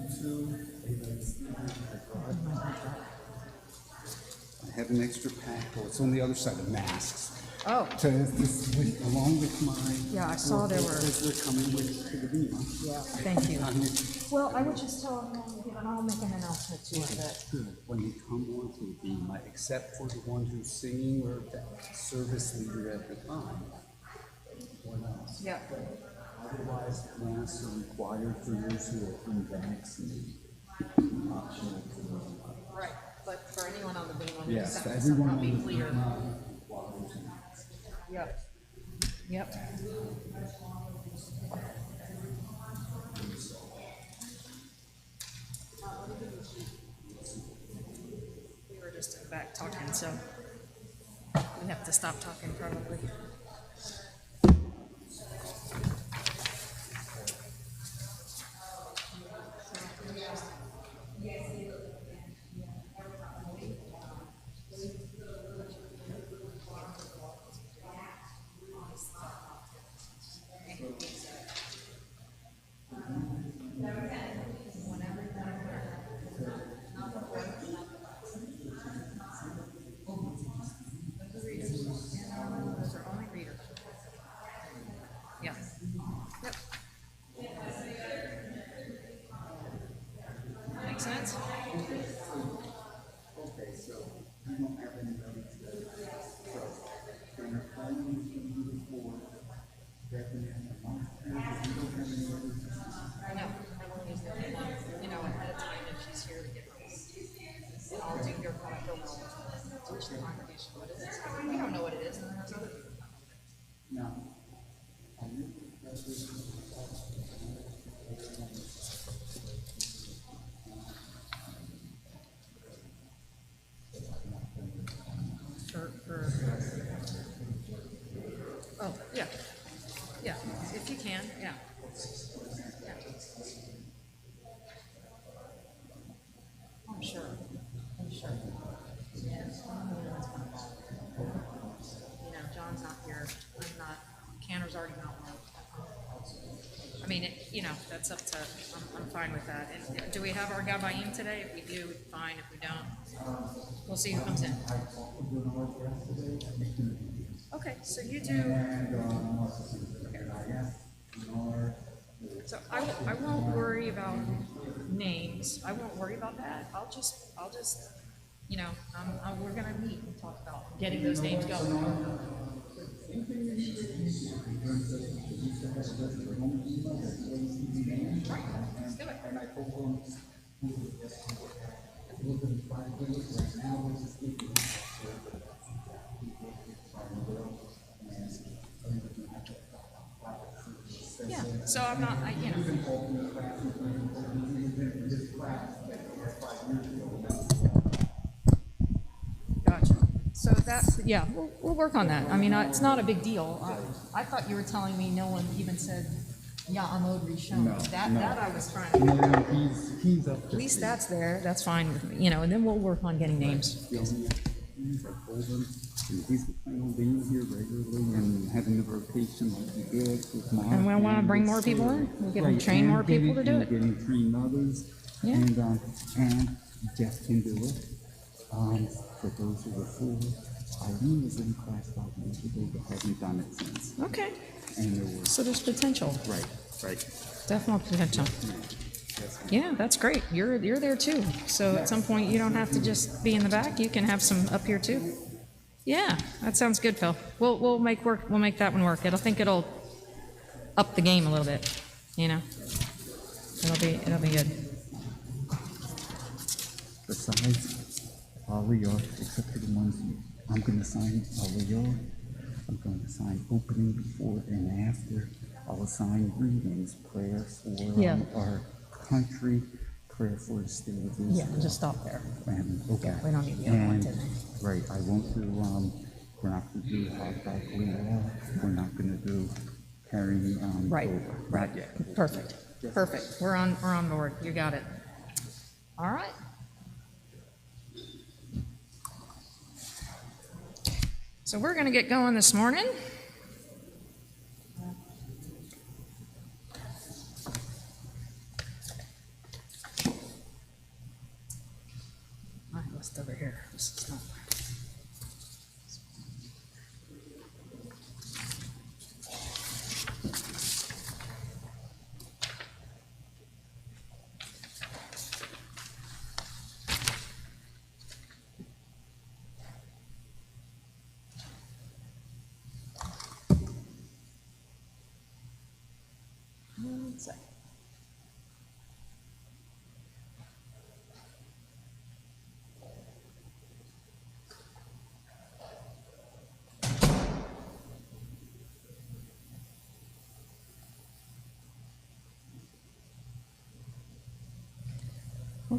I have an extra pack. Oh, it's on the other side of masks. Oh, Along with my. yeah, I saw there were. They're coming with to the Bima. Yeah, thank you. Well, I would just tell them, and I'll make an announcement too that. Good. When they come onto the Bima, except for the one who's singing or the service leader at the time. What else? Yeah. Otherwise, masks are required for those who are unvaccinated. Optional for them. Right, but for anyone on the beam, I'm Yes, just everyone I'll on be the clear. Bima requires a mask. Yep. Yep. We were just in the back talking, so we have to stop talking probably. Those are only readers. Yeah. Yep. Makes sense? Okay, so you don't have anybody to trust. When you're calling for definite amount, you don't have anybody. No, Evelyn is the only one, you know, ahead of time if she's here to get home. And I'll do your part, he'll know teach the congregation what it is. We don't know what it is, and there's other people. Now, For oh, yeah. Yeah, if you can, yeah. Yeah. I'm sure. I'm sure. Yeah. You know, John's not here. I'm not. Canner's already not well. I mean, you know, that's up to. I'm fine with that. And do we have our Gabayim today? If we do, fine. If we don't, we'll see who comes in. Okay, so you do. So I won't worry about names. I won't worry about that. I'll just, you know, we're gonna meet and talk about getting those names going. Right, let's do it. Yeah, so I'm not, you know. Gotcha. So that's, yeah, we'll work on that. I mean, it's not a big deal. I thought you were telling me no one even said, yeah, Amod Rishon. No, That I was trying to. no, he's up to. At least that's there. That's fine with me, you know, and then we'll work on getting names. I told him, and he's planning on being here regularly and having the rotation like he did with Mark. And we want to bring more people in. We can train more people to do it. Getting trained others. Yeah. And Jeff can do it. For those who are full, Eileen was in class about a week ago, but hasn't done it since. Okay. And there was. So there's potential. Right. Definitely potential. Yeah, that's great. You're there too. So at some point you don't have to just be in the back. You can have some up here too. Yeah, that sounds good, Phil. We'll make that one work. I think it'll up the game a little bit. You know, it'll be good. Besides, Aliyah, except for the ones I'm going to sign Aliyah, I'm going to sign opening before and after. I'll assign readings, prayer for our country, prayer for the state of Israel. Yeah, just stop there. And, okay. Yeah, we don't need the other one today. Right, I won't do, we're not going to do hot dog law. We're not going to do carrying Right. over. Right. Yet. Perfect. We're on board. You got it. All right. So we're going to get going this morning. honest over here. This is not. One second.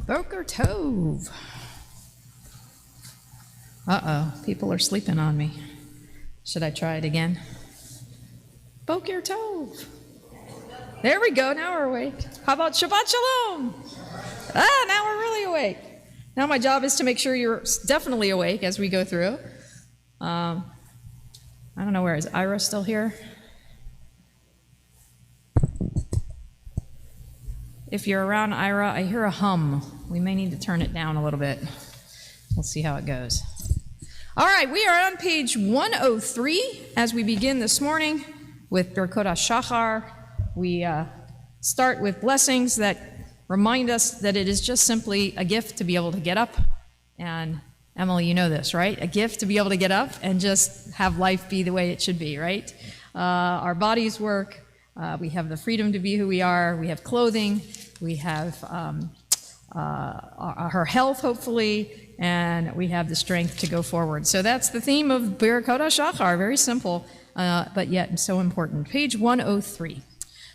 Boker Tov. Uh-oh, people are sleeping on me. Should I try it again? Boker Tov. There we go, now we're awake. How about Shabbat Shalom? Now we're really awake. Now my job is to make sure you're definitely awake as we go through. I don't know, where is Ira still here? If you're around Ira, I hear a hum. We may need to turn it down a little bit. We'll see how it goes. All right, we are on page 103 as we begin this morning with Birkot HaShachar. We start with blessings that remind us that it is just simply a gift to be able to get up. And Emily, you know this, right? A gift to be able to get up and just have life be the way it should be, right? Our bodies work. We have the freedom to be who we are. We have clothing. We have her health, hopefully, and we have the strength to go forward. So that's the theme of Birkot HaShachar. Very simple, but yet so important. Page 103.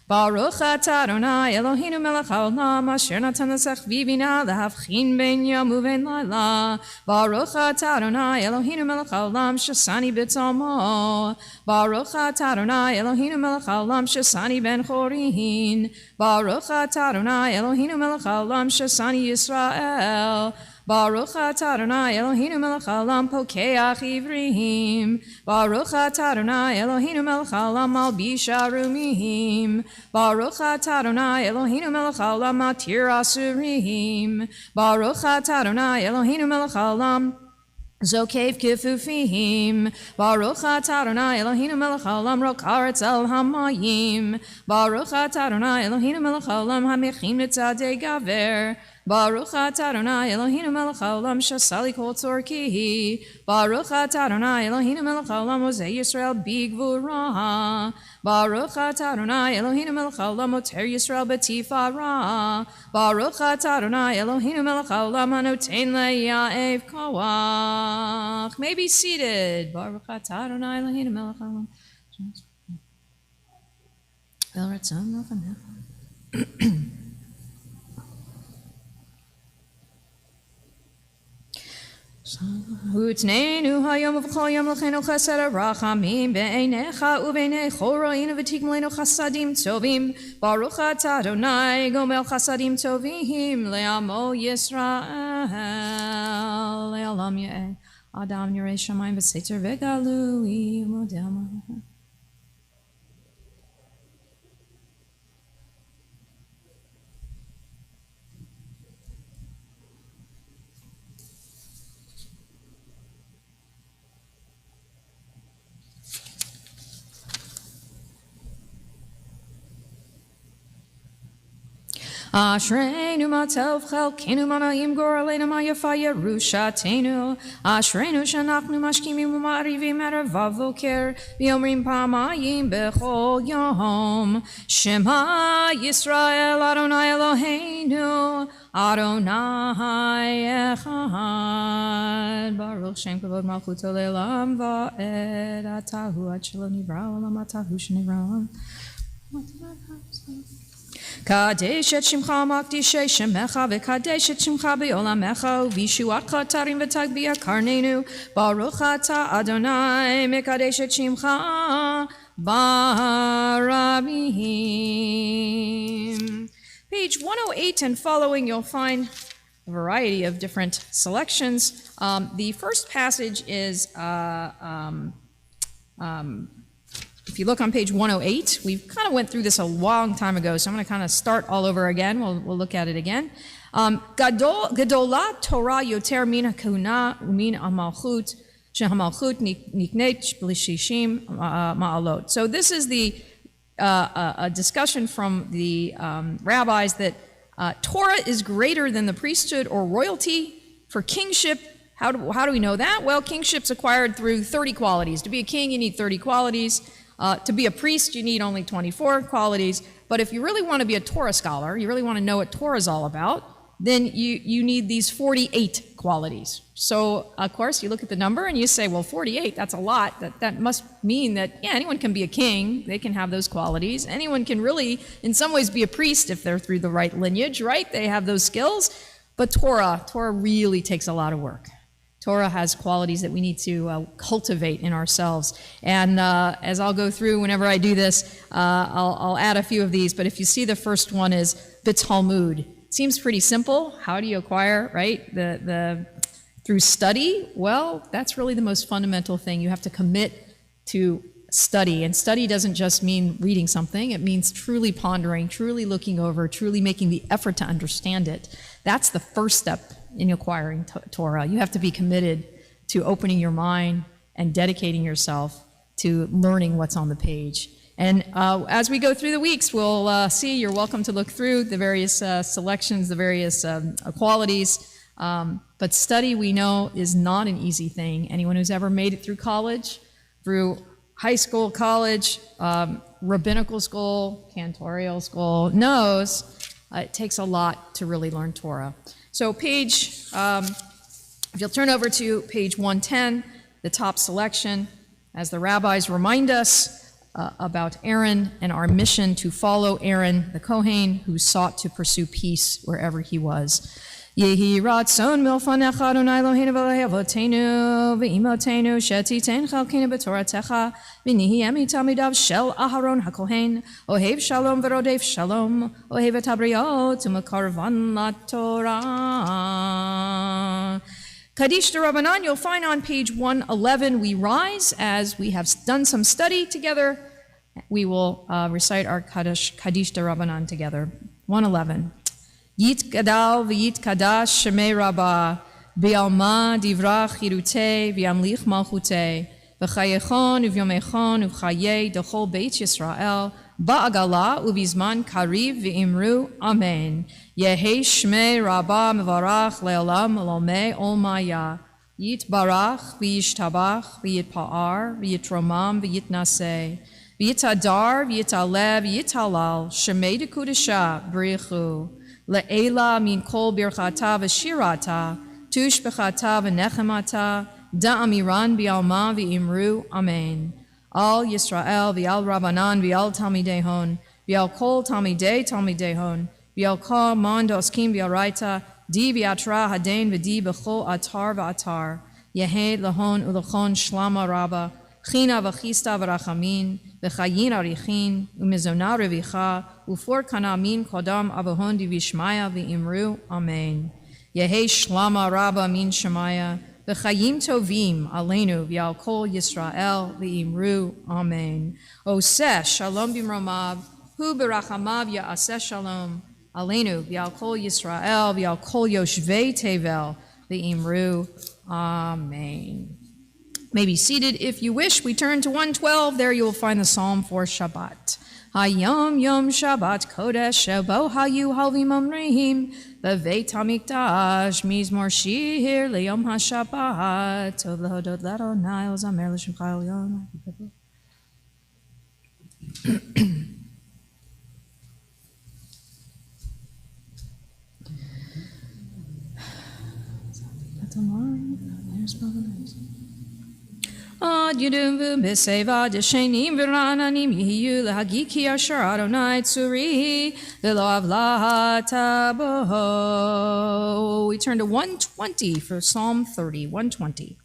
Baruch atah Adonai Eloheinu melech haolam asher natan l'sech v'bina lehavchin ben yom uven laila. Baruch atah Adonai Eloheinu melech haolam shesani b'tzalmo. Baruch atah Adonai Eloheinu melech haolam shesani ben chorin. Baruch atah Adonai Eloheinu melech haolam shesani Yisrael. Baruch atah Adonai Eloheinu melech haolam pokeach ivrim. Baruch atah Adonai Eloheinu melech haolam malbish arumim. Baruch atah Adonai Eloheinu melech haolam matir asurim. Baruch atah Adonai Eloheinu melech haolam Zokev kifufim. Baruch atah Adonai Eloheinu melech haolam rokaretz el hamayim. Baruch atah Adonai Eloheinu melech haolam hamechim mitzadei gaver. Baruch atah Adonai Eloheinu melech haolam shasali kol tzorkihi. Baruch atah Adonai Eloheinu melech haolam ozei Yisrael bigvura. Baruch atah Adonai Eloheinu melech haolam oter Yisrael betifara. Baruch atah Adonai Eloheinu melech haolam anoten le'yaev koach. May be seated. Baruch atah Adonai Eloheinu melech haolam. El ratzon lefanecha. Utnenu hayom v'chol yom l'chenu chesed rachamim be'einecha u'beinei chol ro'inu v'tikmalenu chasadim tovim. Baruch atah Adonai gomel chasadim tovim le'amo Yisrael le'olam ye'eh Adam yirei shamayim v'seiter v'galui model. Ashreinu matel v'chelkenu mana'im goraleinu ma'yafa Yerushatenu. Ashreinu shanachnu mashkimim u'ma'arivim erevav voker v'yomrim pamayim bechol yom. Shema Yisrael Adonai Eloheinu Adonai echad. Baruch Shem kavod malchuto le'olam va'ed atahu ad shelo nivra olam atahu shenivra olam. Kadesh et shimcha makdishei shemecha v'kadesh et shimcha be'olamecha u'vishuatcha tarim v'tagbia karnenu. Baruch atah Adonai mekadesh et shimcha barabim. Page 108 and following, you'll find a variety of different selections. The first passage is if you look on page 108, we kind of went through this a long time ago, so I'm going to kind of start all over again. We'll look at it again. Gadola Torah yoter min hakuna umin amalchut shehamalchut niknet b'lishishim ma'alot. So this is a discussion from the rabbis that Torah is greater than the priesthood or royalty. For kingship, how do we know that? Well, kingship's acquired through 30 qualities. To be a king, you need 30 qualities. To be a priest, you need only 24 qualities. But if you really want to be a Torah scholar, you really want to know what Torah is all about, then you need these 48 qualities. So, of course, you look at the number and you say, well, 48, that's a lot. That must mean that, yeah, anyone can be a king. They can have those qualities. Anyone can really, in some ways, be a priest if they're through the right lineage, right? They have those skills. But Torah really takes a lot of work. Torah has qualities that we need to cultivate in ourselves. And as I'll go through whenever I do this, I'll add a few of these. But if you see the first one is B'Talmud. Seems pretty simple. How do you acquire, right? Through study? Well, that's really the most fundamental thing. You have to commit to study. And study doesn't just mean reading something. It means truly pondering, truly looking over, truly making the effort to understand it. That's the first step in acquiring Torah. You have to be committed to opening your mind and dedicating yourself to learning what's on the page. And as we go through the weeks, we'll see, you're welcome to look through the various selections, the various qualities. But study, we know, is not an easy thing. Anyone who's ever made it through college, through high school, college, rabbinical school, cantorial school, knows it takes a lot to really learn Torah. So if you'll turn over to page 110, the top selection, as the rabbis remind us about Aaron and our mission to follow Aaron, the Kohen, who sought to pursue peace wherever he was. Yehi ratzon milfanecha Adonai Eloheinu v'Elokei Avotenu v'imotenu shetiten chalkenu b'toratecha v'nihi emi talmidav shel Aharon HaKohen ohev shalom v'rodef shalom ohev et habriot u'mekarvan laTorah. Kaddish D'Rabbanan, you'll find on page 111, we rise as we have done some study together. We will recite our Kaddish D'Rabbanan together. 111. Yit gadal v'yit kadash shemei rabbah bi'alma divrach yirutei v'yamlich malchutei v'chayechon uvyomechon uv'chayei d'chol beit Yisrael ba'agala uvizman kariv v'imru amen. Yehi shmei rabbah mevarach le'olam lomei olmaya yit barach v'yishtabach v'yit pa'ar v'yit romam v'yit naseh v'yit adar v'yit alev v'yit halal shemei dekudesha b'richu Le'ela min kol birchata v'shirata, tush b'chata v'nechemata, da'amiran bi'alma v'imru, amen. Al Yisrael v'al Rabbanan v'al Talmidei v'al kol Talmidei hon, v'al kol man doskim v'al raita, di v'atra haden v'di b'chol atar v'atar, yehed lahon ulachon shlama rabba, china v'chista v'rachamin, v'chayin arichin, u'mizona revicha, ufor kanamin kodam avahon divishmaya v'imru, amen. Yehe shlama rabba min shemaya, v'chayim tovim aleinu v'al kol Yisrael v'imru, amen. Oseh shalom b'mromav, hu b'rachamav ya'aseh shalom, aleinu v'al kol Yisrael v'al kol yoshvei tevel v'imru, amen. May be seated if you wish. We turn to 112. There you will find the Psalm for Shabbat. Hayom Yom Shabbat Kodesh Shebo Hayu Halvim Omrihim Beveit HaMikdash Mizmor Shir Leyom HaShabbat Tov Lehodot L'Adonai Ozamer L'Shemcha Elyon. Ad Yudum v'Beseva Deshenim v'Rananim Yihiyu L'Hagiki Asher Adonai Tzuri V'Lo Avla Tabo. We turn to 120 for Psalm 30. 120.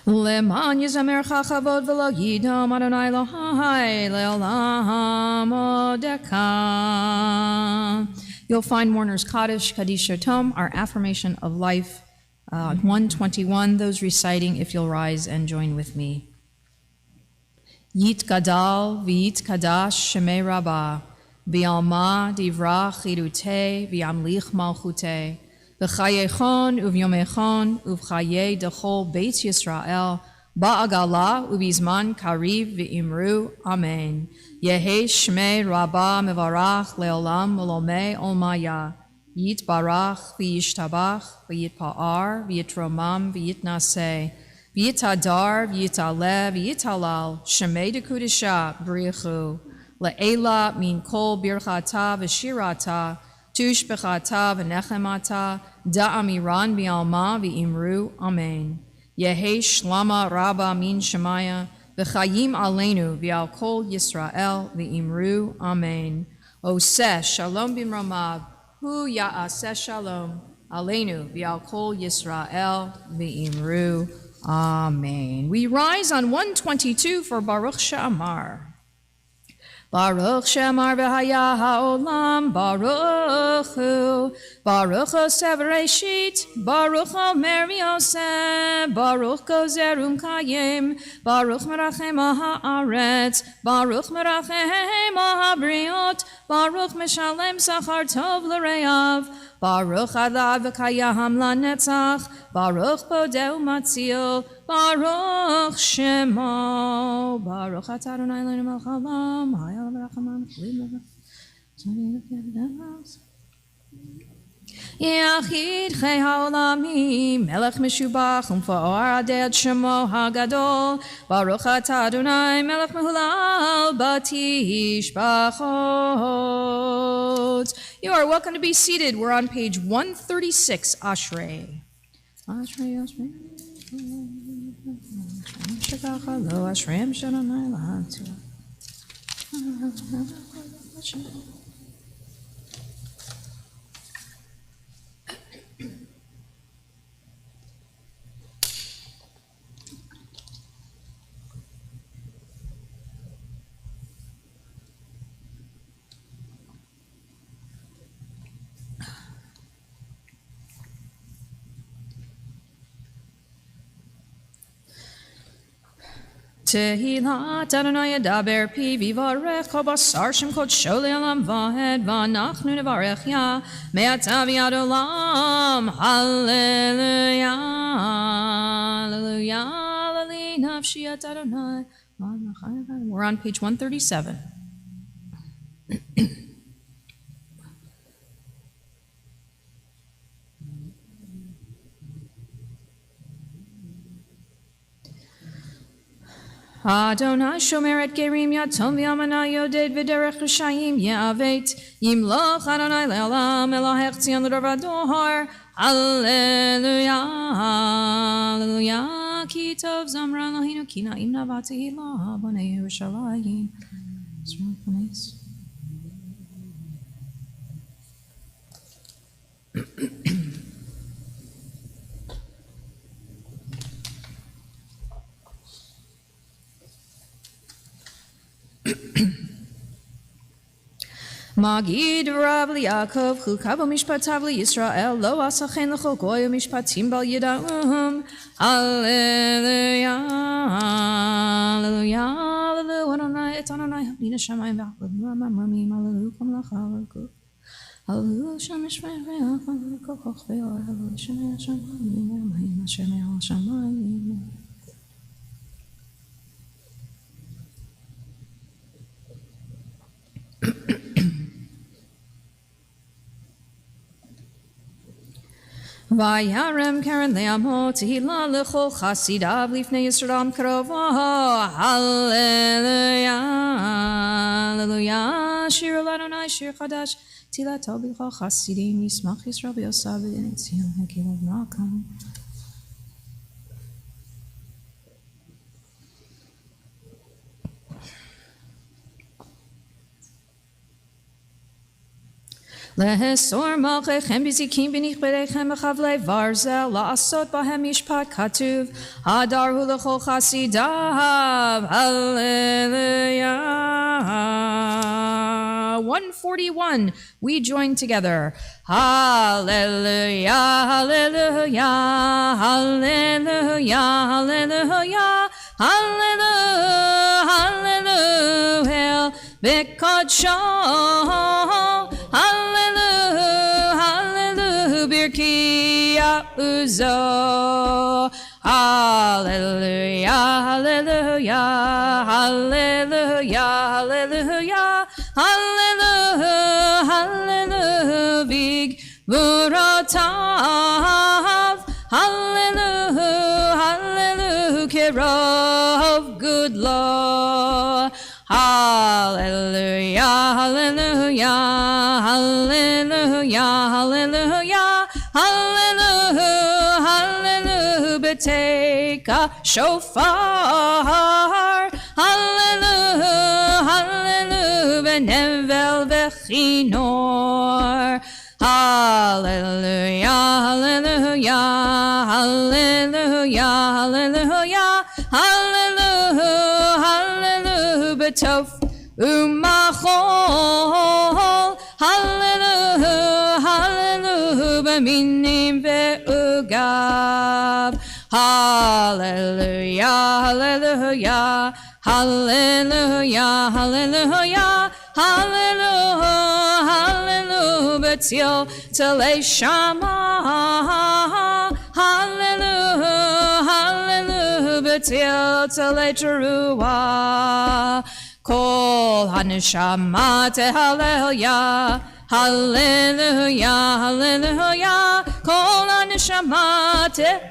Leman yizamercha chavod v'lo yidam Adonai Elohai le'olam odeka. You'll find Warner's Kaddish, Kaddish Tom, our affirmation of life, 121, those reciting, if you'll rise and join with me. Yit gadal v'yit kadash shemei rabbah, v'alma divrach chirute v'yamlich malchute, v'chayechon uv'yomechon uv'chaye dechol beit Yisrael, ba'agala ubizman kariv v'imru, amen. Yehe shmei rabbah mevarach leolam v'lomei olmaya, yit barach v'yishtabach v'yitpa'ar v'yitromam v'yitnaseh, v'yitadar v'yitale v'yitalal shemei dekudisha b'richu, le'ela min kol birchata v'shirata, tush bechata v'nechemata, da'amiran v'alma v'imru, amen. Yehe shlama rabba min shemaya, v'chayim aleinu v'al kol Yisrael v'imru, amen. Oseh shalom b'mromav, hu ya'aseh shalom, aleinu v'al kol Yisrael v'imru, amen. We rise on 122 for Baruch She'amar. Baruch She'amar v'haya ha'olam, Baruch Hu, Baruch Oseh v'reishit, Baruch Omer v'yoseh, Baruch gozer u'mkayim, Baruch merachem ha'aretz, Baruch merachem ha'briot, Baruch meshalem sachar tov l'reav, Baruch adav v'kayam lanetzach, Baruch bodeh u'matzil, Baruch Shemo, Baruch atah Adonai Eloheinu melech haolam, hayal v'rachamam Yachid chei haolami, melech meshubach umfa'or aded shemo hagadol, Baruch atah Adonai melech mehulal batishbachot. You are welcome to be seated. We're on page 136, Ashrei. Ashrei, Ashrei. Ashrei Shadonai Lahatu. Tehillat Adonai yadaber pi vivarech kol basar shem kodsho le'olam vahed v'anachnu nevarech ya me'ata v'yad olam. Hallelujah, hallelujah, hallelujah, nafshi et Adonai. We're on page 137. Adonai shomer et gerim yatom v'yamana yoded v'derech rishayim yavet yimloch Adonai le'olam elahech tzion l'dor Hallelujah, hallelujah, ki tov zamra Eloheinu ki na'im nava tehillah b'nei Yerushalayim. Magid Rav Yaakov Chukav Mishpatav Yisrael Lo Asachen L'chol Goy Mishpatim Bal Yida'um. Hallelujah, hallelujah, hallelujah, Adonai et Adonai Habnina Shamayim V'Achlev Mamramim Hallelujah Kam Lachal Hallelujah Shamishmei Ve'ach Hallelujah Koch Ve'or Hallelujah Shemei Shamayim Yamayim Shemei Al Shamayim. Vayarem Karen Le'amo Tehillah L'chol Chasidav Lifnei Yisrael Karovo. Hallelujah, hallelujah, Shir L'Adonai Shir Chadash Tilato B'chol Chasidim Yismach Yisrael B'yosav V'Netzion Hekilov Nakam. Lehesor malchechem bizikim benich berechem bechavle varzel laasot bahem mishpat katuv hadar hu lechol chasidav. Hallelujah. 141. We join together. Hallelujah, hallelujah, hallelujah, hallelujah, hallelujah, hallelujah, Bekadsho, hallelujah, hallelujah, Birkia Uzo, hallelujah, hallelujah, hallelujah, hallelujah, hallelujah, hallelujah, Big Buratav, hallelujah, hallelujah, Kerov, good Lord, hallelujah, hallelujah, hallelujah, hallelujah, hallelujah, hallelujah, Beteka Shofar, hallelujah, hallelujah, Benevel Vechinor, hallelujah, hallelujah, hallelujah, hallelujah, hallelujah, hallelujah, Betof Umachol, hallelujah, hallelujah, Beminim Ve'ugav, hallelujah, hallelujah, hallelujah, hallelujah, hallelujah, hallelujah, Betil Tele Shama, hallelujah, hallelujah, Betil Tele Teruah, Kol Haneshama Hallelujah, hallelujah, hallelujah, Kol Haneshama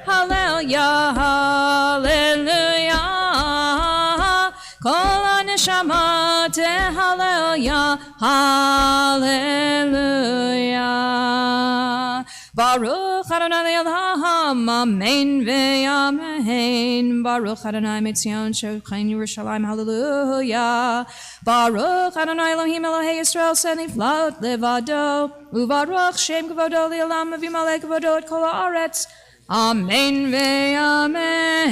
Hallelujah, hallelujah, Kol Haneshama Hallelujah, hallelujah. Baruch Adonai Elohim, Amen ve'amen. Baruch Adonai Mitzion Shochan Yerushalayim, hallelujah. Baruch Adonai Elohim Elohei Yisrael Seniflat Levado, Uvaruch Shem Kavodo Li'olam V'Yimalei Kavodo Et Kol Haaretz. Amen ve'amen.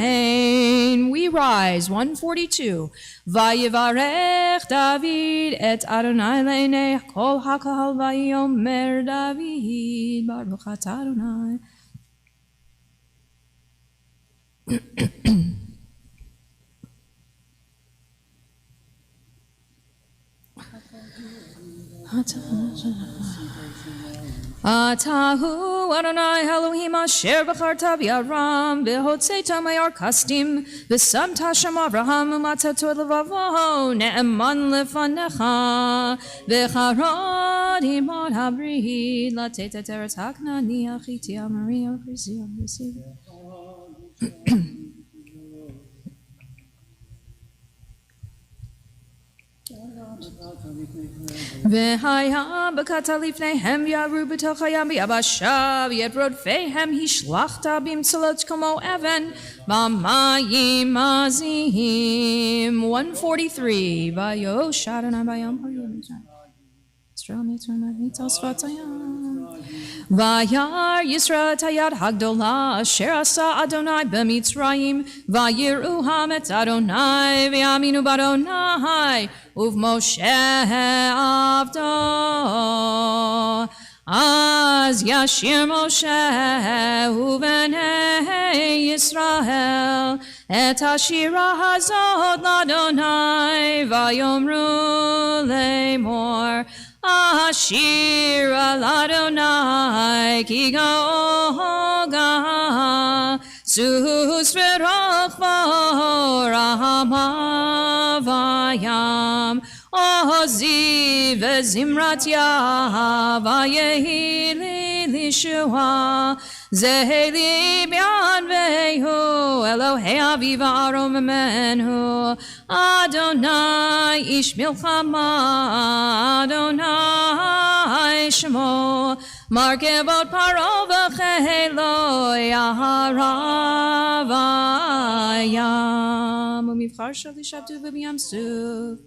We rise, 142. Vayivarech David et Adonai le'nei kol hakahal vayomer David Baruch atah Adonai. Atahu Adonai Elohim asher b'chartav yaram v'hotzeta mayar kastim v'samta shem Avraham u'matzato et levavo ne'eman lefanecha v'charad imad habrid lateta teretz haknani achiti amaria chrizia v'siv. V'haya b'kata lifneihem v'yaru b'toch hayam v'yabasha v'yetrod feihem hishlachta b'imtzalot kamo even v'amayim azim. 143. Vayosh Adonai bayom hayom Yisrael mitzvah mitzvah svatayam. Vayar Yisrael tayad hagdola asher asa Adonai b'mitzrayim vayiru hamet Adonai v'yaminu b'Adonai uv'Moshe avdo. Az yashir Moshe u'bnei Yisrael et hashira hazot l'Adonai vayomru le'mor Ashir al-Adonai ki ga'oga sus v'roch v'rahamavayam ozi v'zimrat yavayehi li lishua zeheli b'yan vehu Elohei aviva arom menhu Adonai ish milchama Adonai shmo markevot paro v'chelo yaharavayam umivchar shal yishavtu v'biyam suv.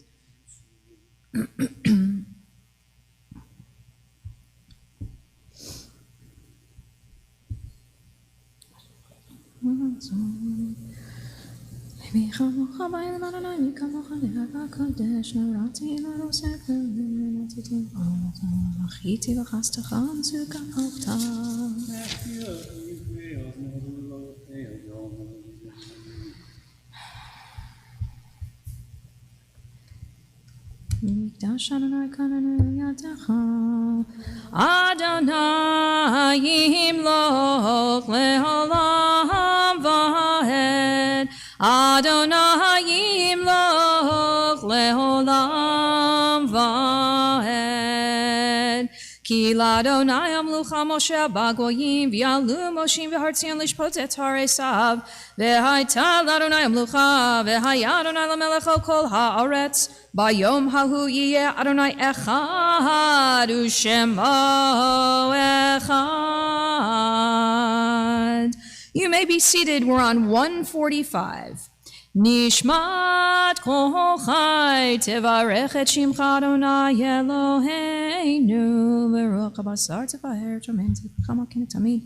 מי כמוך באל אדוני, מי כמוך נהג הקודש, נראתי לרוסק ונתתי עולתה, מחיתי וחסתך מצוקתה. מקדש אדוני כנראה ידך, אדוני ימלוך לעולם ועד, אדוני ימלוך לעולם ועד. כי לאדוני המלוכה משה בגויים, ויעלו מושים והרציון לשפוט את עריסיו. והייתה לאדוני המלוכה, והיה אדוני למלך על כל הארץ. ביום ההוא יהיה אדוני אחד, ושמו אחד. You may be seated. We're on 145. נשמת כל חי תברך את שמך אדוני אלוהינו, ברוח הבשר תפאר שמן תפארך מכן תמיד.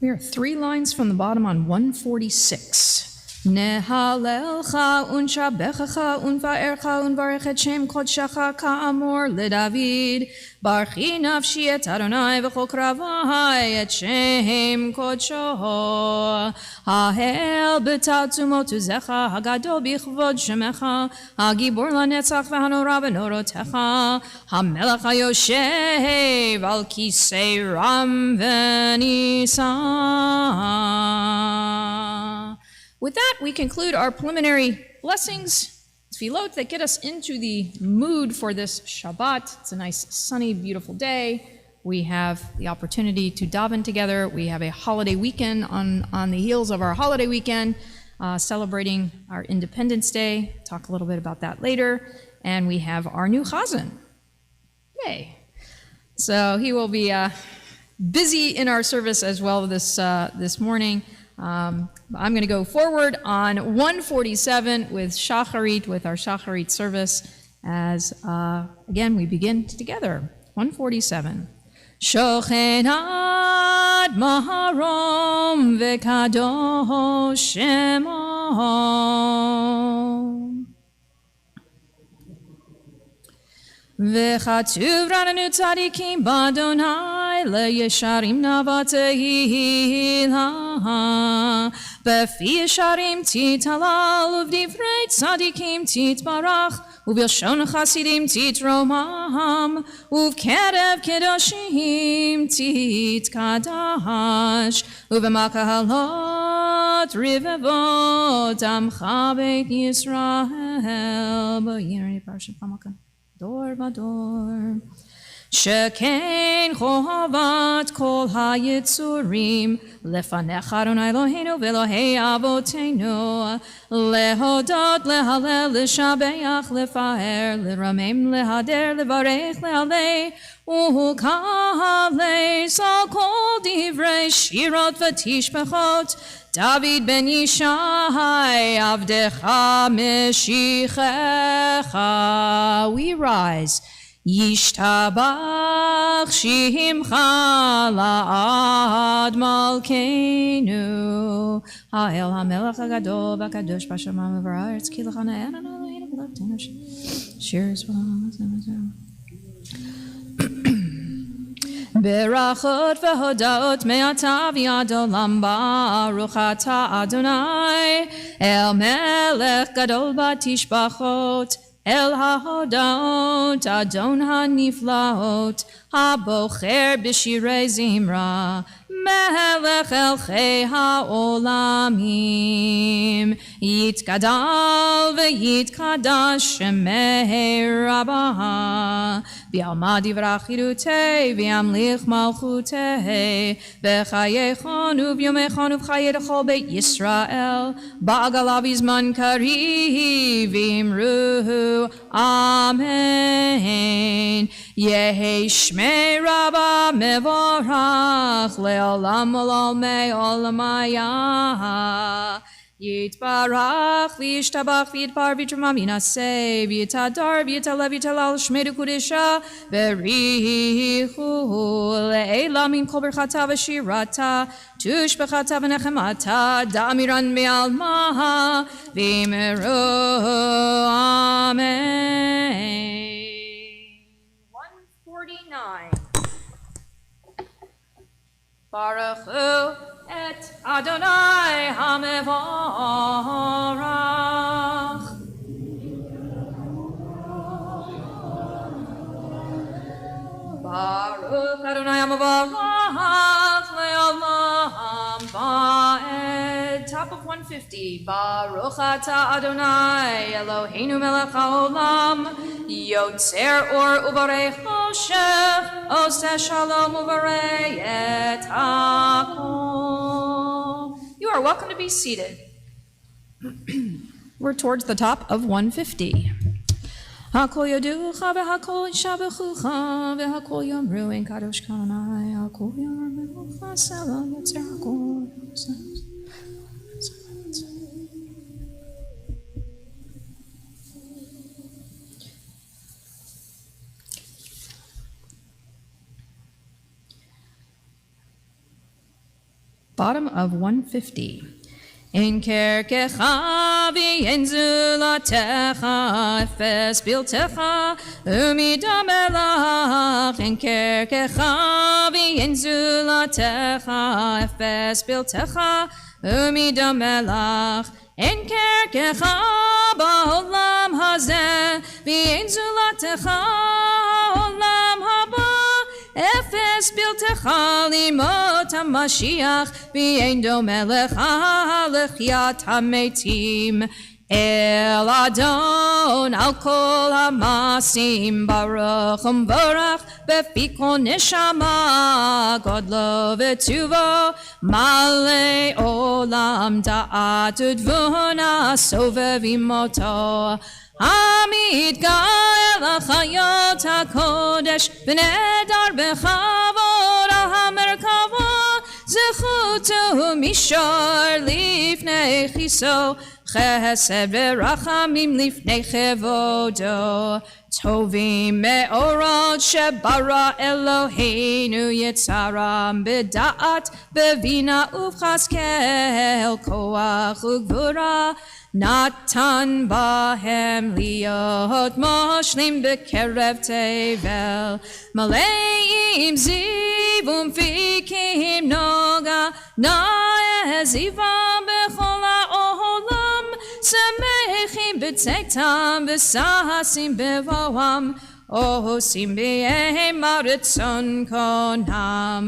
We are 3 lines from the bottom on 146. נהללך ונשבחך ונבערך ונברך את שם קודשך כאמור לדוד. ברכי נפשי את אדוני וכל קרבי את שם קודשו. ההל בתעצומות עוזך הגדול בכבוד שמך. הגיבור לנצח והנורא בנורותיך. המלך היושב על כיסא רם ונישא. With that, we conclude our preliminary blessings, tefillot, that get us into the mood for this Shabbat. It's a nice, sunny, beautiful day. We have the opportunity to daven together. We have a holiday weekend on the heels of our holiday weekend, celebrating our Independence Day. Talk a little bit about that later. And we have our new chazan. Yay. So he will be busy in our service as well this morning. I'm going to go forward on 147 with Shacharit, with our Shacharit service, as again we begin together. 147. Shochen ad maharom vekadosh shemo. וכתוב רננו צדיקים באדוני לישרים נאווה תהילה. בפי ישרים תתהלל ובדברי צדיקים תתברך ובלשון חסידים תתרומם ובקרב קדושים תתקדש ובמקהלות רבבות עמך בית ישראל. בואי נראה פרשת במקום דור ודור. שכן חובת כל היצורים לפניך אדוני אלוהינו ואלוהי אבותינו, להודות, להלל, לשבח, לפאר, לרמם, להדר, לברך, להעלה ולקהלס על כל דברי שירות ותשבחות. דוד בן ישי עבדך משיחך. We rise. ישתבח שמך לעד מלכנו. האל המלך הגדול והקדוש בשמיים ובארץ, כי לך נאה אלוהינו ולאבותינו שיר ברכות והודאות מעתה ועד עולם ברוך אתה אדוני אל מלך גדול בתשבחות אל ההודות אדון הנפלאות, הבוחר בשירי זמרה, מלך מלכי העולמים. יתגדל ויתקדש שמי רבה, בעלמא דברה חירותי וימליך מלכותי, בחייכון וביומכון ובחיי לכל בית ישראל, בעגלה בזמן קריב אמרו אמן. יהי שמי רבה מבורך לעולם ולעולמי עולמיה. יתברך וישתבח ויתפאר ויתרומם וינשא ויתהדר ויתעלה ויתהלל שמי לקודשה בריחו לעילא מן כל ברכתה ושירתה תושבחתה ונחמתה דאמירן בעלמא ואמרו אמן. 149 Baruch Hu et Adonai HaMevorach. Baruch Adonai HaMevorach le'olam va'ed. Top of 150. Baruch atah Adonai Eloheinu melech haolam, yotzer or uvarei choshev, oseh shalom uvarei et hakol. You are welcome to be seated. We're towards the top of 150. Hakol yoducha v'hakol yishabechucha v'hakol yomru en kadosh kanai hakol yomru chasela yotzer hakol. Bottom of 150. In kerkecha v'yenzulatecha efes biltecha umidamelach. In kerkecha v'yenzulatecha efes biltecha umidamelach. In kerkecha ba'olam hazeh v'yenzulatecha olam haba. Efes biltecha limot HaMashiach v'yein domeh lecha lechyat hametim. El Adon al kol hamasim baruch umborach befi kol neshama godlo v'tuvo malei olam da'at udvuna sovev imoto. Amid gael achayot hakodesh v'nedar bechavod al hamerkavod zechutu mishor lifnei chiso chesed v'rachamim lifnei chevodo tovim me'orot shebara Eloheinu yitzaram b'da'at b'vina uv'chaskel koach ugvura Natan bahem liot moshlim bekerev tevel maleim zivum fikim noga naezivam bechol ha'olam samechim b'tzeitam v'sahasim bevoam ohosim b'yehem aritzon konam.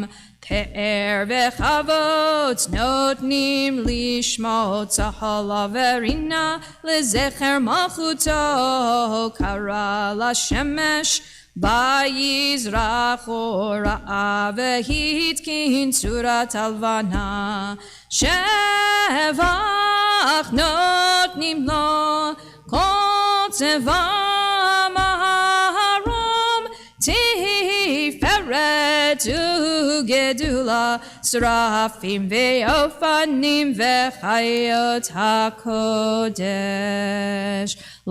Pe'er v'chavot notnim lishmot zahala verina lezecher malchuto kara lashemesh vayizrach ora'a v'hitkin surat alvana shevach notnim lo kol tzevam aharom tiferet ugedula srafim ve'ofanim ve'chayot hakodesh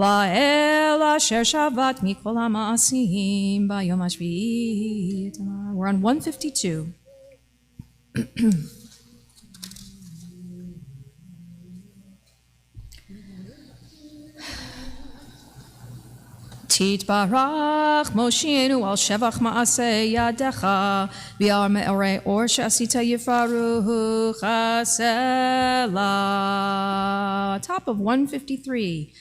la'el asher shavat mikol ha'ma'asim b'yom hashvi'i. We're on 152. Titbarach Moshienu al shevach ma'aseh yadecha v'ar me'orei or she'asita yifaruhu chasela. Top of 153.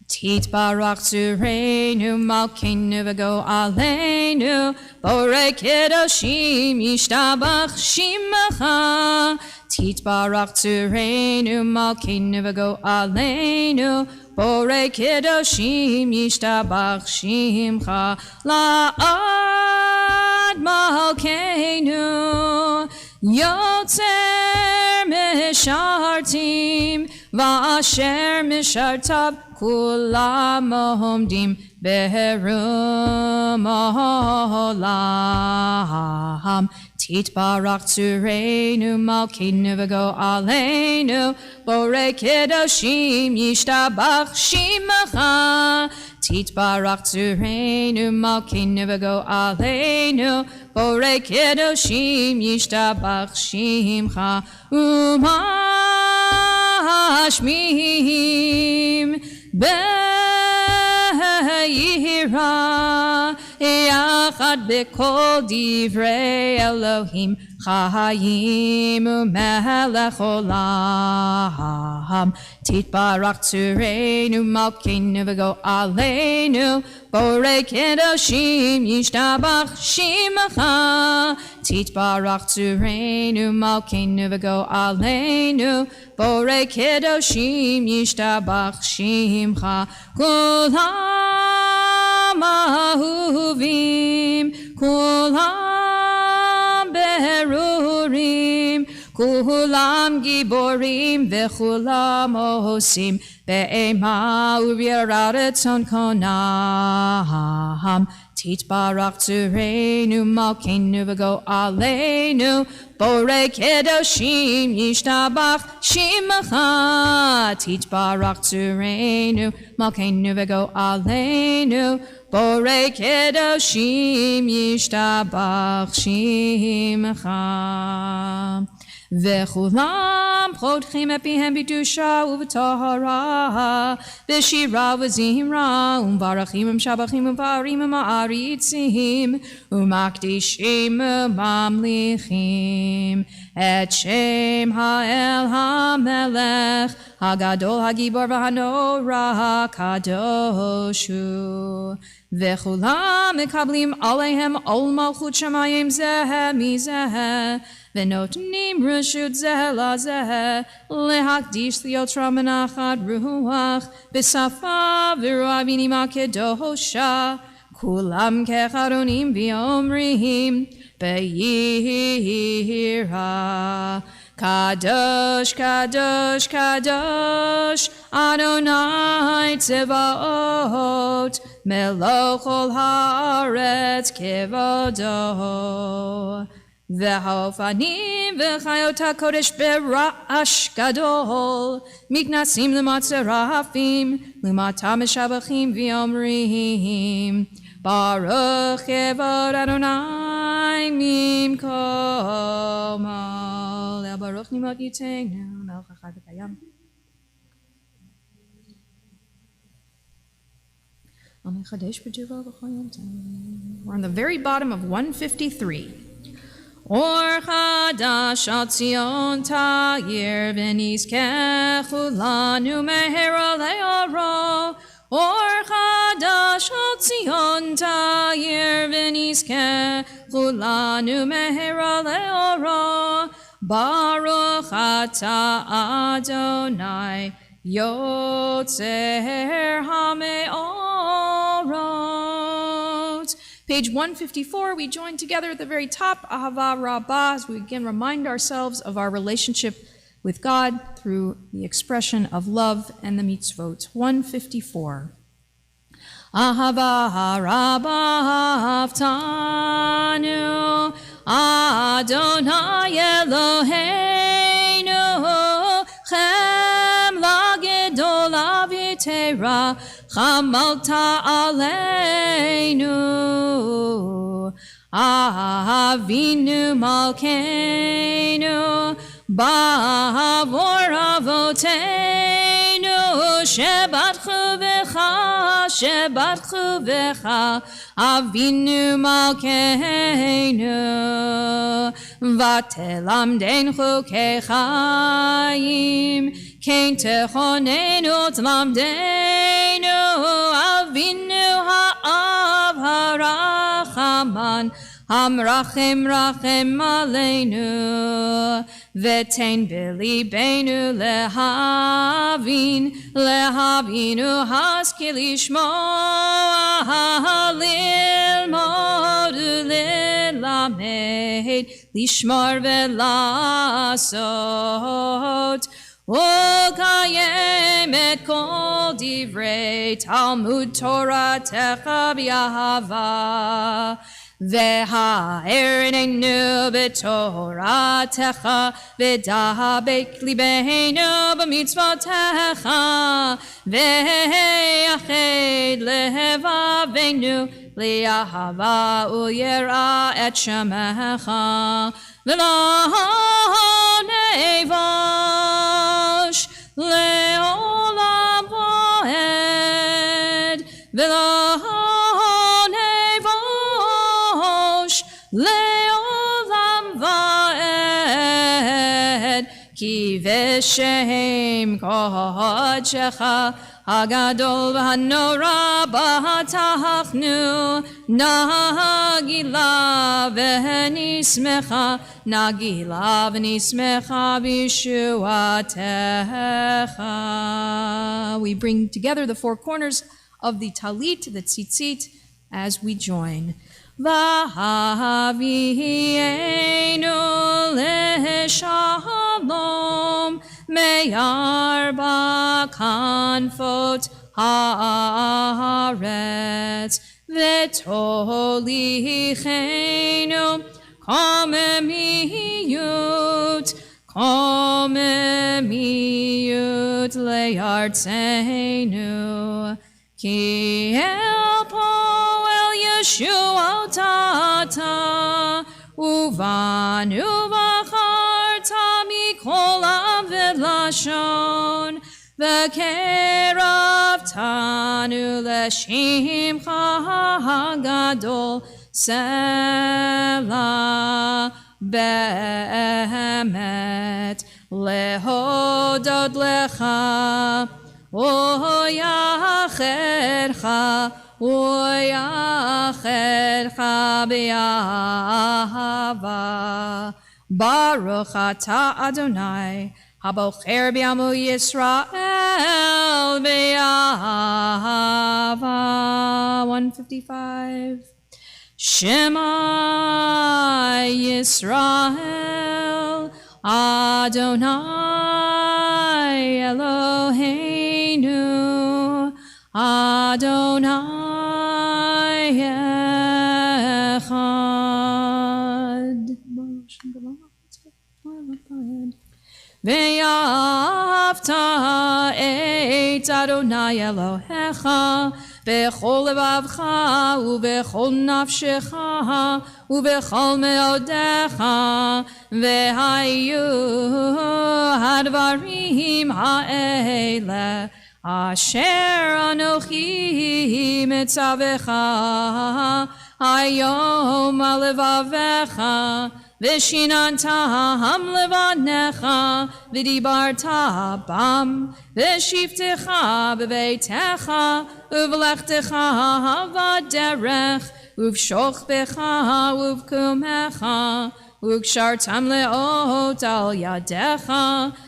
Titbarach Tzureinu Malkeinu V'go Aleinu Borei Kedoshim Yishtabach Shimecha Titbarach Tzureinu Malkeinu V'go Aleinu Borei Kedoshim Yishtabach Shimcha La'ad Malkeinu Yotzer Mishartim V'asher Mishartav Kulam Omdim Beherum Olam Titbarach Tzureinu Malkeinu V'go Aleinu Borei Kedoshim Yishtabach Shimecha Titbarach Tzureinu Malkeinu V'go Aleinu Borei Kedoshim Yishtabach Shimcha Umashmim Be'yira Yachad B'kol Divrei Elohim Chayim U'melech Olam Titbarach Tzureinu Malkeinu V'go Aleinu Borei Kedoshim Yishtabach Shimecha Titbarach Tzureinu Malkeinu V'go Aleinu Borei Kedoshim Yishtabach Shimcha Kulam Ahuvim Kulam Berurim Kulam Giborim V'chulam Osim Be'ema U'birat Etzon Konam Titbarach Tzureinu Malkeinu V'go Aleinu Borei Kedoshim Yishtabach Shimecha Titbarach Tzureinu Malkeinu V'go Aleinu Borei Kedoshim Yishtabach Shimecha V'chulam Prodchim epihem b'dusha u'v'tahara B'shira v'zimra U'mvarachim u'mshabachim u'varim u'ma'aritzim U'makdishim u'mamlichim Et Shem ha'el ha'melech Hagadol ha'gibor v'hanora ha'kadoshu V'chulam mekablim aleihem ol malchut shamayim zeh mizeh V'notnim reshut zeh lazeh Lehakdish liyotra menachad ruach B'safa v'ruavinim ha'kedosha Kulam kecharonim v'omrihim Be'yira Kadosh, Kadosh, Kadosh, Adonai Tzevaot, Meloch ol haaretz kevodo. V'haofanim v'chayot hakodesh bera'ash gadol, miknasim l'mat serafim, l'mata meshabachim v'yomrihim. Baruch Kevod Adonai Mimkom Al Baruch Nimot Yitenu Melech Echad V'Kayam. We're on the very bottom of 153. Or Chadash Al Tzion Ta'ir V'nizkech Lanu Meher Le'oro. Or Chadash Al Tzion Ta'ir V'nizkech Lanu Meher Le'oro. Baruch Ata Adonai Yotzer HaMeorot. Page 154, we join together at the very top, Ahava Rabbah, as we again remind ourselves of our relationship with God through the expression of love and the mitzvot. 154. Ahava Rabbah Avtanu Adonai Eloheinu Chem Lagedol Avitera Chamalta Aleinu Avinu Malkeinu Ba'avor Avoteinu Shebatchu V'cha Avinu Malkeinu ותלמדן חוקי חיים, כן תכוננו תלמדנו, אבינו האב הרחמן, המרחם רחם עלינו, ותן בליבנו להבינו השכיל לשמוע, ללמוד וללמד, לשמור ולעשות, ולקיים את כל דברי תלמוד תורתך באהבה. והאר עינינו בתורתך, ודבק ליבנו במצוותיך, ויחד לבבינו לאהבה וליראה את שמך, ולא נבוש לעולם ועד, ולא לעולם ועד, כי בשם קודשך הגדול והנורא בטחנו, נגילה ונשמחה בישועתך. We bring together the four corners of the talit, the tzitzit, as we join. והביאנו לשלום מארבע כנפות הארץ, ותוליכנו קוממיות לארצנו, כי אל פועל ישועת אתה, ובנו בחרת מכל עם ולשון, וקרבתנו לשמך הגדול, סלע באמת, להודות לך ויחדך באהבה. ברוך אתה אדוני הבוחר בעמו ישראל באהבה. 155. Shema Yisrael Adonai Eloheinu Adonai Echad. Ve'ahavta et Adonai Elohecha bechol levavcha ubechol nafshecha ubechol meodecha, vehayu hadvarim ha'ele asher anochi mitzavecha hayom alevavecha, Vishinantam levanecha, vidibarta bam, vishiftecha beveitecha, uvlechtecha vaderech, uvshochbecha uvkumecha, ukshartam leot al yadecha,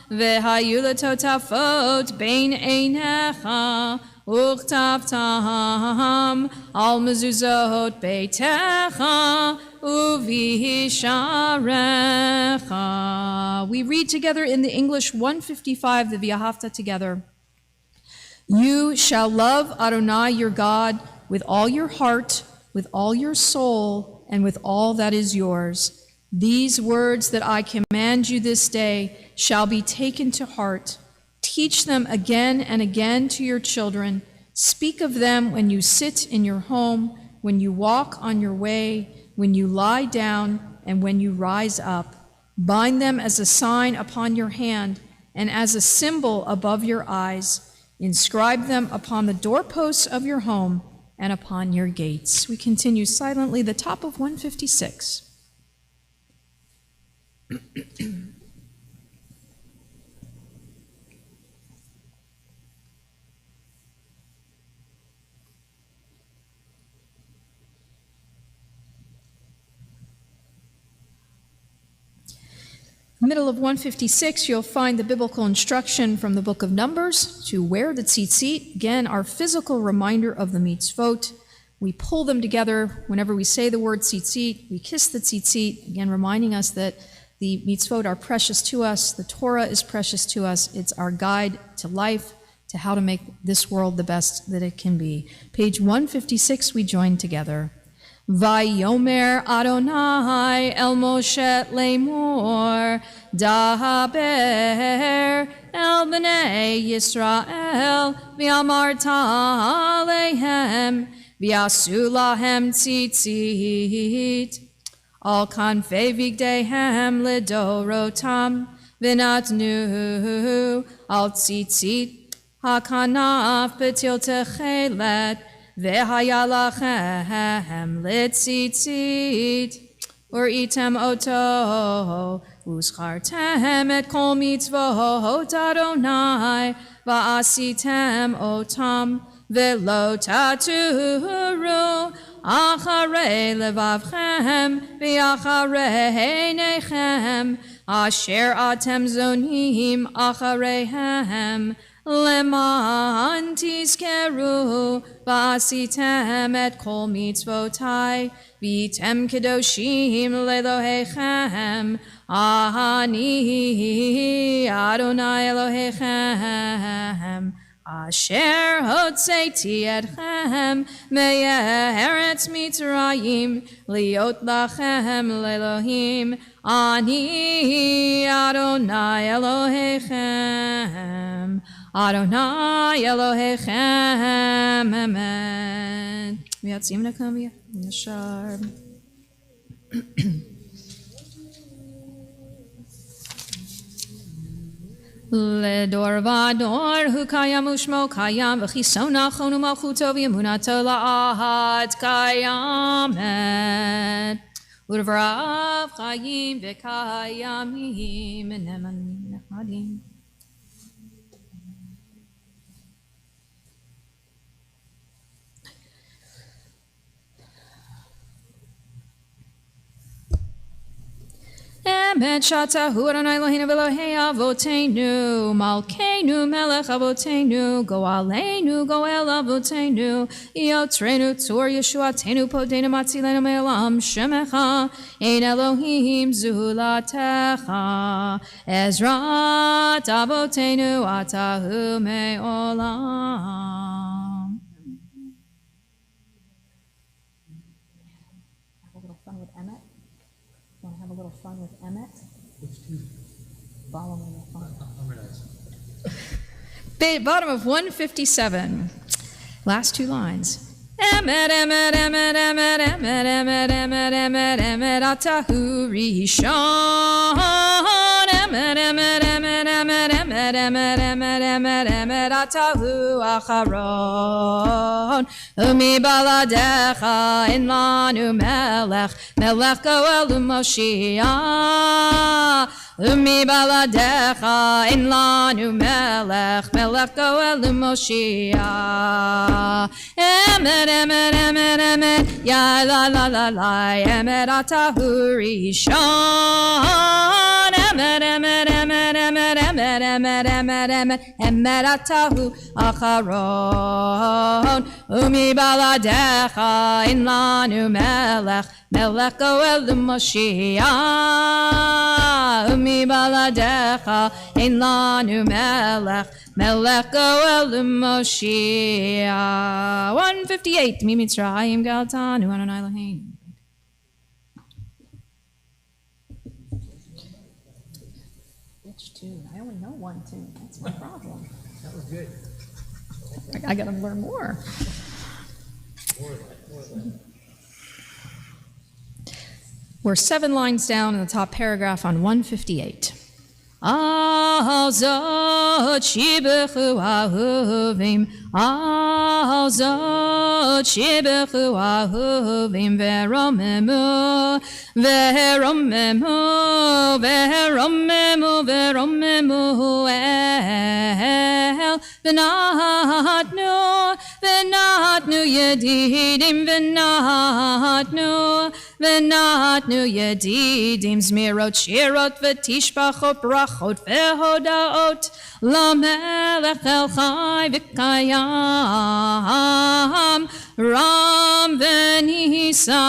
vehayulatotafot bein einecha, uktavtam al mezuzot beitecha, Uvisharecha. We read together in the English 155, the V'ahavta together. You shall love Adonai your God with all your heart, with all your soul, and with all that is yours. These words that I command you this day shall be taken to heart. Teach them again and again to your children. Speak of them when you sit in your home, when you walk on your way, when you lie down, and when you rise up. Bind them as a sign upon your hand and as a symbol above your eyes. Inscribe them upon the doorposts of your home and upon your gates. We continue silently, the top of 156. Middle of 156, you'll find the biblical instruction from the book of Numbers to wear the tzitzit. Again, our physical reminder of the mitzvot. We pull them together whenever we say the word tzitzit. We kiss the tzitzit, again, reminding us that the mitzvot are precious to us. The Torah is precious to us. It's our guide to life, to how to make this world the best that it can be. Page 156, we join together. Vayomer Adonai el Moshe lemor, daber el bnei Yisrael, v'amarta alehem, v'yasu lahem tzitzit, al kanfei vigdehem lidorotam, v'natnu al tzitzit, hakanaf betil techelet, V'haya lachem litzitzit, u'item oto, u'zchartem et kol mitzvot Adonai, va'asitem otam, ve'lo taturu, acharei levavchem, v'acharei nechem, asher atem zonim achareihem, Leman tizkeru v'asitem et kol mitzvotai v'tem kedoshim lelohechem Ani Adonai Elohechem Asher hotzeiti etchem me'eretz Mitzrayim liot lachem lelohim Ani Adonai Elohechem Adonai Elohechem, Amen. V'yatzim nakam yashar. Ledor vador hu kayam ushmo kayam v'chisona chonu malchuto v'yemunato la'ahat kayamet. Udvrav chayim v'kayamim v'nemanim nechmadim. Emet shatahu Adonai Eloheinu v'Elohei avotenu Malkeinu melech avotenu Goaleinu goel avotenu Yotrenu tzur Yeshuatenu podenu matzilenu me'olam shemecha Ein Elohim zulatecha Ezrat avotenu atahu me'olam. Have a little fun with Emmet? Follow me. Bottom of 157. Last two lines. Emmet, Emmet, Emmet, Emmet, Emmet, Emmet, Emmet, Emmet, Emmet, Atahu Rishon. Emmet, Emmet, Emmet, Emmet, Emmet, Emmet, Emmet, Emmet, Emmet, Atahu Acharon. Umi baladecha in lanu melech, melech goel Moshiach. Umi baladecha in lanu melech, melech goel Moshiach. Emet, emet, emet, emet, ya la la la la, emet atahu rishon. Emet, emet, emet, emet, emet, emet, emet, emet, emet atahu acharon. Umi baladecha in lanu melech, melech goel Moshiach. Umi baladecha in lanu melech, melech goel Moshiach. 158. Mi Mitzrayim galtanu Adonai Eloheinu. Which tune? I only know one tune. That's my problem. That was good. I got to learn more. We're 7 lines down in the top paragraph on 158. Al zot shibechu ahuvim, al zot shibechu ahuvim, veromemu, veromemu, veromemu, veromemu el, v'natnu yedidim, v'natnu yedidim, zmirot shirot v'tishbachot brachot v'hodaot, lamelech el chai v'kayam, ram v'nisa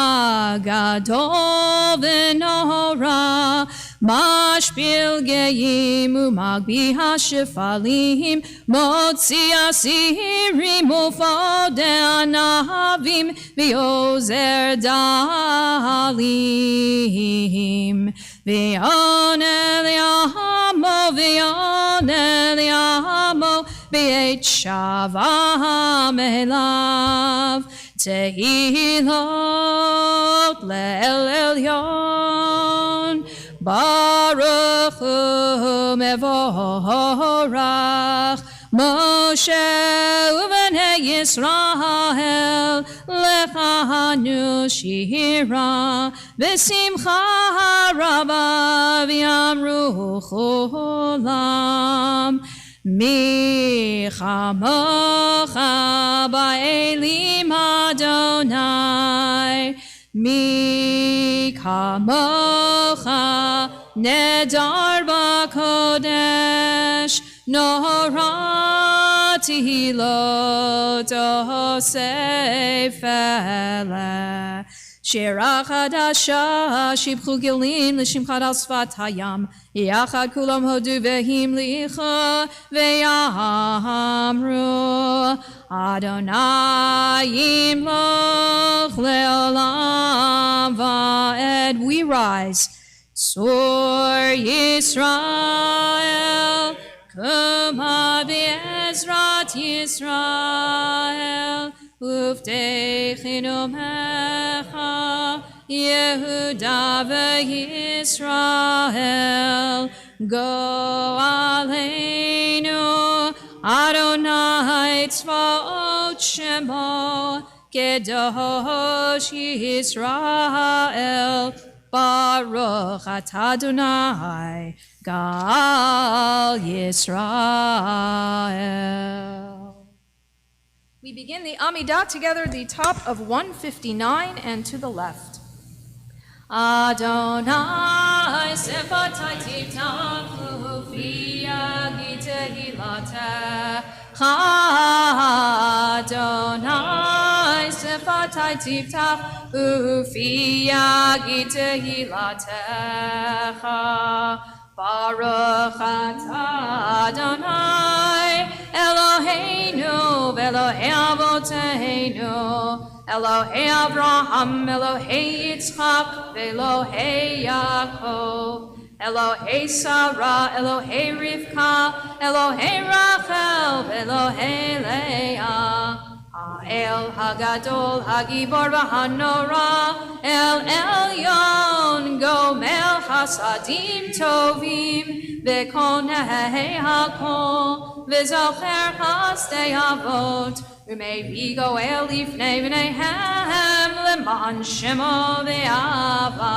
gadol v'nora, mashpil geyim umagbi hashefalim, motzi asirim ufode anavim v'yozer dalim, v'yonel yamo b'eit shavam elav, tehilot le'el elyon, Baruch Hu mevorach, Moshe u'bnei Yisrael, lechanu shira, v'simcha raba v'yamru cholam, mi chamocha ba'elim Adonai, mi kamocha nedar b'kodesh, norati lo tosefele. Shira chadasha shibchu gilim l'shimchad al sfat hayam, yachad kulam hodu vehim licha veyamru, Adonai yimloch leolam va'ed. We rise. Sor Yisrael, kuma v'ezrat Yisrael, uftechinu mecha, Yehuda v'Yisrael, go aleinu, Adonai tzvaot shemo, Kedosh Yisrael, Baruch atah Adonai, Gal Yisrael. We begin the Amidah together, the top of 159 and to the left. Adonai sefatai tiftachu fi tehillateh. Adonai sefatai tiftachu fi tehillateh. Baruch atah Adonai Eloheinu v'Elohei avoteinu, Elohei Avraham, Elohei Yitzchak, v'Elohei Yaakov, Elohei Sarah, Elohei Rivka, Elohei Rachel, v'Elohei Leah. El Hagadol, Hagibor v'Hanora, El Elyon, Gomel Chasadim Tovim, V'Konei Hakol, V'Zocher Chasdei Avot, U'Mevi Goel Lifnei V'neihem, L'man Shemo V'Ava,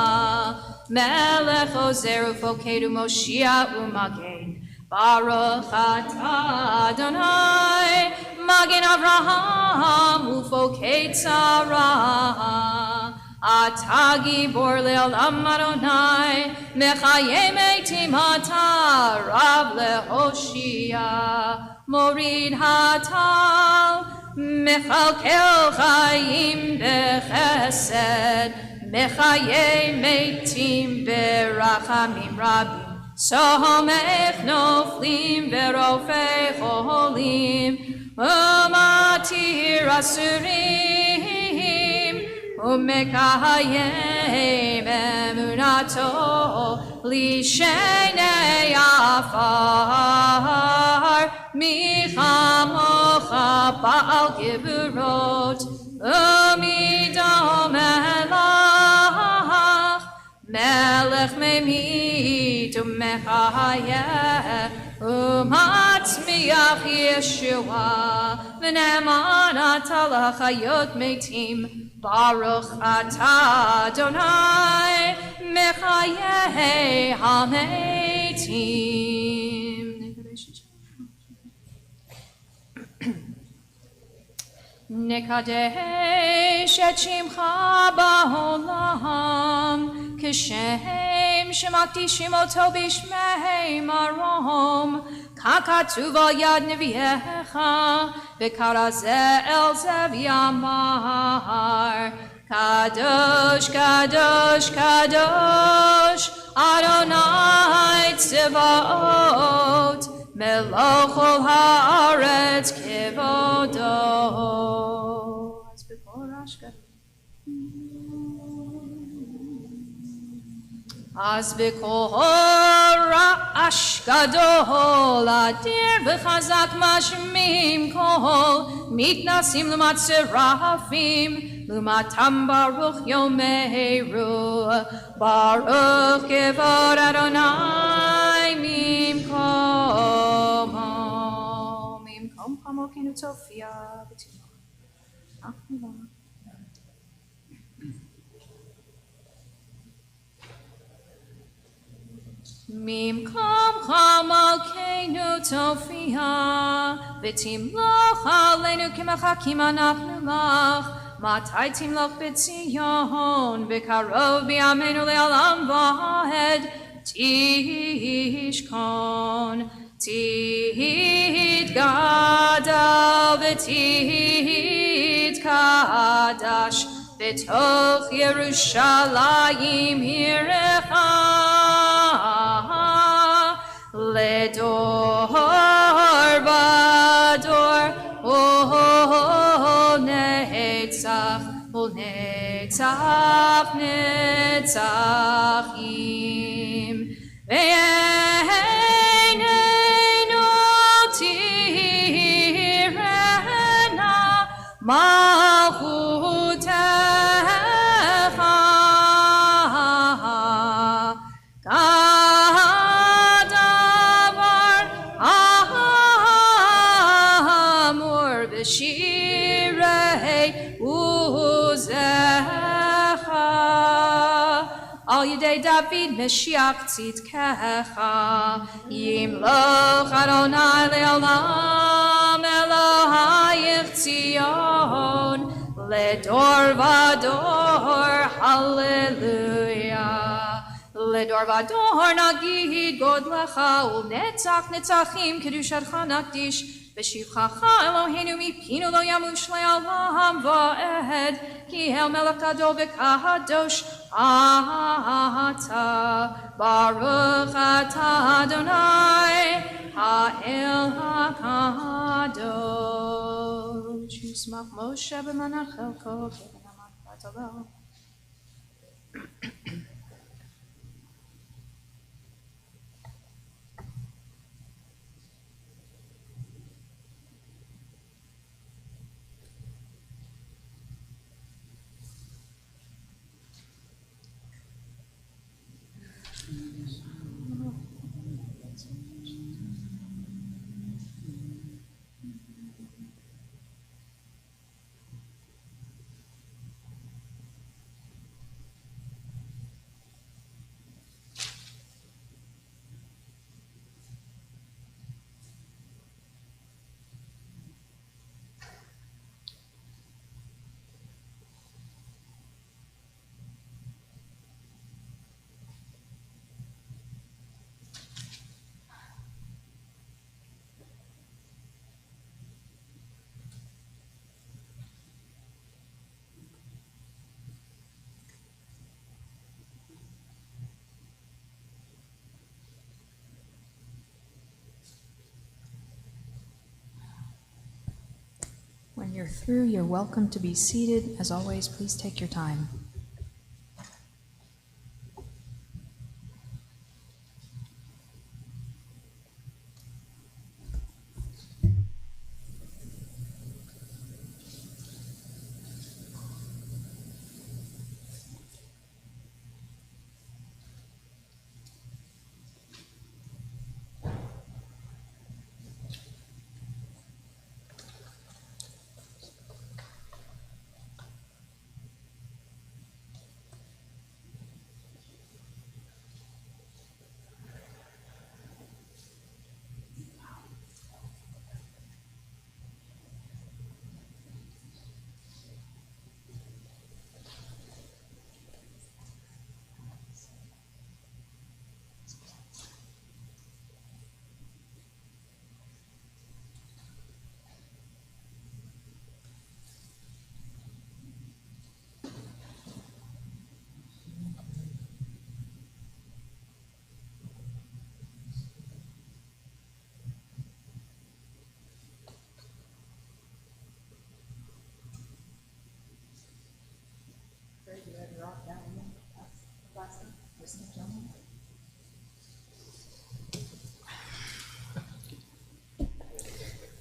Melech Ozer U'Fokedu Moshiach U'Magen, Baruch atah Adonai, Magen Avraham, Ufokei Tzara, Atah Gibor Le'olam Adonai, Mechaye Meitim Atah, Rav Lehoshia, Morid Hatal, Mechalkel Chaim Bechesed, Mechaye Meitim Berachamim Rabim, Somech noflim verofei cholim, umatir asurim, umekayem emunato, lishenei afar, michamocha ba'al giburot, umidom elach, melech memit umechayeh umatzmiach Yeshua v'ne'eman ata l'chayot metim Baruch atah Adonai mechayeh hametim. Nekadesh et shimcha ba'olam Kishem shemakdishim oto bishmei marom Kakatuv al yad neviecha V'karazeh el zev yamar Kadosh, Kadosh, Kadosh Adonai Tzevaot Meloch ol haaretz kivodo. Az b'kol ra'ash gadol adir v'chazak mashmim kol mitnasim l'mat serafim l'matam baruch yomeru baruch kevod Adonai mimkom hamokenu tofia b'timo Mimkom hamokenu tofia v'timloch aleinu kimachakim anachnu lach Matai timloch b'tzion v'karov b'yameinu le'alam v'ahed tishkon titgadal v'titkadash v'toch Yerushalayim hirecha Ledor vador netzach netzachim ve'einenu tirena malchutecha Shirei uzecha Al yedei David Meshiach tzidkecha Yimloch Adonai le'olam Elohayich Tzion Ledor vador Hallelujah Ledor vador nagid godlecha U'netzach netzachim kedushatcha nakdish V'shivchacha Eloheinu mipinu lo yamush le'alam va'ed Ki el melech gadol v'kadosh ata Baruch ata Adonai ha'el ha'kadosh Yismach Moshe b'manach chelko v'b'namat batalo When you're through, you're welcome to be seated. As always, please take your time.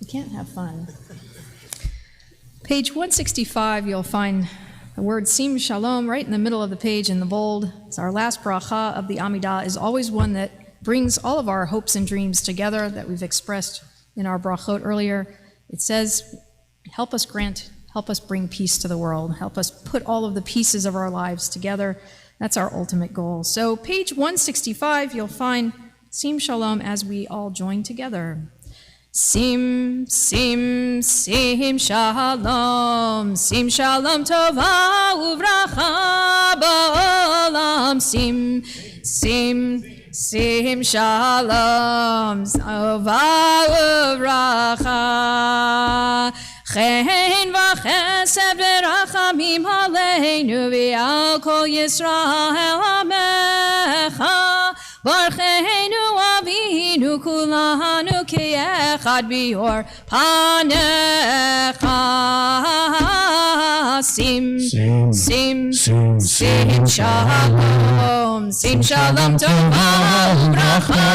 You can't have fun. Page 165, you'll find the word Sim Shalom right in the middle of the page in the bold. It's our last bracha of the Amidah, is always one that brings all of our hopes and dreams together that we've expressed in our brachot earlier. It says, help us bring peace to the world. Help us put all of the pieces of our lives together. That's our ultimate goal. So page 165, you'll find Sim Shalom as we all join together. Sim, sim, sim shalom, sim shalom tova uvracha ba'olam, sim, sim, sim shalom tova uvracha, chen v'chesed v'rachamim aleinu v'al kol Yisrael amecha. Barcheinu avinu kulanu ke'echad bior panecha. Sim, sim, sim shalom, sim shalom tova uvracha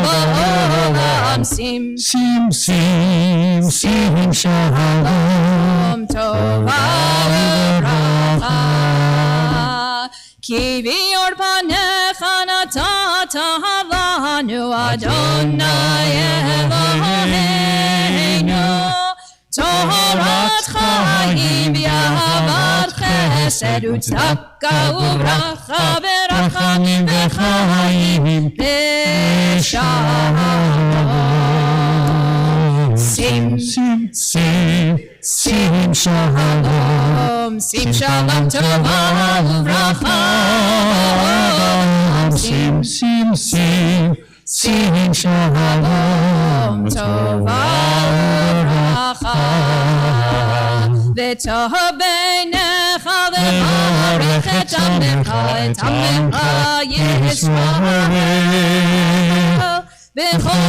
ba'olam. Sim, sim, shalom tova uvracha. Ki bior panecha natata lanu Adonai Eloheinu, Torat chaim v'ahavat chesed u'tzedaka u'bracha v'rachamim v'chaim v'shalom. Sim, shalom, sim shalom tova uvracha. Sim, shalom tova uvracha. V'tov beinecha v'varech et amecha Yisrael b'chol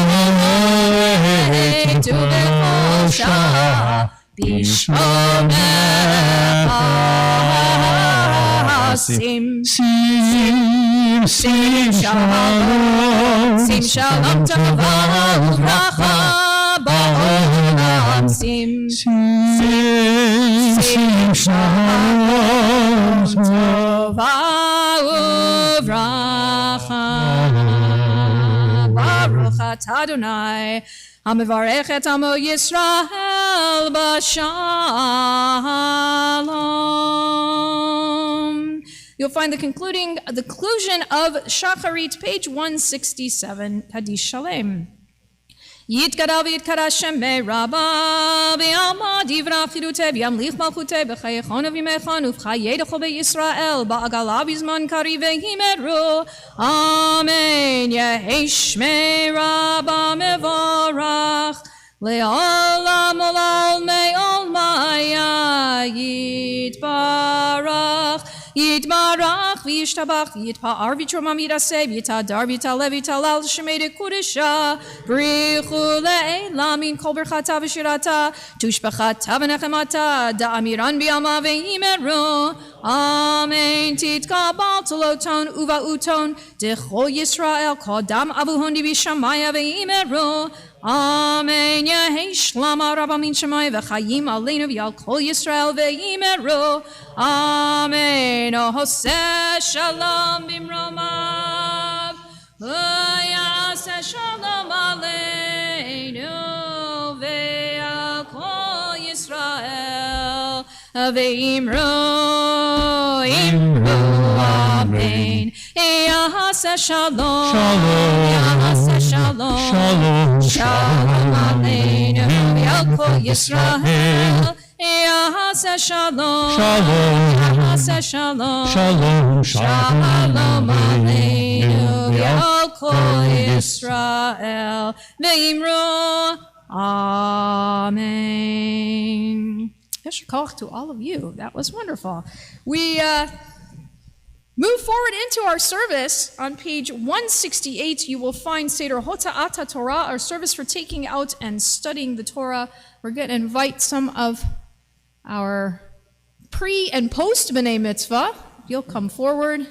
עת ובכל שעה בשמך. שים שלום טובה וברכה בעולם. שים שלום טובה וברכה. ברוך אתה אדוני המברך את עמו ישראל בשלום. You'll find the conclusion of Shacharit, page 167, Kaddish Shalem. Yitgadal v'yitkadash shemei Rabba v'yalma divra chirute v'yamlich malchute b'chayechon v'yimechon uv'chayedecho b'Yisrael ba'agala b'zman kari v'himeru. Amen. Yehi shmei Rabba mevorach le'olam olol me'ol maya yitbarach. Yitbarach v'yishtabach v'yitpa'ar v'yitromam yiraseh v'yitadar v'yitaleh v'yitalal shemei dekudesha b'richu le'elam min kol berchata v'shirata tushbachata v'nechemata da'amiran b'yama v'yimeru. Amen. Titkabal toloton uva'uton dechol Yisrael kodam avuhon div'shamaya v'yimeru. Amen. Yehi shlama rabba min shemai v'chayim aleinu v'yal kol Yisrael v'yimeru. Amen. Ohoseh shalom bimromav v'yaseh shalom aleinu v'yal kol Yisrael v'yimru. Amen. Yaseh shalom. Yaseh shalom. Shalom aleinu v'yal kol Yisrael. Yaseh shalom. Yaseh shalom. Shalom aleinu v'yal kol Yisrael v'yimru. Amen. Yasher koach to all of you. That was wonderful. We move forward into our service. On page 168, you will find Seder Hota'at Torah, our service for taking out and studying the Torah. We're going to invite some of our pre- and post-B'nai Mitzvah. You'll come forward.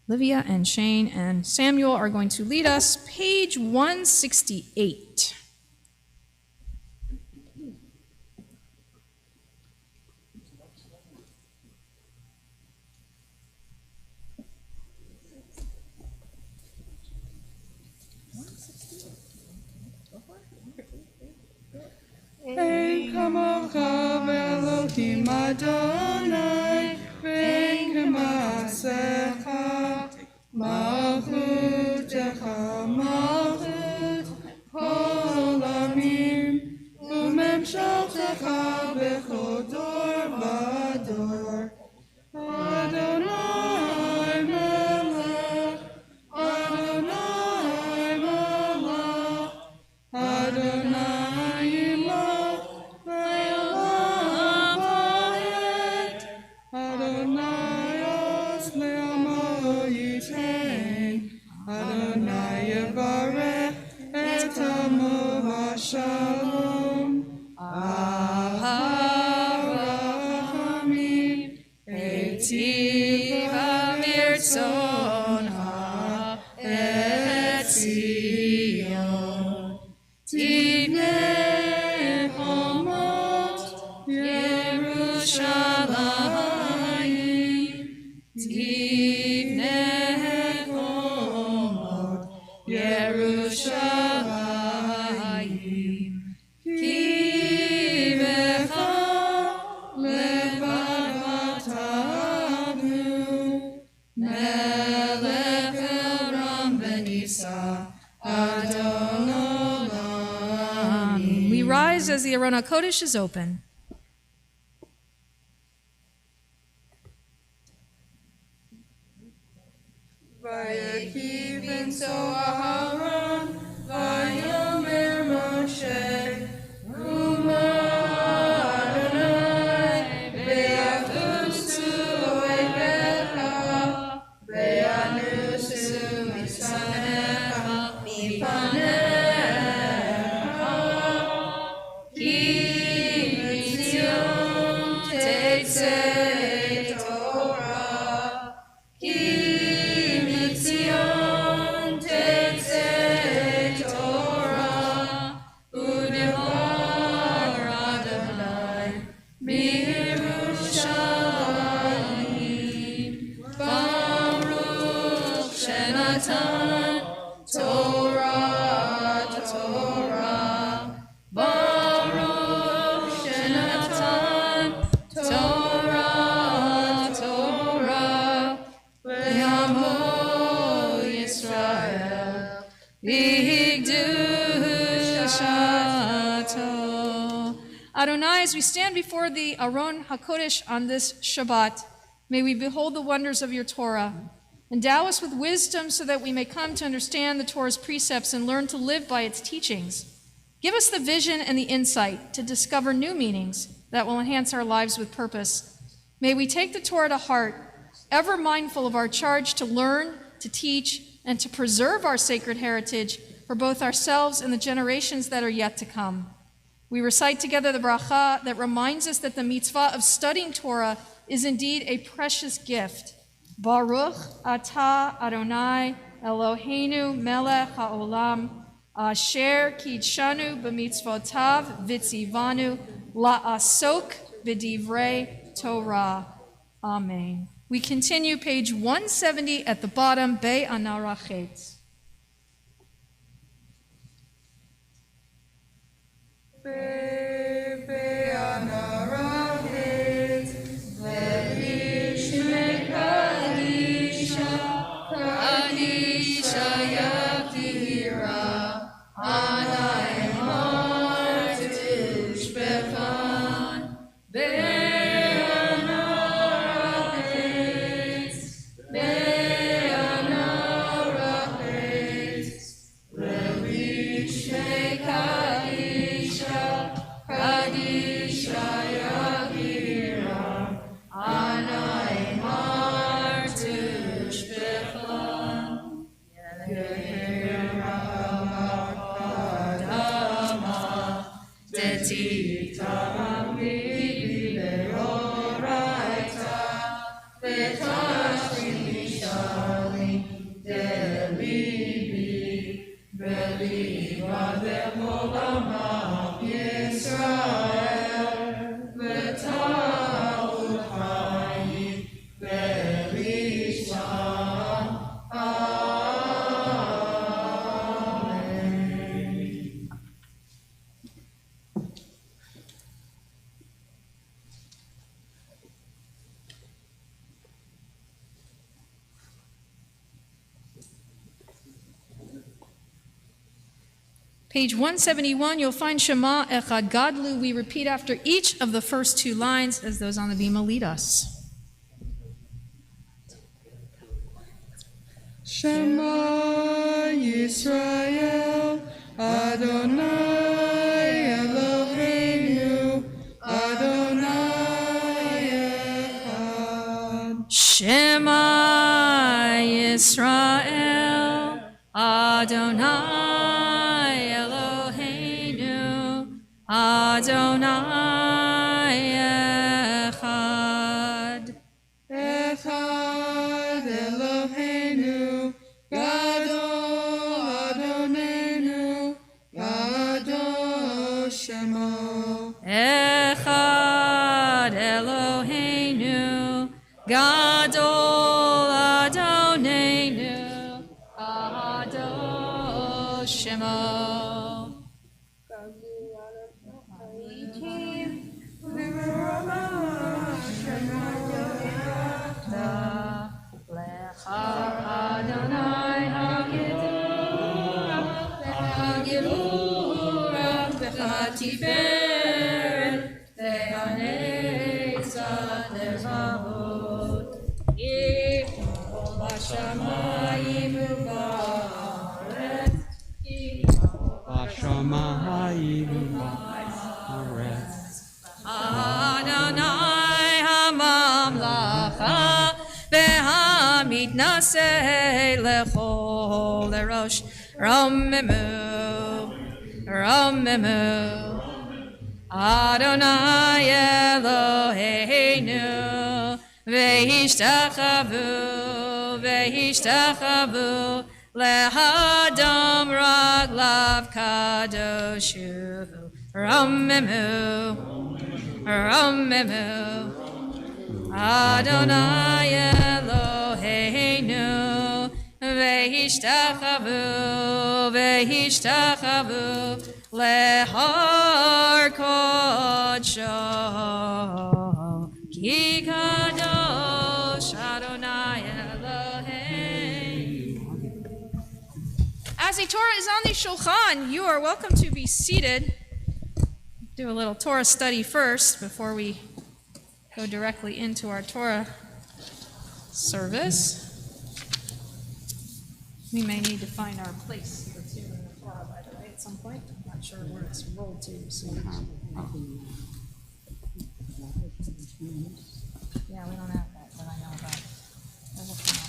Livia and Shane and Samuel are going to lead us. Page 168. כמוך ואלוהים אדוני, ואין כמעשיך, מלכותך מלכות כל עמים, וממשלתך בכל דור ודור. אדוני מלך, אדוני מלך, אדוני ימלוך לעולם ועד. אדוני עוז לעמו ייתן, אדוני יברך את עמו בשלום. הרחמים היטיבה ברצונה את ציון, תבנה חומות ירושלים, תבנה חומות ירושלים, כי בך לבדך תבנו, מלך אברהם ונישא אדון עולם. We rise as the Arona Kodesh is open. ויקיב בנשוא אהרון, ויאמר משה, קומה אדוני, ויחוסו אויביך, וינוסו משנאיך מפניך, כי מציון תצא תורה, כי מציון תצא תורה, ודבר אדוני בירושלים. ברוך שנתן תורת התורה, ברוך שנתן תורת התורה, לעמו ישראל לקדושתו. Adonai, as we stand before the Aron HaKodesh on this Shabbat, may we behold the wonders of your Torah. Endow us with wisdom so that we may come to understand the Torah's precepts and learn to live by its teachings. Give us the vision and the insight to discover new meanings that will enhance our lives with purpose. May we take the Torah to heart, ever mindful of our charge to learn, to teach, and to preserve our sacred heritage for both ourselves and the generations that are yet to come. We recite together the bracha that reminds us that the mitzvah of studying Torah is indeed a precious gift. Baruch atah Adonai Eloheinu melech haolam, asher kidshanu b'mitzvotav v'tzivanu la'asok b'divrei Torah. Amen. We continue page 170 at the bottom, Be'anarachet. Page 171, you'll find Shema Echad Gadlu. We repeat after each of the first two lines as those on the bima lead us. Shema Yisrael, Adonai Eloheinu, Adonai Echad. Shema Yisrael, Adonai Eloheinu, Adonai Echad. Echad Eloheinu, Gadol Adonenu, Gadol Shemo. Echad Eloheinu, Gadol Adonenu, Gadol Shemo. Adonai Hagidurah Bechatiferet Ve'anetzah Levavot Yikol Hashamayim U'Ba'aretz Hashamayim u'Ba'aretz. Adonai HaMamlacha Ve'hamitnaseh Lechol Erosh Romemu Romemu Adonai Eloheinu Ve'ishtachavu Ve'ishtachavu Lehadam Raglav Kadoshu Romemu Romemu Adonai Eloheinu Ve'ishtachavu Ve'ishtachavu Lehar Kodsho Ki Kadosh Adonai Eloheinu. As the Torah is on the Shulchan, you are welcome to be seated. Do a little Torah study first before we go directly into our Torah service. We may need to find our place here too in the Torah, by the way, at some point. I'm not sure where it's rolled to. So. Yeah, we don't have that, but I know about it. We're working on it.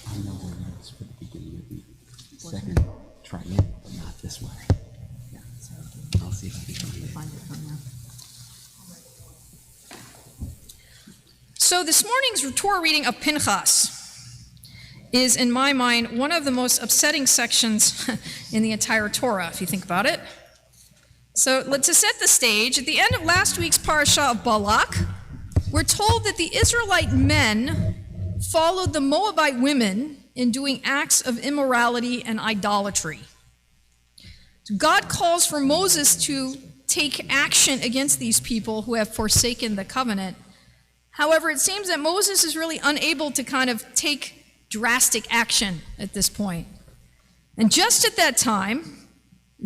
I know where it is for the beginning of the second triangle, but not this way. Yeah, so I'll see if I can find it. So this morning's Torah reading of Pinchas is, in my mind, one of the most upsetting sections in the entire Torah, if you think about it. So to set the stage, at the end of last week's parasha of Balak, we're told that the Israelite men followed the Moabite women in doing acts of immorality and idolatry. So God calls for Moses to take action against these people who have forsaken the covenant. However, it seems that Moses is really unable to kind of take drastic action at this point. And just at that time,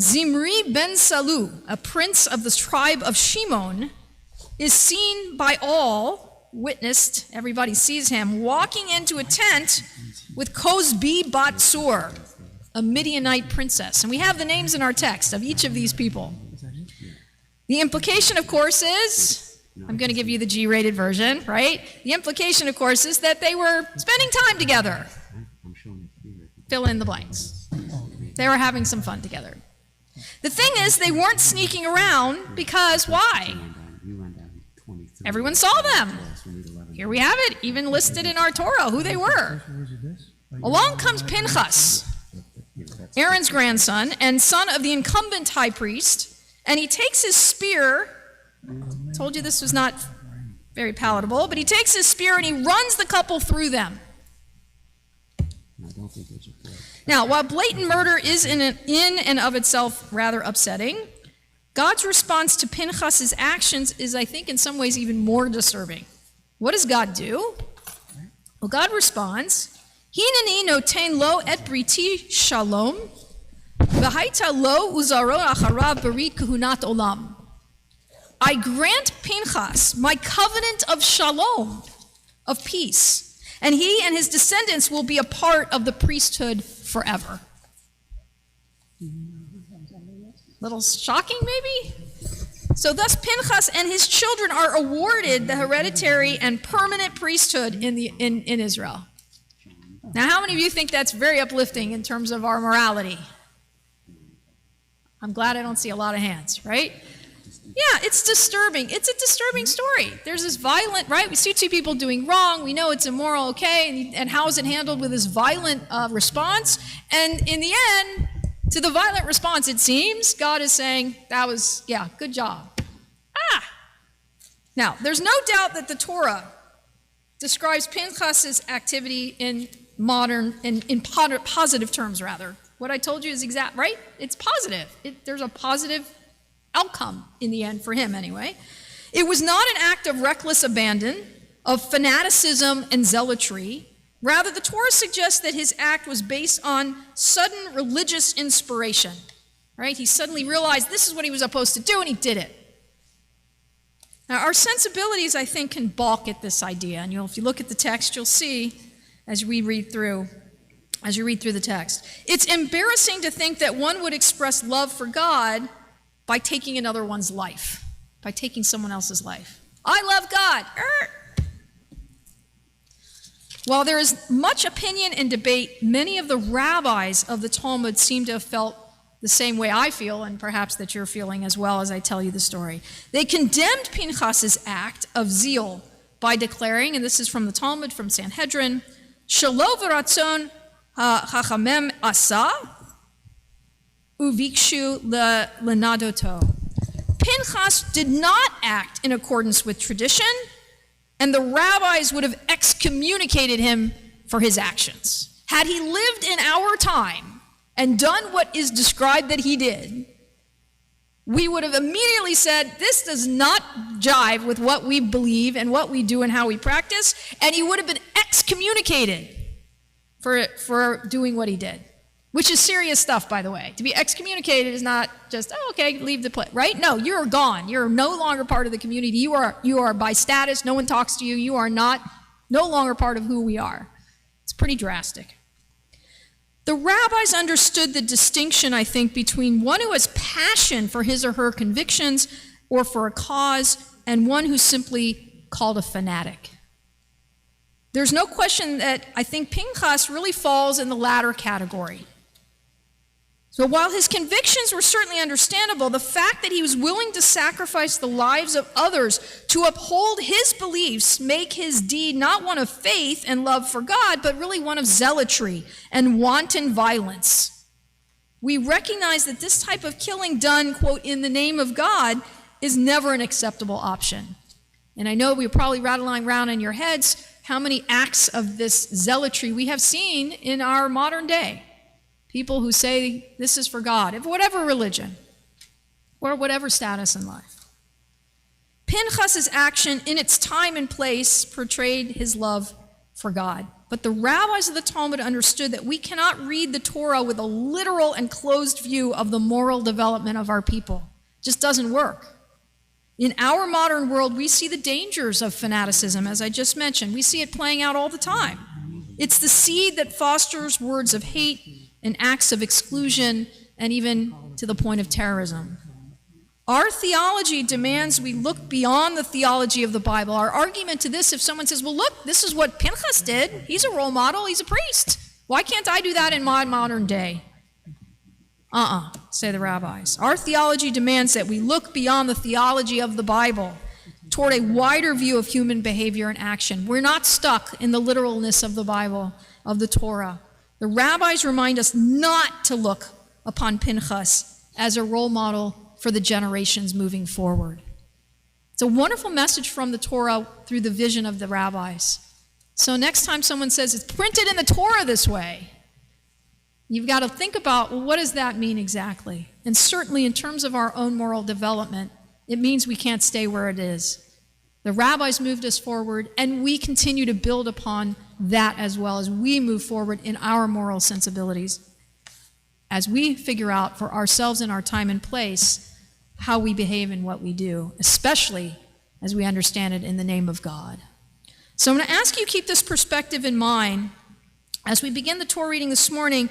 Zimri ben Salu, a prince of the tribe of Shimon, is seen by all, witnessed, everybody sees him, walking into a tent with Kozbi bat Sur, a Midianite princess. And we have the names in our text of each of these people. The implication, of course, is, I'm going to give you the G-rated version, right? The implication, of course, is that they were spending time together. Fill in the blanks. They were having some fun together. The thing is, they weren't sneaking around because why? Everyone saw them. Here we have it, even listed in our Torah, who they were. Along comes Pinchas, Aaron's grandson and son of the incumbent high priest, and he takes his spear. Told you this was not very palatable, but he takes his spear and he runs the couple through them. Now, while blatant murder is in and of itself rather upsetting, God's response to Pinchas's actions is, I think, in some ways even more disturbing. What does God do? Well, God responds, Hineni noten lo et briti shalom, v'haita lo uzaro acharav barit kahunat olam. I grant Pinchas my covenant of shalom, of peace, and he and his descendants will be a part of the priesthood forever. Little shocking, maybe? So thus Pinchas and his children are awarded the hereditary and permanent priesthood in Israel. Now, how many of you think that's very uplifting in terms of our morality? I'm glad I don't see a lot of hands, right? Yeah, it's disturbing. It's a disturbing story. There's this violent, right? We see two people doing wrong. We know it's immoral, okay? And how is it handled with this violent response? And in the end, to the violent response, it seems, God is saying, that was, yeah, good job. Now, there's no doubt that the Torah describes Pinchas's activity in positive terms, rather. What I told you is exact, right? It's positive. There's a positive outcome in the end for him anyway. It was not an act of reckless abandon, of fanaticism and zealotry. Rather, the Torah suggests that his act was based on sudden religious inspiration, right? He suddenly realized this is what he was supposed to do, and he did it. Now, our sensibilities, I think, can balk at this idea. And if you look at the text, you'll see as you read through the text. It's embarrassing to think that one would express love for God by taking another one's life, by taking someone else's life. I love God. While there is much opinion and debate, many of the rabbis of the Talmud seem to have felt the same way I feel, and perhaps that you're feeling as well as I tell you the story. They condemned Pinchas's act of zeal by declaring, and this is from the Talmud, from Sanhedrin, Shelo v'ratzon hachamem asa uvikshu lenadoto. Pinchas did not act in accordance with tradition, and the rabbis would have excommunicated him for his actions. Had he lived in our time and done what is described that he did, we would have immediately said, this does not jive with what we believe and what we do and how we practice, and he would have been excommunicated for doing what he did, which is serious stuff, by the way. To be excommunicated is not just, oh, okay, leave the place, right? No, you're gone. You're no longer part of the community. You are by status. No one talks to you. You are no longer part of who we are. It's pretty drastic. The rabbis understood the distinction, I think, between one who has passion for his or her convictions or for a cause and one who's simply called a fanatic. There's no question that I think Pinchas really falls in the latter category. So while his convictions were certainly understandable, the fact that he was willing to sacrifice the lives of others to uphold his beliefs make his deed not one of faith and love for God, but really one of zealotry and wanton violence. We recognize that this type of killing done, quote, in the name of God is never an acceptable option. And I know we're probably rattling around in your heads how many acts of this zealotry we have seen in our modern day. People who say this is for God, of whatever religion or whatever status in life. Pinchas's action in its time and place portrayed his love for God. But the rabbis of the Talmud understood that we cannot read the Torah with a literal and closed view of the moral development of our people. It just doesn't work. In our modern world, we see the dangers of fanaticism, as I just mentioned. We see it playing out all the time. It's the seed that fosters words of hate and acts of exclusion, and even to the point of terrorism. Our theology demands we look beyond the theology of the Bible. Our argument to this, if someone says, well, look, this is what Pinchas did. He's a role model. He's a priest. Why can't I do that in my modern day? Say the rabbis. Our theology demands that we look beyond the theology of the Bible toward a wider view of human behavior and action. We're not stuck in the literalness of the Bible, of the Torah. The rabbis remind us not to look upon Pinchas as a role model for the generations moving forward. It's a wonderful message from the Torah through the vision of the rabbis. So next time someone says it's printed in the Torah this way, you've got to think about, well, what does that mean exactly? And certainly in terms of our own moral development, it means we can't stay where it is. The rabbis moved us forward, and we continue to build upon that as well as we move forward in our moral sensibilities, as we figure out for ourselves in our time and place how we behave and what we do, especially as we understand it in the name of God. So I'm going to ask you to keep this perspective in mind as we begin the Torah reading this morning,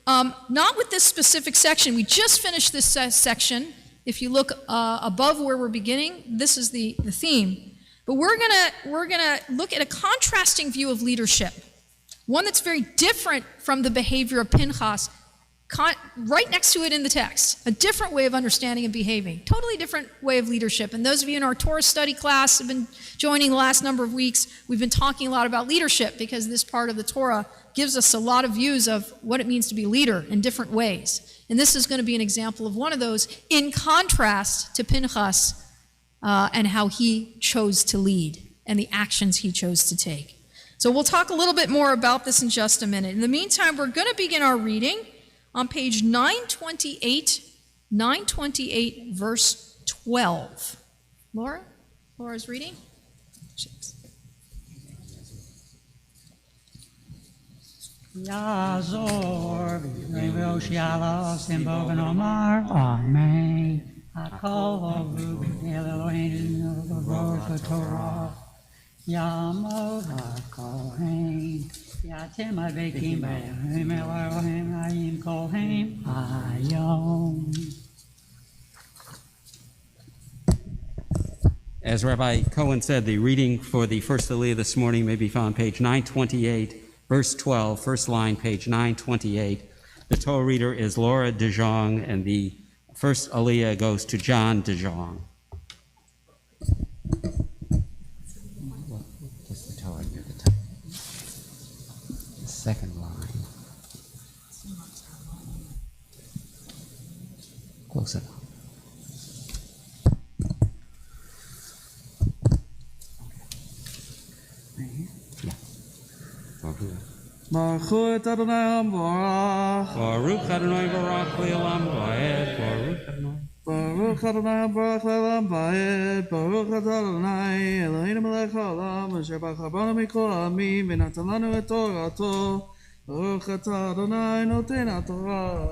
not with this specific section. We just finished this section. If you look above where we're beginning, this is the theme. But we're gonna look at a contrasting view of leadership, one that's very different from the behavior of Pinchas. Right next to it in the text, a different way of understanding and behaving, totally different way of leadership. And those of you in our Torah study class have been joining the last number of weeks. We've been talking a lot about leadership because this part of the Torah gives us a lot of views of what it means to be a leader in different ways. And this is going to be an example of one of those in contrast to Pinchas and how he chose to lead and the actions he chose to take. So we'll talk a little bit more about this in just a minute. In the meantime, we're going to begin our reading on page 928, verse 12. Laura's reading. Yazor, Revo Shiala, Simbo and Omar, Amen. Hakol, Elohim, the Torah, Yamod, Hakohen. Yatem Avekim Elohim Elohim Ayim Kohen Ayom. As Rabbi Cohen said, the reading for the first Aliyah this morning may be found page 928, verse 12, first line, page 928. The Torah reader is Laura DeJong, and the first Aliyah goes to John DeJong. Second line. Close enough. Yeah. Baruch et Adonai Hamorach. Baruch Adonai Barak Le'olam Va'ed. Baruch Adonai. Baruch Adonai Barak Le'olam Va'ed. Baruch Adonai Eloheinu melech haolam asher barach banu mikol ha'amim v'natan lanu et torato. Baruch atah Adonai noten haTorah.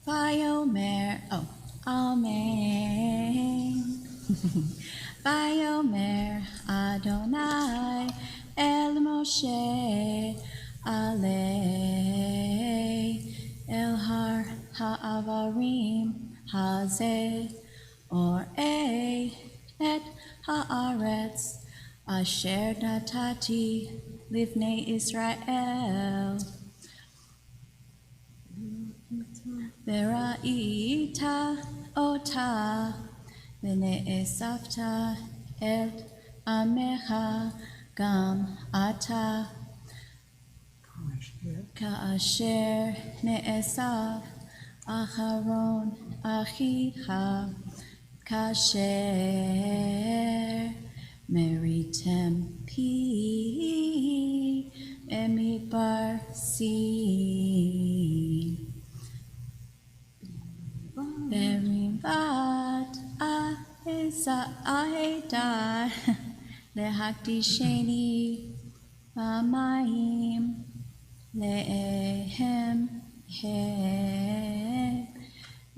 Vayomer, Amen. Vayomer Adonai El Moshe Alei El Har Ha'avarim Hazeh Or'ei Et Haaretz Asher Natati Livnei Israel Vera'ita Ota Vene'esafta Et Amecha Gam Ata Ka'asher Ne'esav Acharon Achicha Kasher Meritem Pi Emidbar Si Berimvat Ahedar Lehakdisheni B'mayim Lehem Hem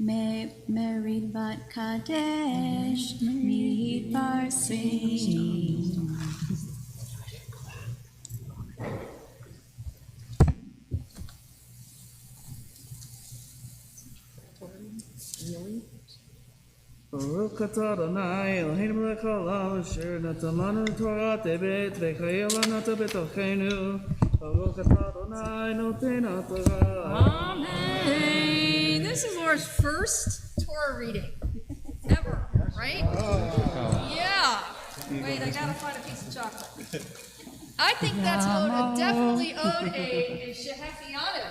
Meridvat Kadesh Midbar Si. Baruch atah Adonai Eloheinu melech haolam asher natan lanu Torah tevet v'chayil nata b'tochenu. Baruch atah Adonai noten haTorah. Amen. This is Laura's first Torah reading ever, right? Yeah. Wait, I gotta find a piece of chocolate. I think that's definitely owed a Shehechianu.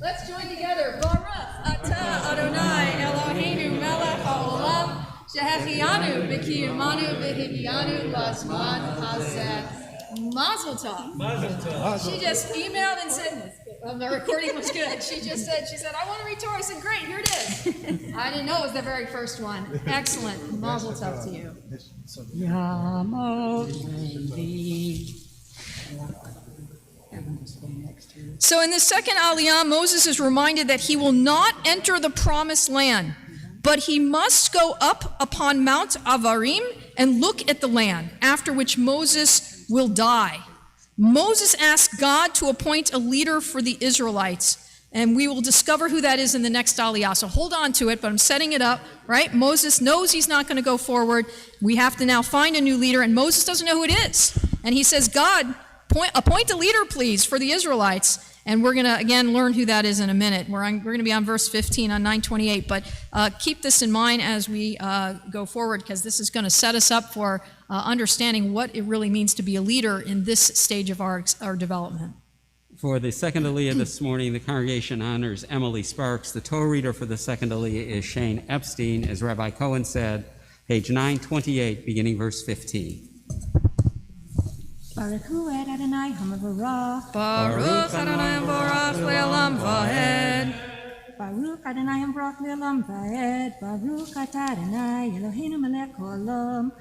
Let's join together. Baruch atah Adonai Eloheinu melech haolam shehechianu b'kiyumanu v'hidyanu b'zman hazeh. Mazel tov. She just emailed and said, The recording was good. She said, I want to read Torah. I said, great, here it is. I didn't know it was the very first one. Excellent. Mazel tov to you. So in the second Aliyah, Moses is reminded that he will not enter the promised land, but he must go up upon Mount Avarim and look at the land, after which Moses will die. Moses asked God to appoint a leader for the Israelites, and we will discover who that is in the next Aliyah. So hold on to it, but I'm setting it up, right? Moses knows he's not going to go forward. We have to now find a new leader, and Moses doesn't know who it is. And he says, God, appoint a leader, please, for the Israelites. And we're going to, again, learn who that is in a minute. We're going to be on verse 15 on 928, but keep this in mind as we go forward, because this is going to set us up for understanding what it really means to be a leader in this stage of our development. For the second Aliyah this morning, the congregation honors Emily Sparks. The Torah reader for the second Aliyah is Shane Epstein, as Rabbi Cohen said, page 928, beginning verse 15. Baruch hu et Adonai hamavarach. Baruch Adonai Baruch Le'olam Va'ed. Baruch Adonai hamavarach le'olam va'ed. Baruch atah Adonai Eloheinu melech haolam.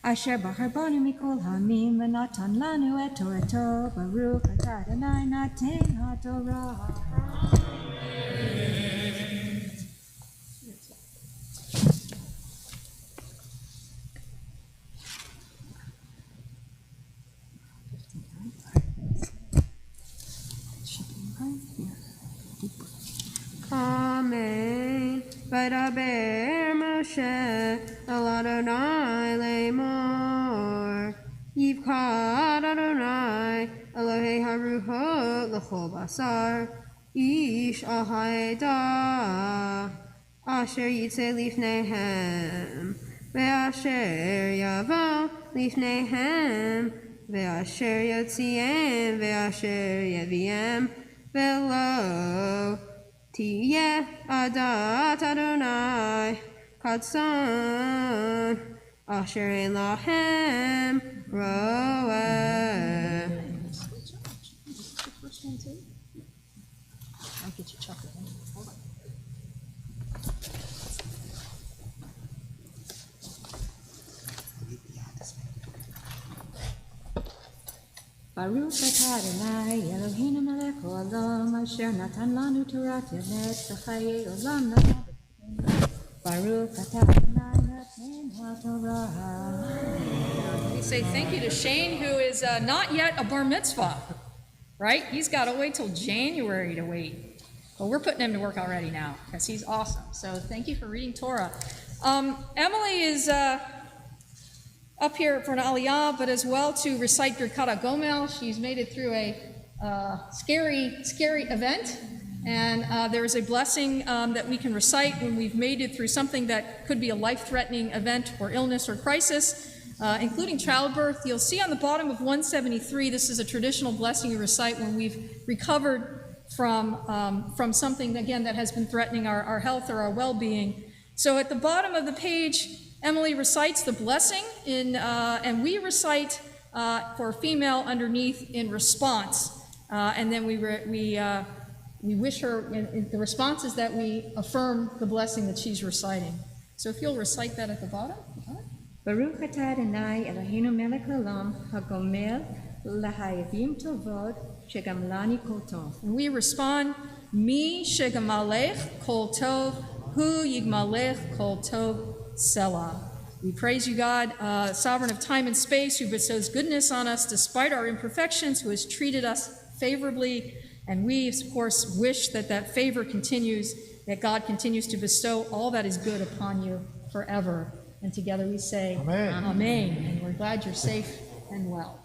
Asher bahar banu mikol hamim v'natan lanu et Torato. Baruch atah Adonai naten haTorah. Amen. V'daber Moshe el Adonai lemor. Yivchad Adonai Elohei haruchot l'chol basar. Ish al ha'edah asher yitzeh lifneihem. Ve'asher yavo lifneihem. Ve'asher yotzihem. Ve'asher yeviem. Ve'lo Tiyeh adat Adonai Kadson Asher ein lahem roeh. I'll get you chocolate. Hold on. Baruch atah Adonai Eloheinu melech haolam asher natan lanu Torat emet v'chayei olam natan. Baruch atah Adonai naten haTorah. We say thank you to Shane, who is not yet a bar mitzvah, right? He's got to wait till January to wait. But we're putting him to work already now, because he's awesome. So thank you for reading Torah. Emily is up here for an Aliyah, but as well to recite Birkat HaGomel. She's made it through a scary event, and there is a blessing that we can recite when we've made it through something that could be a life-threatening event or illness or crisis, including childbirth. You'll see on the bottom of 173, this is a traditional blessing you recite when we've recovered from something, again, that has been threatening our health or our well-being. So at the bottom of the page, Emily recites the blessing, and we recite for female underneath in response. And then we wish her, the response is that we affirm the blessing that she's reciting. So if you'll recite that at the bottom. Baruch atah Adonai Eloheinu melech haolam hagomel lahayavim tovot shegam lani kol tov. And we respond, Mi shegamalech kol tov, hu yigmalech kol tov. Selah. We praise you, God, sovereign of time and space, who bestows goodness on us despite our imperfections, who has treated us favorably. And we, of course, wish that that favor continues, that God continues to bestow all that is good upon you forever. And together we say, Amen. Amen. And we're glad you're safe and well.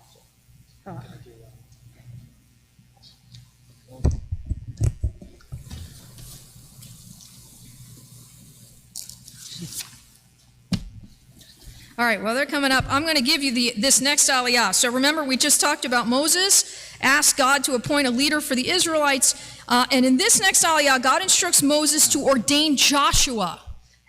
All right, well, they're coming up. I'm going to give you this next Aliyah. So remember, we just talked about Moses, asked God to appoint a leader for the Israelites. And in this next Aliyah, God instructs Moses to ordain Joshua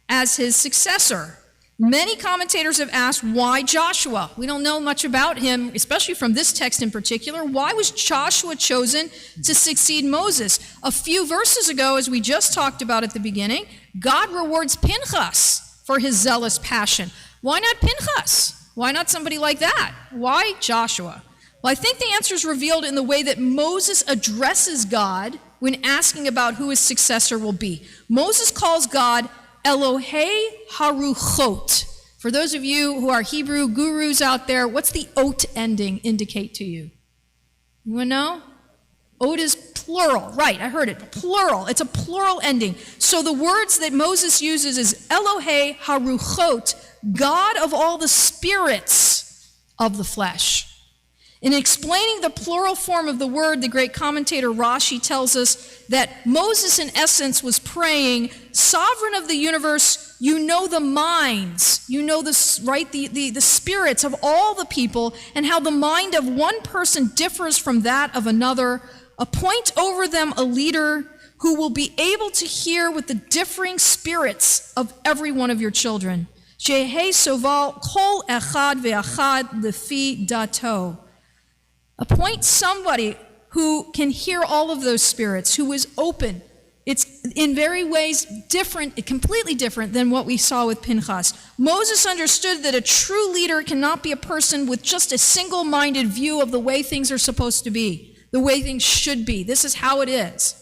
as his successor. Many commentators have asked, why Joshua? We don't know much about him, especially from this text in particular. Why was Joshua chosen to succeed Moses? A few verses ago, as we just talked about at the beginning, God rewards Pinchas for his zealous passion. Why not Pinchas? Why not somebody like that? Why Joshua? Well, I think the answer is revealed in the way that Moses addresses God when asking about who his successor will be. Moses calls God Elohei Haruchot. For those of you who are Hebrew gurus out there, what's the ot ending indicate to you? You want to know? Ot is plural. Right, I heard it. Plural. It's a plural ending. So the words that Moses uses is Elohei Haruchot, God of all the spirits of the flesh. In explaining the plural form of the word, the great commentator Rashi tells us that Moses, in essence, was praying, Sovereign of the universe, you know the minds, you know the spirits of all the people, and how the mind of one person differs from that of another. Appoint over them a leader who will be able to hear with the differing spirits of every one of your children. Shehei soval kol echad ve'achad lefi dato. Appoint somebody who can hear all of those spirits, who is open. It's in very ways different, completely different than what we saw with Pinchas. Moses understood that a true leader cannot be a person with just a single-minded view of the way things are supposed to be, the way things should be. This is how it is.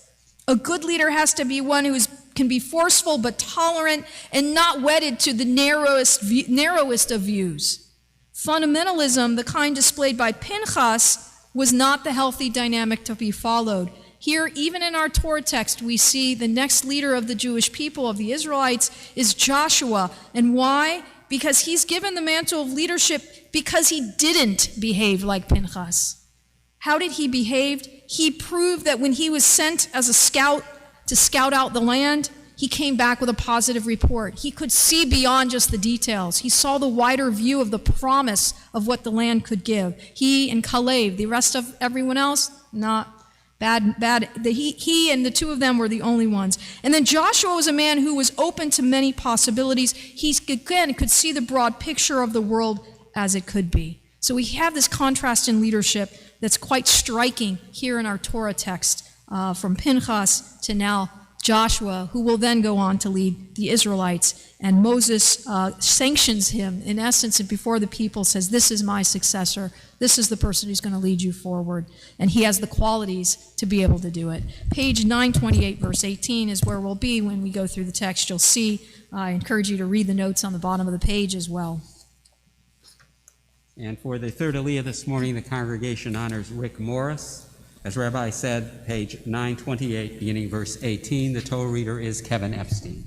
A good leader has to be one who can be forceful but tolerant and not wedded to the narrowest of views. Fundamentalism, the kind displayed by Pinchas, was not the healthy dynamic to be followed. Here, even in our Torah text, we see the next leader of the Jewish people, of the Israelites, is Joshua. And why? Because he's given the mantle of leadership because he didn't behave like Pinchas. How did he behave? He proved that when he was sent as a scout to scout out the land, he came back with a positive report. He could see beyond just the details. He saw the wider view of the promise of what the land could give. He and Caleb, the rest of everyone else, not bad. He and the two of them were the only ones. And then Joshua was a man who was open to many possibilities. He, again, could see the broad picture of the world as it could be. So we have this contrast in leadership that's quite striking here in our Torah text, from Pinchas to now Joshua, who will then go on to lead the Israelites. And Moses sanctions him, in essence, and before the people says, this is my successor. This is the person who's going to lead you forward. And he has the qualities to be able to do it. Page 928, verse 18 is where we'll be when we go through the text. You'll see, I encourage you to read the notes on the bottom of the page as well. And for the third Aliyah this morning, the congregation honors Rick Morris. As Rabbi said, page 928, beginning verse 18, the Torah reader is Kevin Epstein.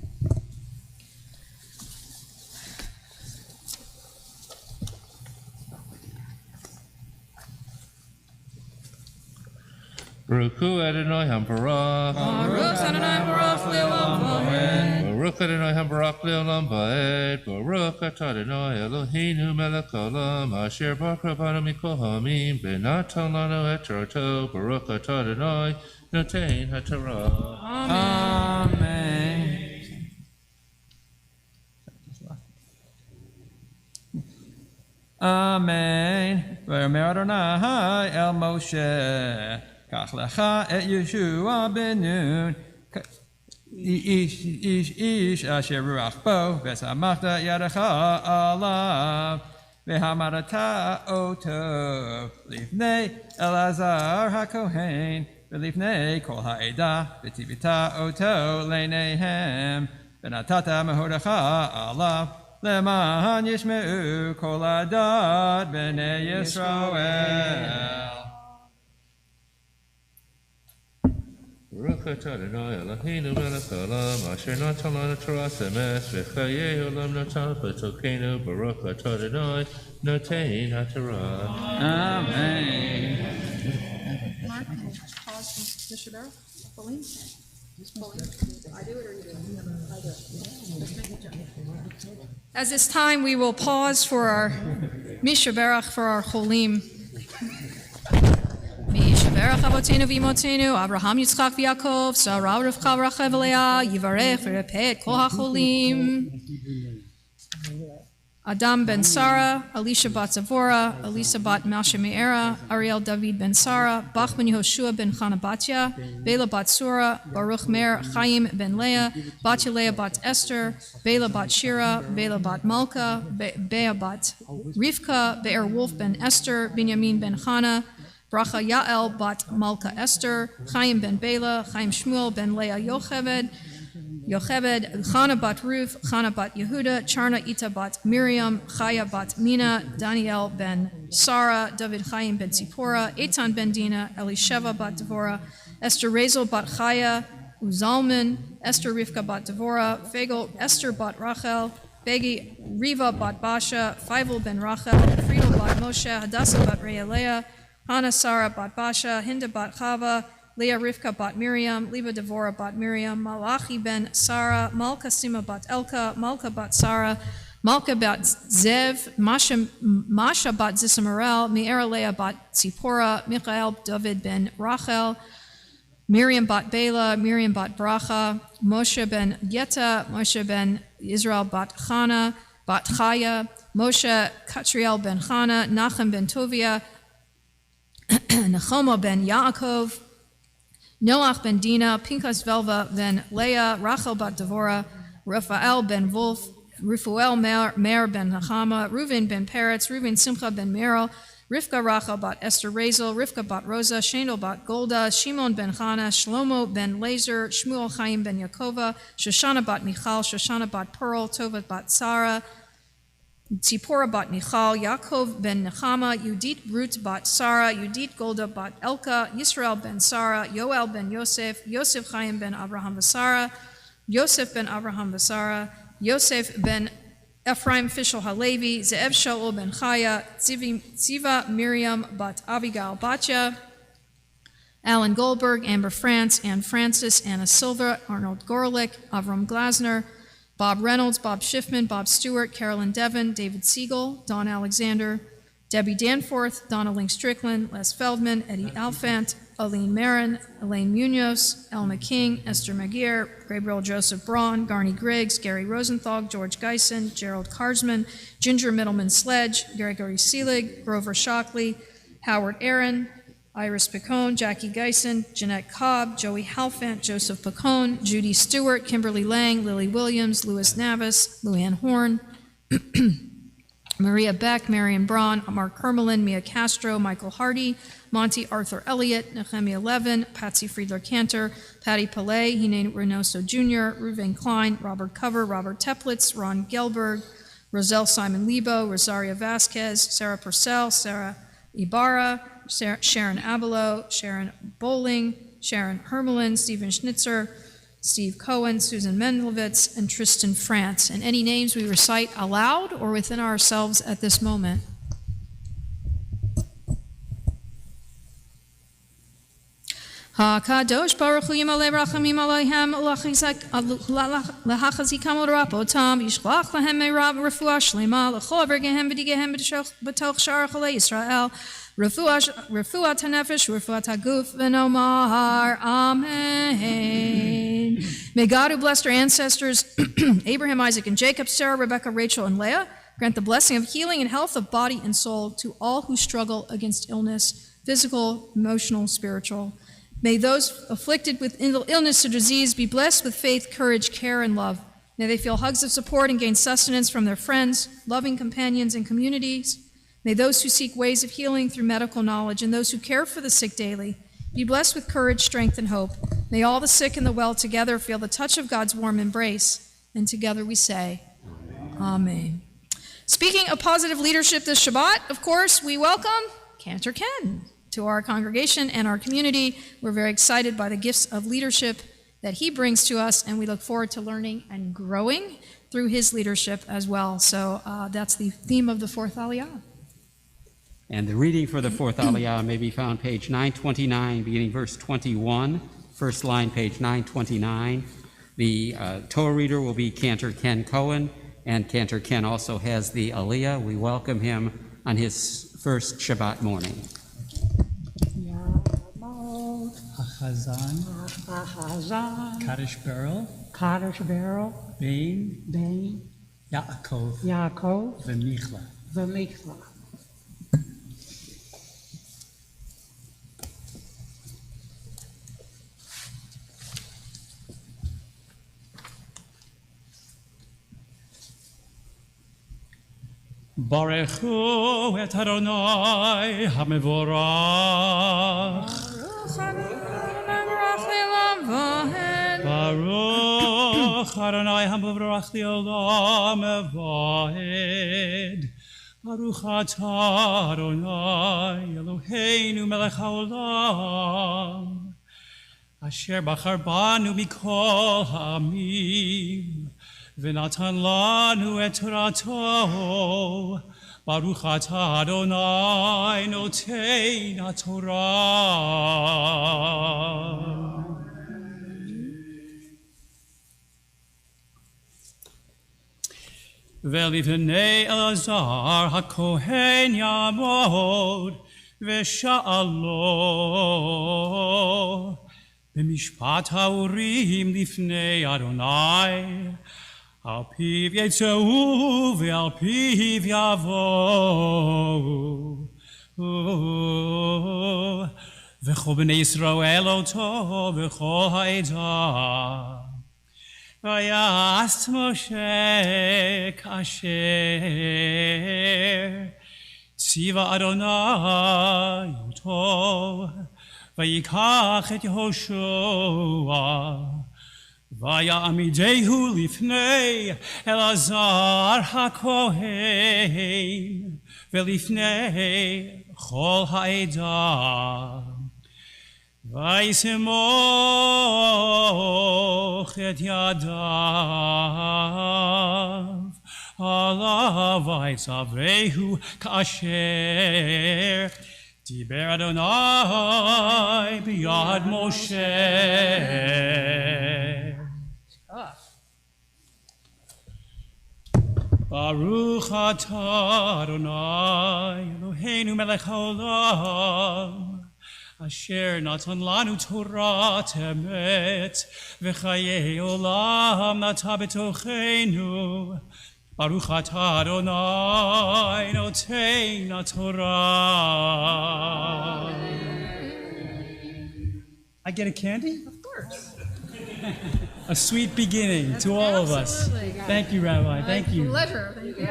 Baruch Hu Adonai HaMbarach. Baruch Adonai Baruch Le'olam Va'ed. Baruch Adonai HaMbarach Le'olam Va'ed. Baruch Atah Adonai Eloheinu melech haolam asher bachar banu mikol ha'amim v'natan lanu et Torato. Baruch Atah Adonai notein haTorah. Amen. Amen. V'yomer Adonai el Moshe. Kach lecha et Yeshua ben Nun. Ish asher ruach bo v'samachta yadecha alav v'hamarata oto lifnei Elazar haKohen v'lifnei kol ha'eda v'tivita oto leinehem v'natata mehodecha alav leman yishmeu kol adat b'nei Yisrael. Baruch Atah Adonai Eloheinu melech haolam asher natan lanu Torah emes v'chayei olam natan v'tokenu. Baruch Atah Adonai notein haTorah. Amen. Mark, pause from Mr. Barrow. Pauline? I do it or you do it? I do it. As it's time, we will pause for our Misha Barach, for our Cholim. Mishaberach Avotenu v'Imotenu, Abraham, Yitzchak v'Yakov, Sarah, Rivka, Rachel, Leah, Yivarech v'Repeh et Kol HaCholim. Adam ben Sarah, Elisha bat Zavora, Elisa bat Malshemeera, Ariel David ben Sarah, Bach ben Yehoshua ben Chanabatya, Bela bat Sura, Baruch Mer Chaim ben Leah, Batya Leah bat Esther, Bela bat Shira, Bela bat Malka, Bea bat Rivka, Be'er Wolf ben Esther, Binyamin ben Chana, Bracha Yael bat Malka Esther, Chaim ben Bela, Chaim Shmuel ben Leah Yocheved, Chana bat Ruth, Chana bat Yehuda, Charna Ita bat Miriam, Chaya bat Mina, Daniel ben Sarah, David Chaim ben Tzipora, Eitan ben Dina, Elisheva bat Devora, Esther Razel bat Chaya, Uzalman, Esther Rivka bat Devora, Fagel Esther bat Rachel, Begi Riva bat Basha, Feivel ben Rachel, Friedel bat Moshe, Hadassah bat Realeah, Hannah Sarah bat Basha, Hinda bat Chava, Leah Rivka bat Miriam, Liba Devora bat Miriam, Malachi ben Sarah, Malka Sima bat Elka, Malka bat Sarah, Malka bat Zev, Masha bat Zisamarel, Me'era Leah bat Tzipora, Michael David ben Rachel, Miriam bat Bela, Miriam bat Bracha, Moshe ben Yeta, Moshe ben Israel bat Chana, bat Chaya, Moshe Katriel ben Chana, Nachem ben Tovia, Nechoma ben Yaakov, Noach ben Dina, Pinchas Velva ben Leah, Rachel bat Devora, Raphael ben Wolf, Rufuel Mer ben Nechama, Reuven ben Peretz, Reuven Simcha ben Merel, Rivka Rachel bat Esther Razel, Rivka bat Rosa, Shendel bat Golda, Shimon ben Chana, Shlomo ben Lazer, Shmuel Chaim ben Yaakova, Shoshana bat Michal, Shoshana bat Pearl, Tova bat Sarah, Tzipora bat Michal, Yaakov ben Nechama, Yudit Ruth bat Sarah, Yudit Golda bat Elka, Yisrael ben Sarah, Yoel ben Yosef, Yosef Chaim ben Abraham Vasara, Yosef ben Abraham Vasara, Yosef ben Ephraim Fishel Halevi, Ze'ev Shaul ben Chaya, Ziva Miriam bat Abigail Batya, Alan Goldberg, Amber France, Ann Francis, Anna Silva, Arnold Gorlick, Avram Glasner, Bob Reynolds, Bob Schiffman, Bob Stewart, Carolyn Devon, David Siegel, Don Alexander, Debbie Danforth, Donna Link Strickland, Les Feldman, Eddie Alfant, Aline Marin, Elaine Munoz, Elma King, Esther Magir, Gabriel Joseph Braun, Garney Griggs, Gary Rosenthal, George Geisen, Gerald Karsman, Ginger Middleman Sledge, Gregory Seelig, Grover Shockley, Howard Aaron, Iris Picone, Jackie Geisen, Jeanette Cobb, Joey Halfant, Joseph Picone, Judy Stewart, Kimberly Lang, Lily Williams, Louis Navis, Luann Horn, Maria Beck, Marion Braun, Mark Kermelin, Mia Castro, Michael Hardy, Monty Arthur Elliott, Nehemiah Levin, Patsy Friedler Cantor, Patty Pillay, Hine Reynoso Jr., Ruvain Klein, Robert Cover, Robert Teplitz, Ron Gelberg, Roselle Simon Lebo, Rosaria Vasquez, Sarah Purcell, Sarah Ibarra, Sharon Abelo, Sharon Bowling, Sharon Hermelin, Stephen Schnitzer, Steve Cohen, Susan Mendelowitz, and Tristan France. And any names we recite aloud or within ourselves at this moment. HaKadosh Baruch Hu Yimalei Rachamim Aleihem Lahachazikam L'Rapotam Yishlach Lahem Me'Rab Refuah Shlema L'Chol Vergehem V'Digehem B'Toch Shar Cholei Yisrael Refuat HaNefesh Refuat HaGuf V'Nomar Amen. May God, who blessed our ancestors Abraham, Isaac, and Jacob, Sarah, Rebecca, Rachel, and Leah, grant the blessing of healing and health of body and soul to all who struggle against illness, physical, emotional, spiritual. May those afflicted with illness or disease be blessed with faith, courage, care, and love. May they feel hugs of support and gain sustenance from their friends, loving companions, and communities. May those who seek ways of healing through medical knowledge and those who care for the sick daily be blessed with courage, strength, and hope. May all the sick and the well together feel the touch of God's warm embrace. And together we say, Amen. Speaking of positive leadership this Shabbat, of course, we welcome Cantor Ken to our congregation and our community. We're very excited by the gifts of leadership that he brings to us, and we look forward to learning and growing through his leadership as well. So that's the theme of the fourth Aliyah. And the reading for the fourth Aliyah may be found page 929, beginning verse 21, first line, page 929. The Torah reader will be Cantor Ken Cohen, and Cantor Ken also has the Aliyah. We welcome him on his first Shabbat morning. Chazan, Kaddish Barrel, Kaddish Barrel, Bain, Bain, Yaakov, Yaakov, V'michla. V'michla. Barechu et Adonai HaMevorach. Baruch Adonai HaMevorach Le'olam Evaed. Baruch atah Adonai Eloheinu melech haolam. Asher bachar banu mikol ha'amim. V'natan lanu et Torato. Baruch atah Adonai notein haTorah. V'livnei Elazar haKohen yamod v'sha'alo b'mishpat ha'urim lifnei Adonai al piv yetzeu ve'al piv yavo v'chol b'nei Yisrael oto v'chol ha'edah. Vayas Moshe kasher tziva Adonai oto vayikach et Yehoshua vayamidehu lifnei Elazar haKohen velifnei chol ha'edah. Vaysemoch et yadav alav vaytzavehu kasher diber Adonai biyad Moshe. Baruch atah Adonai Eloheinu melech haolam. Asher natan lanu Torah temet v'chayei olam nata b'tochenu. Baruch atah Adonai notein haTorah. I get a candy? Of course. A sweet beginning to all of us. Absolutely. Thank you, Rabbi. Thank you. Pleasure. Thank you.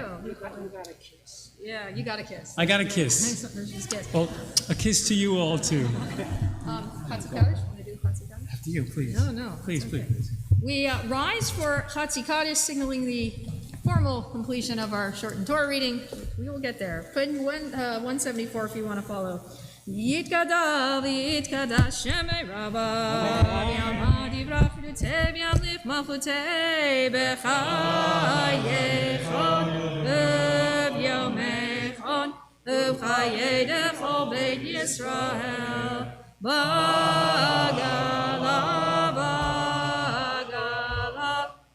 Yeah, you got a kiss. I got a kiss. Just kiss. Well, a kiss to you all too. Chatzi Kaddish? Want to do Chatzi Kaddish? After you, please. No. Please, okay. please. We rise for Chatzi Kaddish, signaling the formal completion of our shortened Torah reading. We will get there. Put in 174 if you want to follow. Yitkadav, Yitkadash, Shemei Rabba, Yamad Yivrach V'Tev Yamlif Mafutei B'chayechon, V'Yomechon, V'Chayei Dechol Beit Yisrael, Bagala,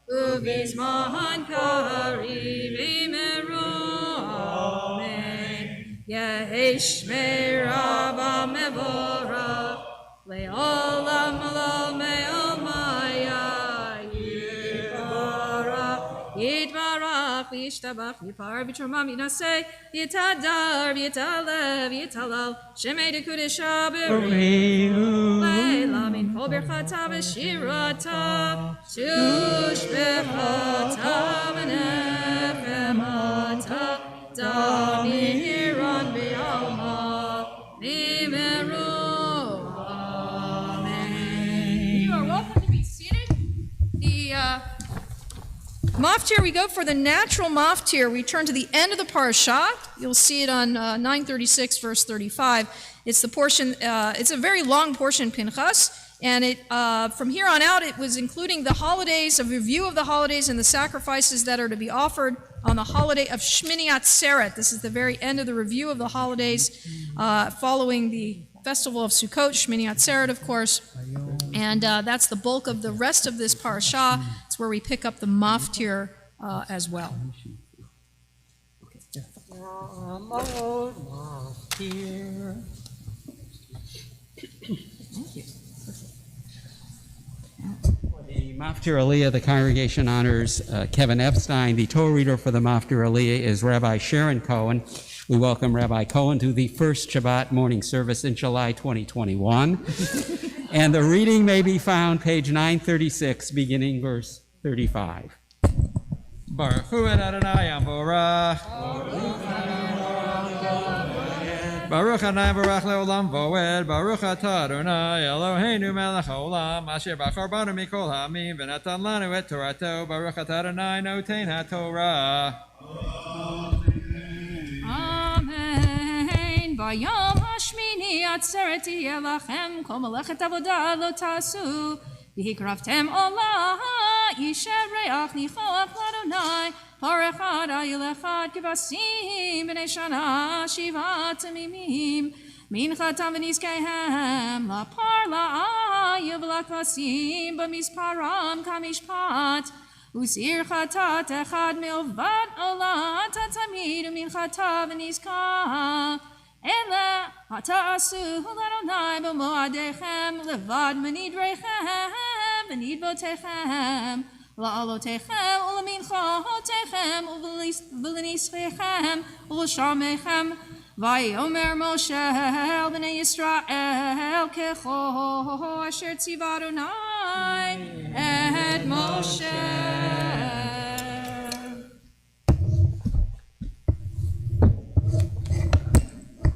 Uvizman Kariv Imeru, Amen. Yesh Merabah Mevorah, Le'olam Alal Me'omaya, Yitbarach, Yishtabach, Yipar, V'Tromam, Yinaseh, Yitadar, Yitalev, Yitalal, Shemei Dekudesha B'Rihu, Le'la Min Kol Birchata V'Shirata, Tushbechata V'Nechemata, Damiran B'Alma, Nimeru, Amen. You are welcome to be seated. The Maftir, we go for the natural Maftir. We turn to the end of the parashah. You'll see it on 936, verse 35. It's the portion, it's a very long portion, Pinchas, and it from here on out, it was including the holidays, a review of the holidays and the sacrifices that are to be offered on the holiday of Shmini Atzeret. This is the very end of the review of the holidays, following the festival of Sukkot, Shmini Atzeret, of course. And that's the bulk of the rest of this parashah. It's where we pick up the Maftir as well. Thank you. Maftir Aliyah, the congregation honors Kevin Epstein. The Torah reader for the Maftir Aliyah is Rabbi Sharon Cohen. We welcome Rabbi Cohen to the first Shabbat morning service in July 2021. And the reading may be found page 936, beginning verse 35. Baruch Hu Adonai Amborach. Baruch Adonai Barach Leolam Voed. Baruch Atah Adonai Eloheinu Melech Haolam Asher Bachar Banu Mikol Hamim V'natan Lanu Et Torato. Baruch Atah Adonai Notein HaTorah. Amen. Bayom Hashmini Atzereti Elachem Kol Melechet Avodah Lo Tasu V'hikraftem Olah Yishev Reach Nichoach L'Adonai Parechad Ayilechad Kivasim B'nei Shana Shiva Tamimim Minchatam V'nizkehem Lapar La'ayiv L'Kvasim B'misparam Kamishpat Usir Chatat Echad Milvad Olah Tatamid Minchatav V'nizka Ela Hata'asu L'Adonai B'moadechem Levad Menidrechem V'nidvotechem La'alotechem U'leminchotechem U'v'lenischechem U'l'shamechem Vayomer Moshe El B'nei Yisrael Kecho Asher Tziva Adonai Et Moshe.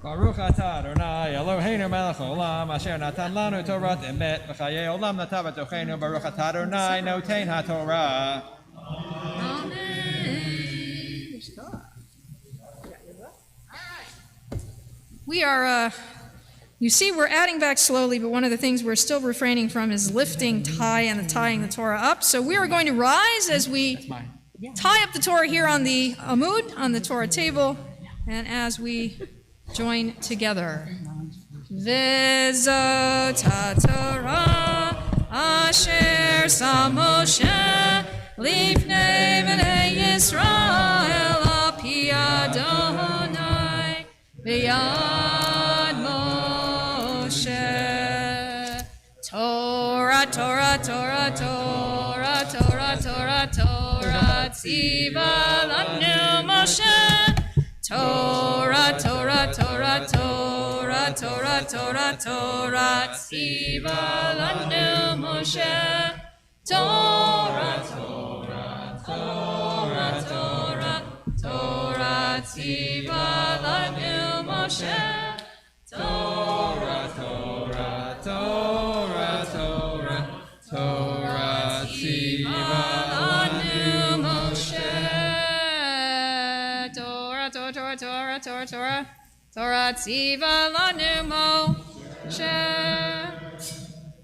Baruch Atah Adonai Eloheinu Melech Haolam Asher Natan Lanu Torat Emet V'chayei Olam Natav B'tocheinu. Baruch Atah Adonai Notein HaTorah. We are, you see, we're adding back slowly, but one of the things we're still refraining from is lifting, tying the Torah up. So we are going to rise as we tie up the Torah here on the Amud, on the Torah table, and as we join together. V'zot HaTorah asher sam Moshe lifnei b'nei Yisrael al pi Adonai v'yad Moshe. Torah, Torah, Torah, Torah, Torah, Torah, Torah, tziva lanu Moshe. Torah, Torah, Torah, Torah, Torah, Torah, Torah, tziva lanu Moshe. Torah, Torah, Torah, Torah, Torah, tziva lanu Moshe. Torah, Torah, Torah, Torah, Torah, tziva lanu Moshe. Torah, Torah, Torah, Torah, Torah, Torah, Torah, tziva lanu Moshe.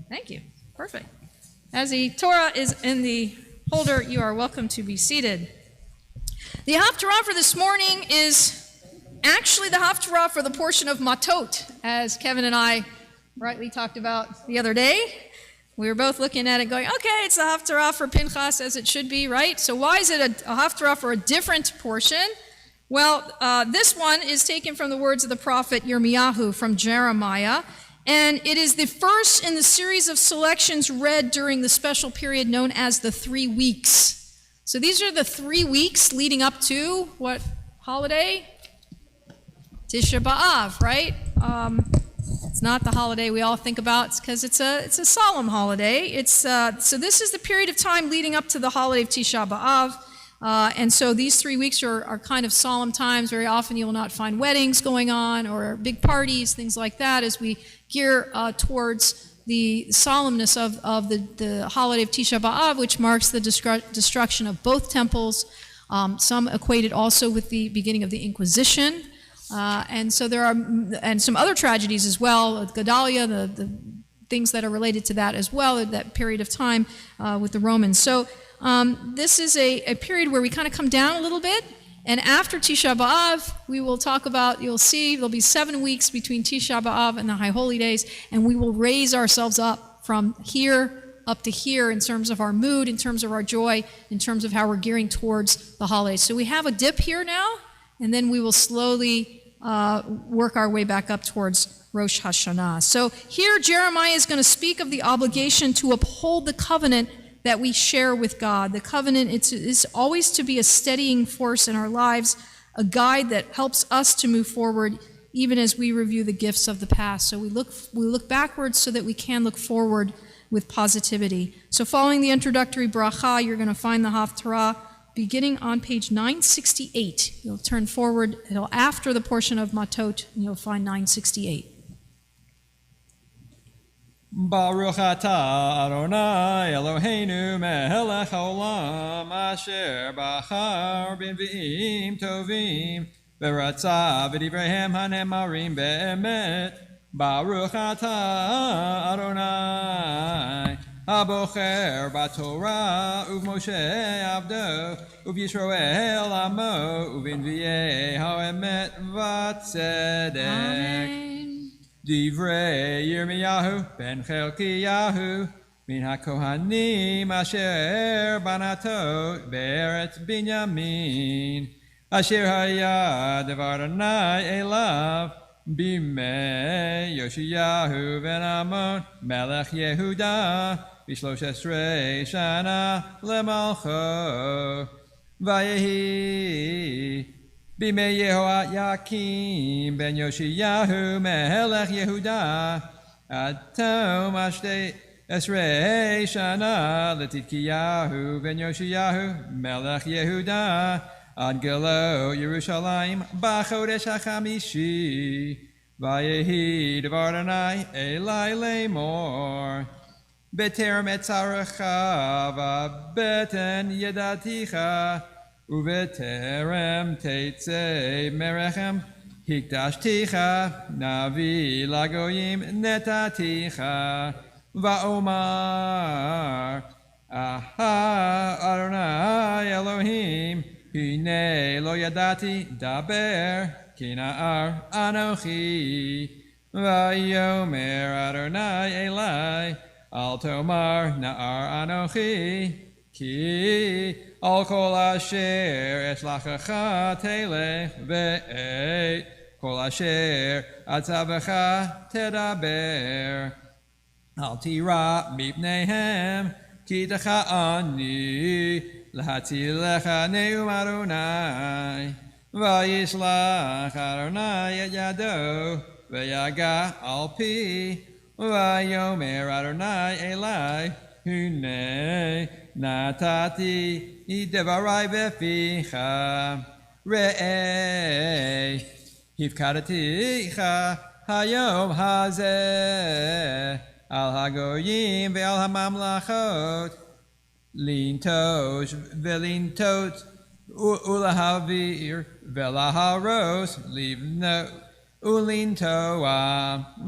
Thank you. Perfect. As the Torah is in the holder, you are welcome to be seated. The Haftarah for this morning is actually the Haftarah for the portion of Matot, as Kevin and I rightly talked about the other day. We were both looking at it going, okay, it's the Haftarah for Pinchas as it should be, right? So why is it a Haftarah for a different portion? Well, this one is taken from the words of the prophet Yirmiyahu from Jeremiah, and it is the first in the series of selections read during the special period known as the 3 weeks. So these are the 3 weeks leading up to what holiday? Tisha B'Av, right? It's not the holiday we all think about because it's a solemn holiday. So this is the period of time leading up to the holiday of Tisha B'Av. And so these 3 weeks are kind of solemn times. Very often you will not find weddings going on or big parties, things like that, as we gear towards the solemnness of the holiday of Tisha B'Av, which marks the destruction of both temples. Some equate it also with the beginning of the Inquisition. And so there are and some other tragedies as well, Gedalia, the things that are related to that as well, at that period of time with the Romans. So this is a period where we kind of come down a little bit, and after Tisha B'Av, we will talk about, you'll see, there'll be 7 weeks between Tisha B'Av and the High Holy Days, and we will raise ourselves up from here up to here in terms of our mood, in terms of our joy, in terms of how we're gearing towards the holidays. So we have a dip here now, and then we will slowly work our way back up towards Rosh Hashanah. So here Jeremiah is going to speak of the obligation to uphold the covenant that we share with God. The covenant is always to be a steadying force in our lives, a guide that helps us to move forward even as we review the gifts of the past. So we look backwards so that we can look forward with positivity. So following the introductory bracha, you're going to find the Haftarah beginning on page 968. You'll turn forward until after the portion of Matot, and you'll find 968. Baruch atah Adonai Eloheinu melech haolam asher bachar b'nvi'im tovim v'ratza v'divreihem hanemarim be'emet. Baruch atah Adonai Habocher b'Torah u'Moshe avdo u'Yisroel amo u'b'nvi'ei ha'emet v'tzedek. Amen. Divrei Yirmiyahu ben Chelkiyahu min haKohanim asher banatot be'eretz Binyamin asher haya devar Adonai elav bimei Yoshiyahu ben Amon melech Yehuda b'shlosh esrei shana lemalcho vayehi Bimei Yehoiakim ben Yoshiyahu melech Yehuda atom ashte esrei shana letitkiyahu ben Yoshiyahu melech Yehuda ad gelo Yerushalayim b'chodesh hachamishi vayehi devar Adonai elai lemor beterem etzarecha v'beten yedaticha Uveterem teitze merechem hikdashticha navi lagoyim netaticha va'omar aha Adonai Elohim hine lo yadati daber kina'ar anochi vayomer Adonai Elai al tomar na'ar anochi ki Al kol asher eslachacha telech ve'et kol asher atzavecha tedaber al tira mipneihem ki techa ani lahatilecha neum Adonai vayishlach Adonai et yado ve'yaga al pi vayomer Adonai Elai hune Natati idevarai beficha re'ei hifkadaticha hayom hazeh al hagoyim ve'al hamamlachot lintosh ve'lintot ulahavir ve'laharos livno ulintoa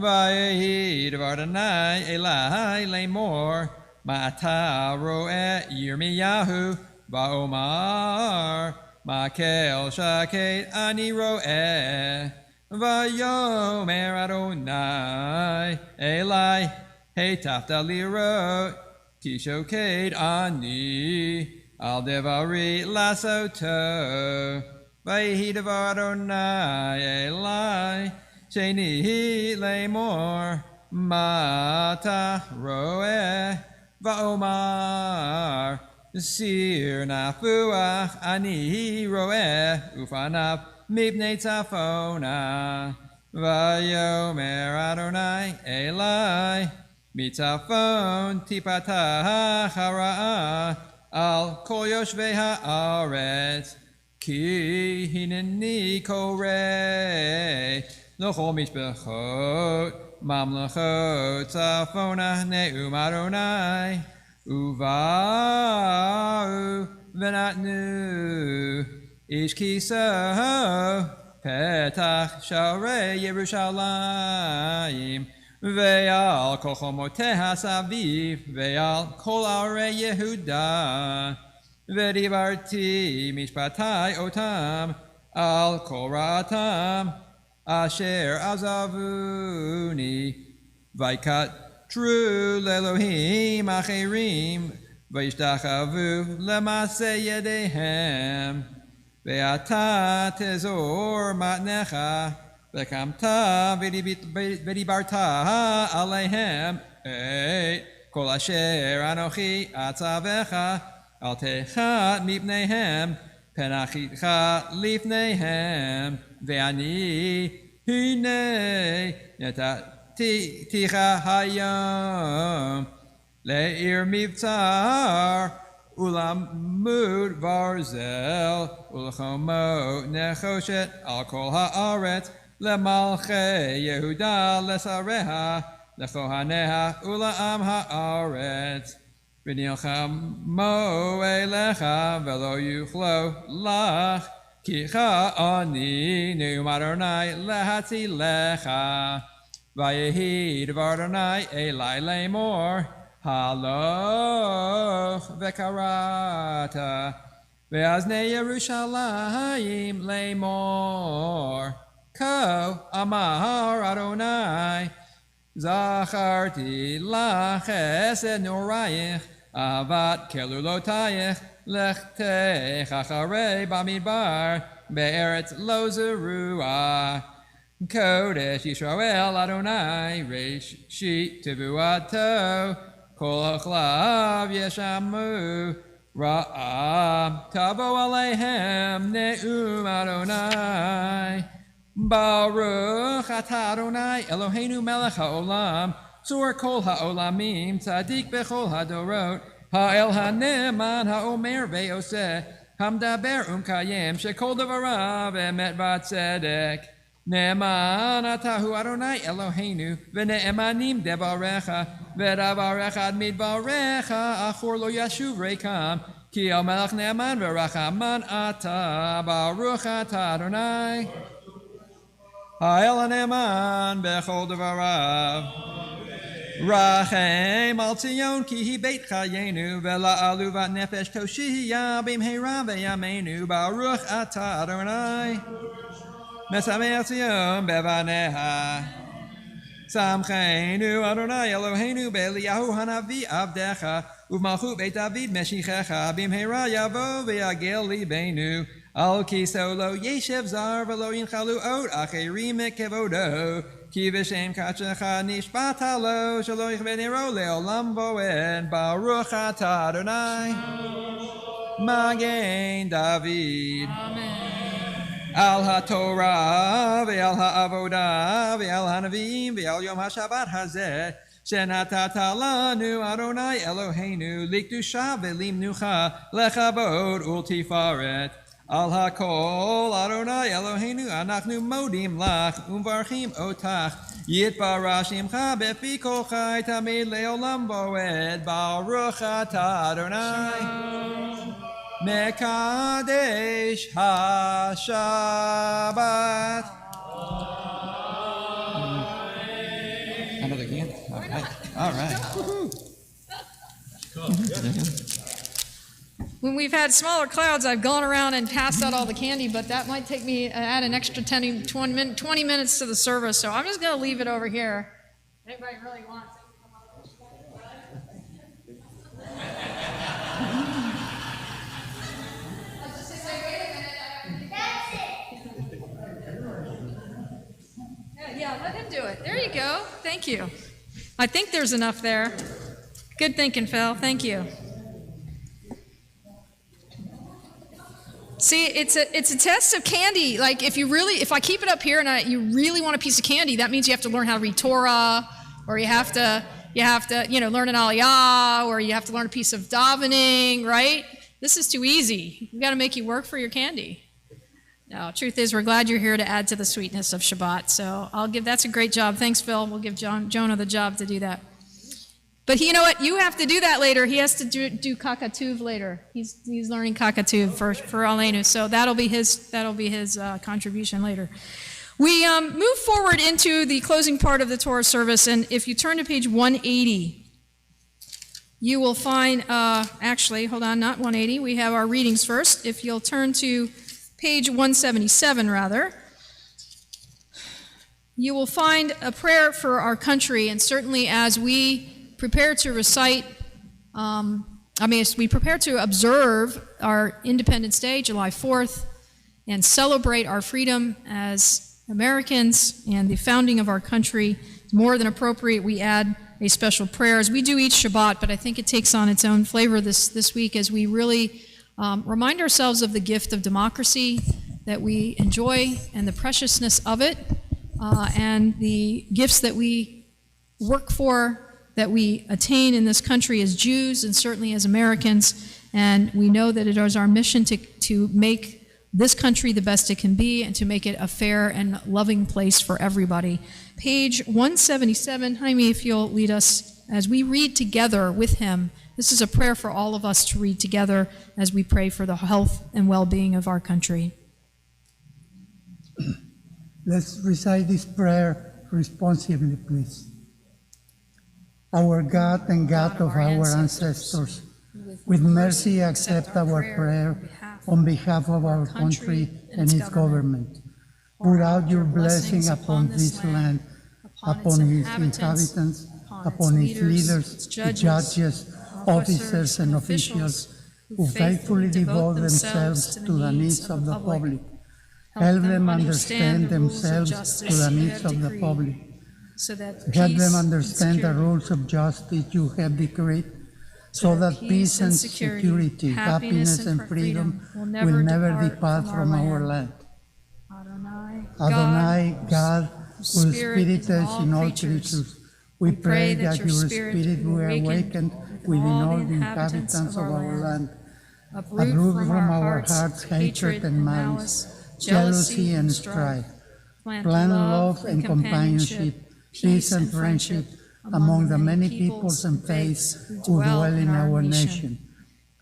vayehi devar Adonai Elai lemor Ma'ata ro'eh Yirmiyahu va'omar Ma'kel shaket ani ro'eh Vayomer Adonai Elai Heitafta lirot Ki shoked ani Al devari lasoto Vayehi devar Adonai Elai Sheni lemor Ma'ata ro'eh Va'omar Sir nafuach ani ro'eh ufanav mipnei tzafona Vayomer Adonai Elai mitzafon tipatah hara'ah al kol yoshvei haaretz ki hineni koreh l'chol mishpachot Mamlachot tzafona ne'um Adonai uva'u v'natnu ish kiso petach sharei Yerushalayim ve'al kol chomoteha saviv ve'al kol arei Yehuda ve'divarti mishpatai otam al kol ra'atam Asher azavuni Vaikatru le'Elohim acherim Vaishtachavu lemase yedehem Ve'ata tezor matnecha Ve'kamta v'dibarta aleihem כל אשר אנוכי אצווך, אל תחת מפניהם, פן אחיתך לפניהם, ואני הנה נתתיך היום לעיר מבצר ולעמוד ברזל ולחומות נחושת על כל הארץ, למלכי יהודה לשריה, לכהניה ולעם הארץ. ונלחמו אליך ולא יוכלו לך, כי אני נאום אדוני להצילך. ויהי דבר אדוני אלי לאמור, הלוך וקראת באזני ירושלים לאמור, כה אמר אדוני, זכרתי לך חסד נעורייך, אהבת כלולותייך, לכתך אחרי במדבר, בארץ לא זרועה. קודש ישראל אדוני, ראשית תבואתו, כל אוכליו ישמעו, רעה תבוא עליהם נאום אדוני. ברוך אתה אדוני אלוהינו מלך העולם, צור כל העולמים, צדיק בכל הדורות, האל הנאמן האומר ועושה, המדבר ומקיים, שכל דבריו אמת וצדק. נאמן אתה הוא אדוני אלוהינו, ונאמנים דבריך, ודבריך עד מדבריך, אחור לא ישוב ריקם, כי המלך נאמן ורחמן אתה, ברוך אתה אדוני. האל הנאמן בכל דבריו. רחם על ציון כי היא בית חיינו, ולעלובת נפש תושיע במהרה בימינו, ברוך אתה אדוני. משמח ציון בבניה. שמחנו אדוני אלוהינו באליהו הנביא עבדך, ובמלכות בית דוד משיחך, במהרה יבוא ויגל ליבנו. על כיסאו לא ישב זר ולא ינחלו עוד אחרים מכבודו, כי בשם קדשך נשבעת לו, שלא יכבה נרו לעולם ועד, ברוך אתה אדוני. מגן דוד. על התורה ועל העבודה ועל הנביאים ועל יום השבת הזה, שנתת לנו אדוני אלוהינו, לקדושה ולמנוחה, לכבוד ולתפארת. על הכל אדוני אלוהינו אנחנו מודים לך ומברכים אותך, יתברך שמך בפי כל חי תמיד לעולם ועד, ברוך אתה אדוני. מקדש השבת. Another hand? All right. When we've had smaller crowds, I've gone around and passed out all the candy, but that might take me add an extra 20 minutes to the service, so I'm just going to leave it over here. Anybody really wants it? Yeah, let him do it. There you go. Thank you. I think there's enough there. Good thinking, Phil. Thank you. See, it's a test of candy. Like if I keep it up here and you really want a piece of candy, that means you have to learn how to read Torah, or you have to learn an aliyah, or you have to learn a piece of davening, right? This is too easy. We've got to make you work for your candy. No, truth is, we're glad you're here to add to the sweetness of Shabbat. So that's a great job. Thanks, Phil. We'll give Jonah the job to do that. But you know what? You have to do that later. He has to do kakatuv later. He's learning kakatuv for Aleinu. So that'll be his contribution later. We move forward into the closing part of the Torah service, and if you turn to page 180, you will find, actually, hold on, not 180. We have our readings first. If you'll turn to page 177, rather, you will find a prayer for our country, and certainly as we prepare to recite, as we prepare to observe our Independence Day, July 4th, and celebrate our freedom as Americans and the founding of our country, it's more than appropriate we add a special prayer, as we do each Shabbat, but I think it takes on its own flavor this week as we really remind ourselves of the gift of democracy that we enjoy and the preciousness of it, and the gifts that we work for, that we attain in this country as Jews and certainly as Americans. And we know that it is our mission to make this country the best it can be and to make it a fair and loving place for everybody. Page 177, Jaime, if you'll lead us as we read together with him. This is a prayer for all of us to read together as we pray for the health and well-being of our country. Let's recite this prayer responsibly, please. Our God and God of our ancestors, with mercy accept our prayer on behalf of our country and its government. Pour out your blessing upon this land, upon its inhabitants, upon its leaders, its judges, officers, and officials who faithfully devote themselves to the needs of the public. Help them understand themselves to the needs of the public. Help them understand the rules of justice you have decreed, so that peace and security, happiness and freedom will never depart from our land. Adonai, God, whose spirit is in all creatures, we pray that your spirit will awaken within all the inhabitants of our land. Uproot from our hearts hatred and malice, jealousy and strife. Plant love and companionship, peace and friendship among the many peoples and faiths who dwell in our nation.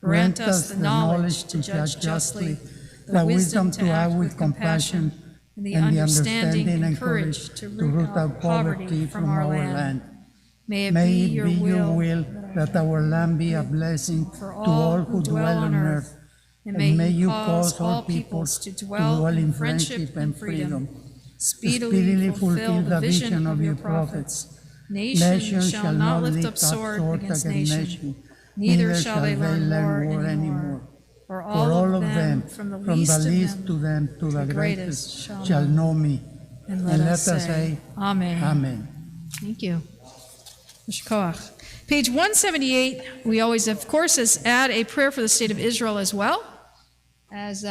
Grant us the knowledge to judge justly, the wisdom to act with compassion, and the understanding and courage to root out poverty from our land. May it be your will that our land be a blessing to all who dwell on earth, and may you cause all peoples to dwell in friendship and freedom. Speedily fulfill the vision of your prophets. Nation shall not lift up sword against nation, neither shall they learn war anymore. For all of them, from the least to the greatest, shall know me. And let us say, Amen. Amen. Thank you. Mishkoach. Page 178, we always, of course, add a prayer for the state of Israel as well, as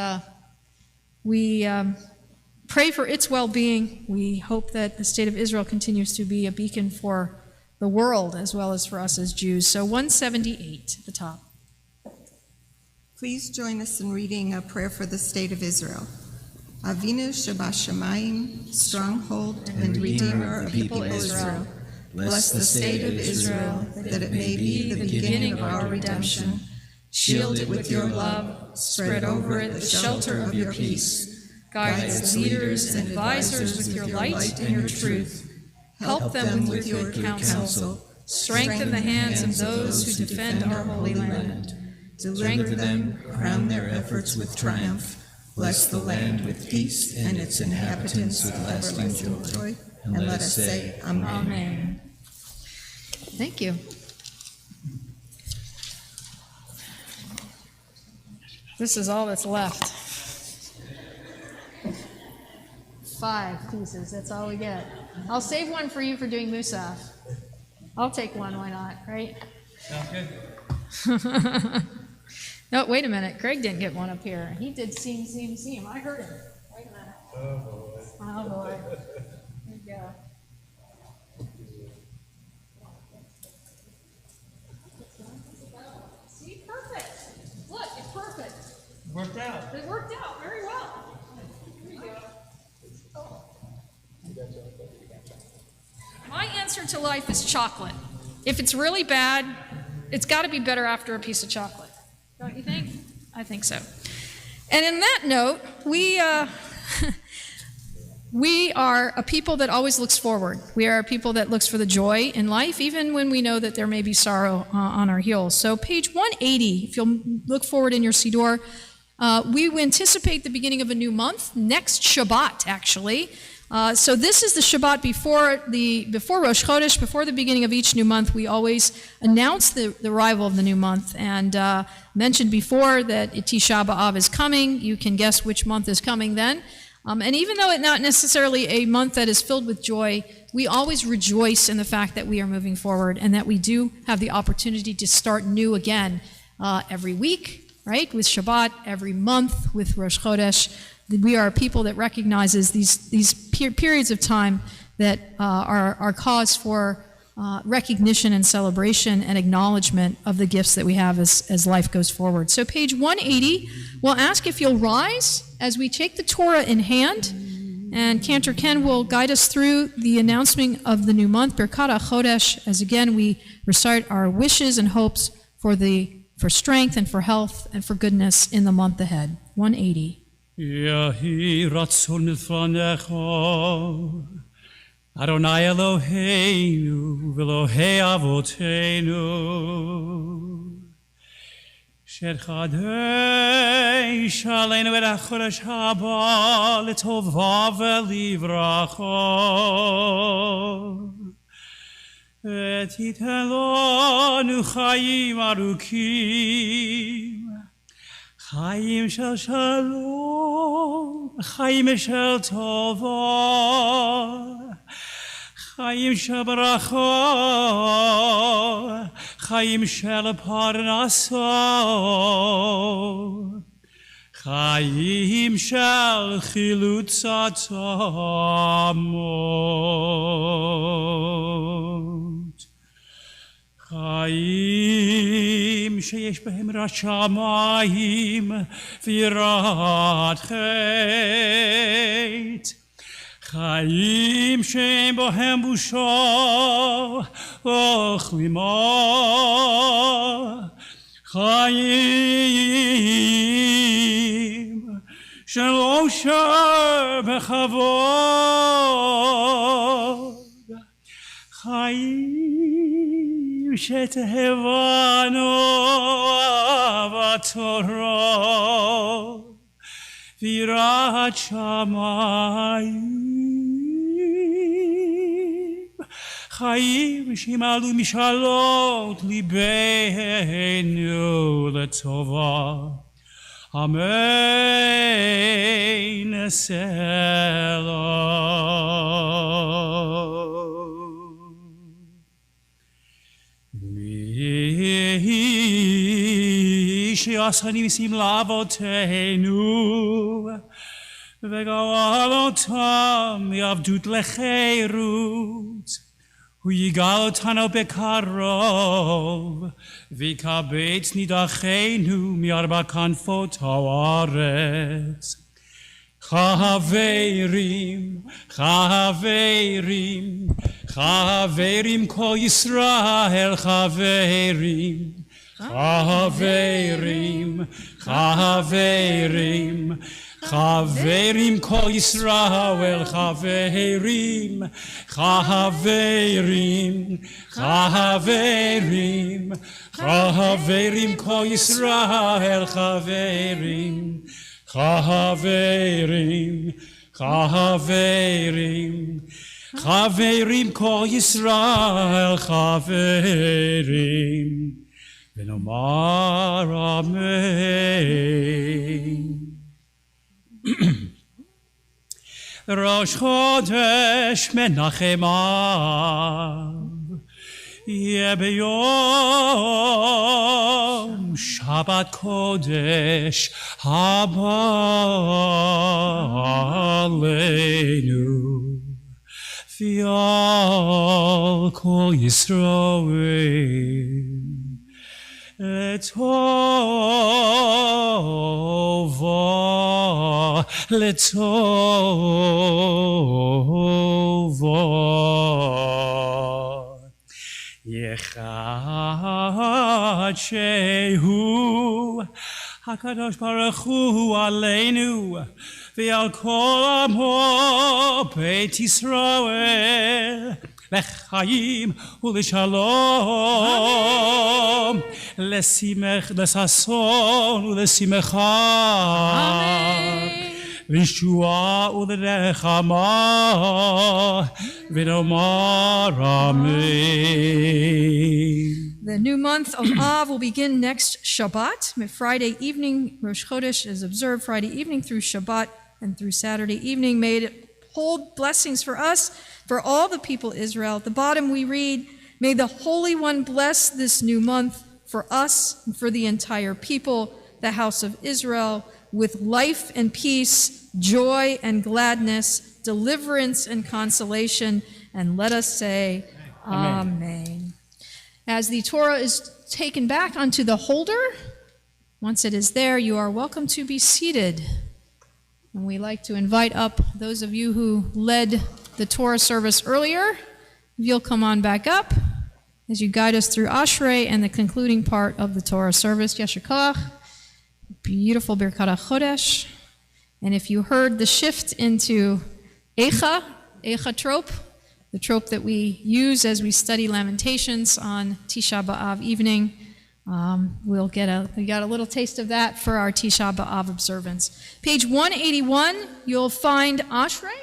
we pray for its well-being. We hope that the state of Israel continues to be a beacon for the world as well as for us as Jews. So 178 at the top. Please join us in reading a prayer for the state of Israel. Avinu Shabashamayim, stronghold and redeemer of people Israel, bless the state of Israel, that it may be the beginning of our redemption. Shield it with your love, spread over it the shelter of your peace. Guide its leaders and advisors with your light and your truth. Help them with your counsel. Strengthen the hands of those who defend our holy land. Deliver them, crown their efforts with triumph. Bless the land with peace and its inhabitants with lasting joy. And let us say, Amen. Amen. Thank you. This is all that's left. 5 pieces, that's all we get. I'll save one for you for doing Musaf. I'll take one, why not, right? Sounds good. No, wait a minute. Craig didn't get one up here. He did seam. I heard him. Wait a minute. Oh, boy. Here you go. See, perfect. Look, it's perfect. Worked out. It worked out very well. Here you go. My answer to life is chocolate. If it's really bad, it's got to be better after a piece of chocolate. Don't you think? I think so. And in that note, we are a people that always looks forward. We are a people that looks for the joy in life, even when we know that there may be sorrow on our heels. So page 180, if you'll look forward in your Siddur, we anticipate the beginning of a new month, next Shabbat, actually. So this is the Shabbat before Rosh Chodesh, before the beginning of each new month. We always announce the arrival of the new month, and mentioned before that Tisha B'Av is coming. You can guess which month is coming then. And even though it's not necessarily a month that is filled with joy, we always rejoice in the fact that we are moving forward and that we do have the opportunity to start new again every week, right, with Shabbat, every month with Rosh Chodesh. We are a people that recognizes these periods of time that are cause for recognition and celebration and acknowledgement of the gifts that we have as life goes forward. So page 180, we'll ask if you'll rise as we take the Torah in hand, and Cantor Ken will guide us through the announcement of the new month, Birkat HaChodesh, as again we recite our wishes and hopes for strength and for health and for goodness in the month ahead. 180. Yehi ratzon milfanecha Adonai Eloheinu v'Elohei Avotenu Shechadei Shaleinu et HaChodesh haba l'tova v'livracha et yiten lanu chayim arukim Chaim shel shalom, chaim shel tova, chaim shel baracha, chaim shel parnasa, chaim shel chilutz atamot. Chaim sheyesh behem rashamayim v'yirat chet. Chaim she'en bohem busha uchlima. Chaim shel osher b'chavod. Chaim שתהבנו בתורה ויראת שמיים חיים שימלאו משאלות ליבנו לטובה אמן סלם שעשה ניסים לאבותינו וגאל אותם מעבדות לחירות הוא יגאל אותנו בקרוב ויקבץ נידחינו מארבע כנפות הארץ חברים, חברים, חברים כל ישראל חברים חברים, חברים, חברים כל ישראל חברים חברים, חברים, חברים כל ישראל חברים חברים, חברים, חברים כל ישראל חברים ונאמר אמן. ראש חודש מנחם אב יהיה ביום שבת קודש הבא עלינו ועל כל ישראל לטובה, לטובה. יחד שהוא הקדוש ברוך הוא עלינו ועל כל עמו בית ישראל לחיים ולשלום לששון ולשמחה לישועה ולנחמה ונאמר אמן. The new month of Av will begin next Shabbat. Friday evening, Rosh Chodesh is observed Friday evening through Shabbat and through Saturday evening. May it hold blessings for us, for all the people of Israel. At the bottom we read, may the Holy One bless this new month for us and for the entire people, the house of Israel, with life and peace, joy and gladness, deliverance and consolation. And let us say, Amen. As the Torah is taken back onto the holder, once it is there, you are welcome to be seated. And we like to invite up those of you who led the Torah service earlier. If you'll come on back up as you guide us through Ashrei and the concluding part of the Torah service. Yasher Koach. Beautiful Birkat HaChodesh. And if you heard the shift into Eicha trope, the trope that we use as we study Lamentations on Tisha B'Av evening, we got a little taste of that for our Tisha B'Av observance. Page 181, you'll find Ashrei,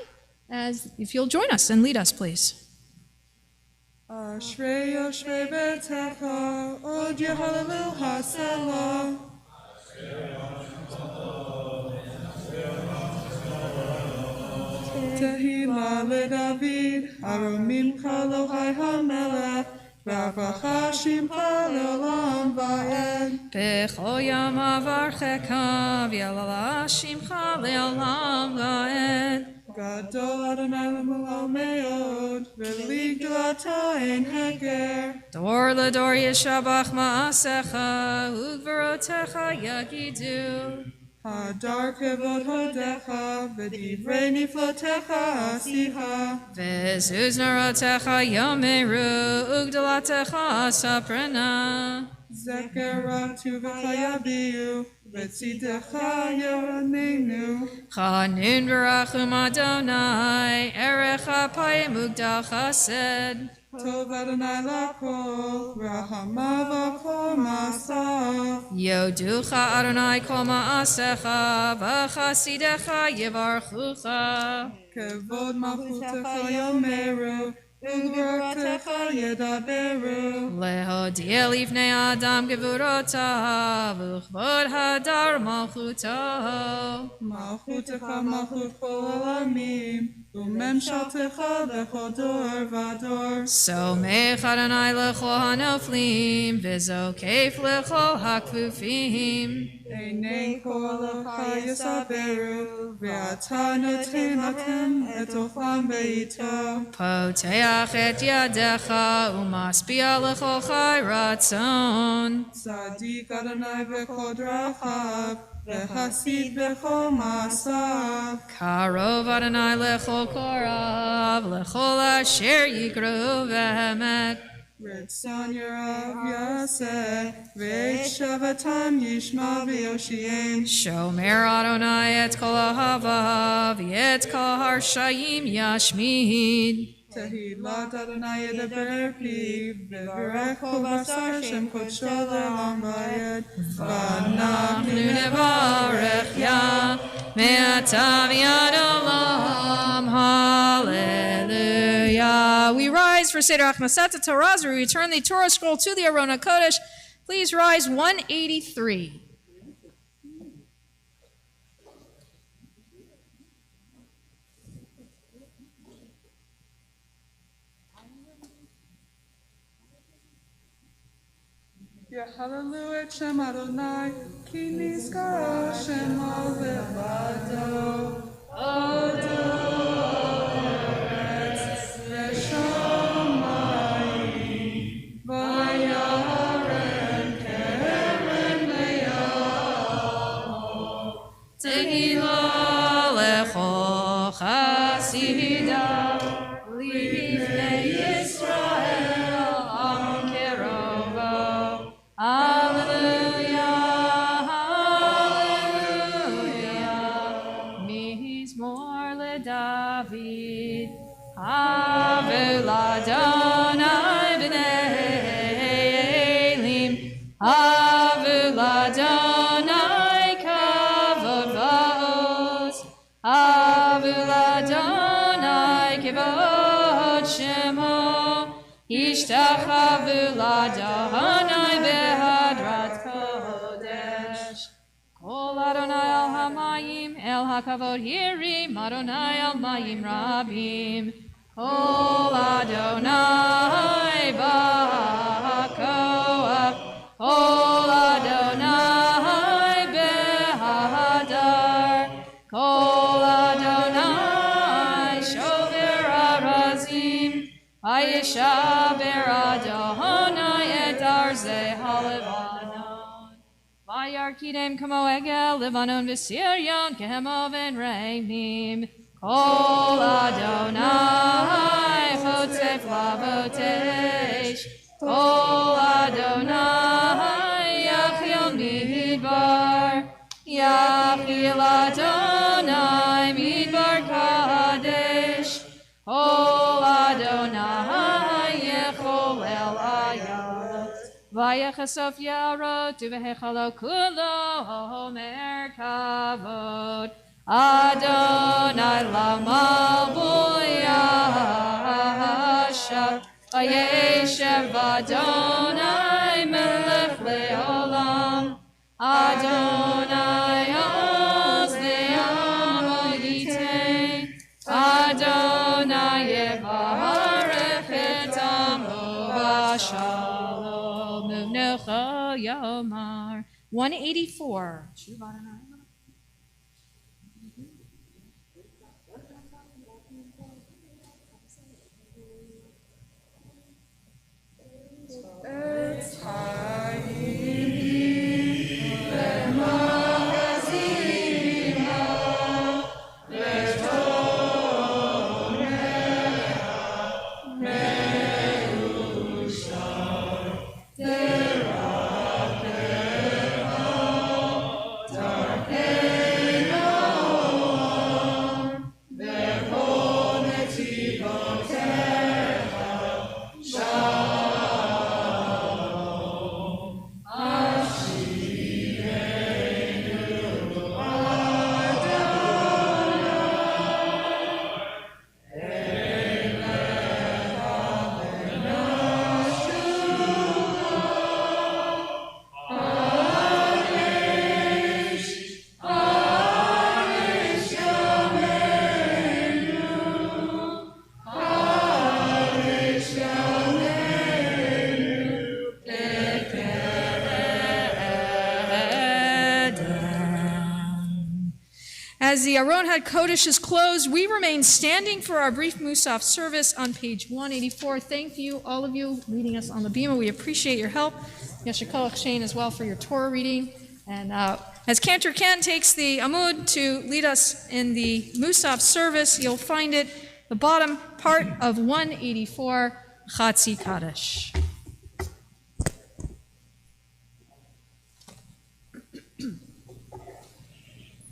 if you'll join us and lead us, please. Ashrei Ashrei Betecha, Od Yehalelu Hasela. Tehillah leDavid, Aromim Kalohai HaMelech, V'avacha Shimcha le'olam va'ed. B'chol yom avarcheka, v'yalala shimcha le'olam va'ed. Gadol Adonai le'mu'al me'od, v'li gdulata ein heker. Dor l'dor yeshabach ma'asecha, u'gvarotecha yagidu. Hadar kevod hodecha, v'divrei niflotecha asiha. V'zuz narotecha yomeru, u'gdulatecha saprena. Zekera tuvecha yabiu, v'tzitecha yoranenu. Chanun v'rachum Adonai, erecha payim ugdal chesed. Tov Adonai lakol, rahamav kol ma'asav. Yoducha Adonai kol ma'asecha, v'chasidecha yivarchucha. Kevod malchutecha yomeru, u'gvuratecha yedaberu. Lehodia lifnei Adam gevurotav, u'chvod hadar malchuto. Malchutecha malchut kol olamim, u'memshaltecha bechol dor v'ador. Somech Adonai lechol hanoflim, v'zokef lechol hakfufim. Einei kol achayis aberu, ve'ata noten latem et oflam be'ito. Poteach et yadecha, u'maspia lechol chai ratzon. Tzadik Adonai v'chol drachav, ve'hasid bechol ma'asav. Karov Adonai lechol korav, lechol asher yikru v'emet. Ritzon Yerav Yaseh, ve'et shavatam yishma v'yoshiem. Shomer Adonai et kol ahavav, et kol harshayim yashmid. Tehillat Adonai yedaber piv, v'varech kol basar shem kodsho le'olam va'ed. V'anachnu nevarech ya, me'ata v'yad olam, hallelujah. We rise for Seder Achmasat Torah as we return the Torah scroll to the Aron HaKodesh. Please rise 183. Yahalelu et Shem Adonai, ki nizkara Shemo levado. Odoretz v'shamayim, v'yaren keren le'yamo. Tehillah lechol chasidah, lifnei Yisrael am kerovo. Hallelujah, hallelujah. Mizmor leDavid, Havu l'Adonai b'nei Elim, Havu l'Adonai kavod va'oz, Havu l'Adonai kavod shemo, Ishtachavu l'Adonai behadrat kodesh. Kol Adonai al hamayim el hakavod hirim Adonai al mayim rabim. Kol Adonai ba'koach. Kol Adonai behadar. Kol Adonai shover arazim. Vayishaber Adonai et arzei halevanon. Vayarkidem kamo egel levanon v'siryon kehemoven reimim. Kol Adonai chotzef lavotesh. Kol Adonai yachil midbar. Yachil Adonai midbar kadesh. Kol Adonai yecholel ayot. Vayechasof yarot uvehechalo kulo merkavod. Adonai lamabu yashav. Vayeshev Adonai melech leolam. Adonai oz le'amo yitein. Adonai yevarech et amo v'shalom. Uvnecha yomar. 184. As the Aron HaKodesh is closed, we remain standing for our brief Musaf service on page 184. Thank you, all of you, leading us on the Bima. We appreciate your help. Yeshikoach Shane as well for your Torah reading. And as Cantor Ken takes the Amud to lead us in the Musaf service, you'll find it the bottom part of 184, Chatzi Kaddish.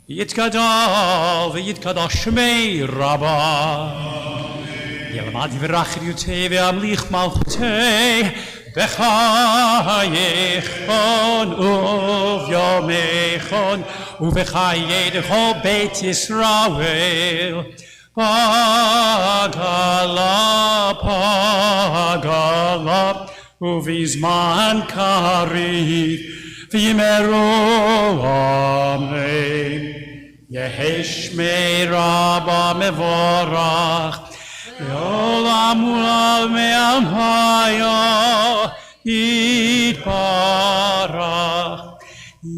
יתגדל ויתקדש שמי רבה ילמד ורחריותי והמליך מלכותי בחייכון וביומייכון ובחיי דכל בית ישראל פגלה ובזמן קריב ויאמרו אמן. יהי שמי רבה מבורך לעולם ולעלמי היה יתברך.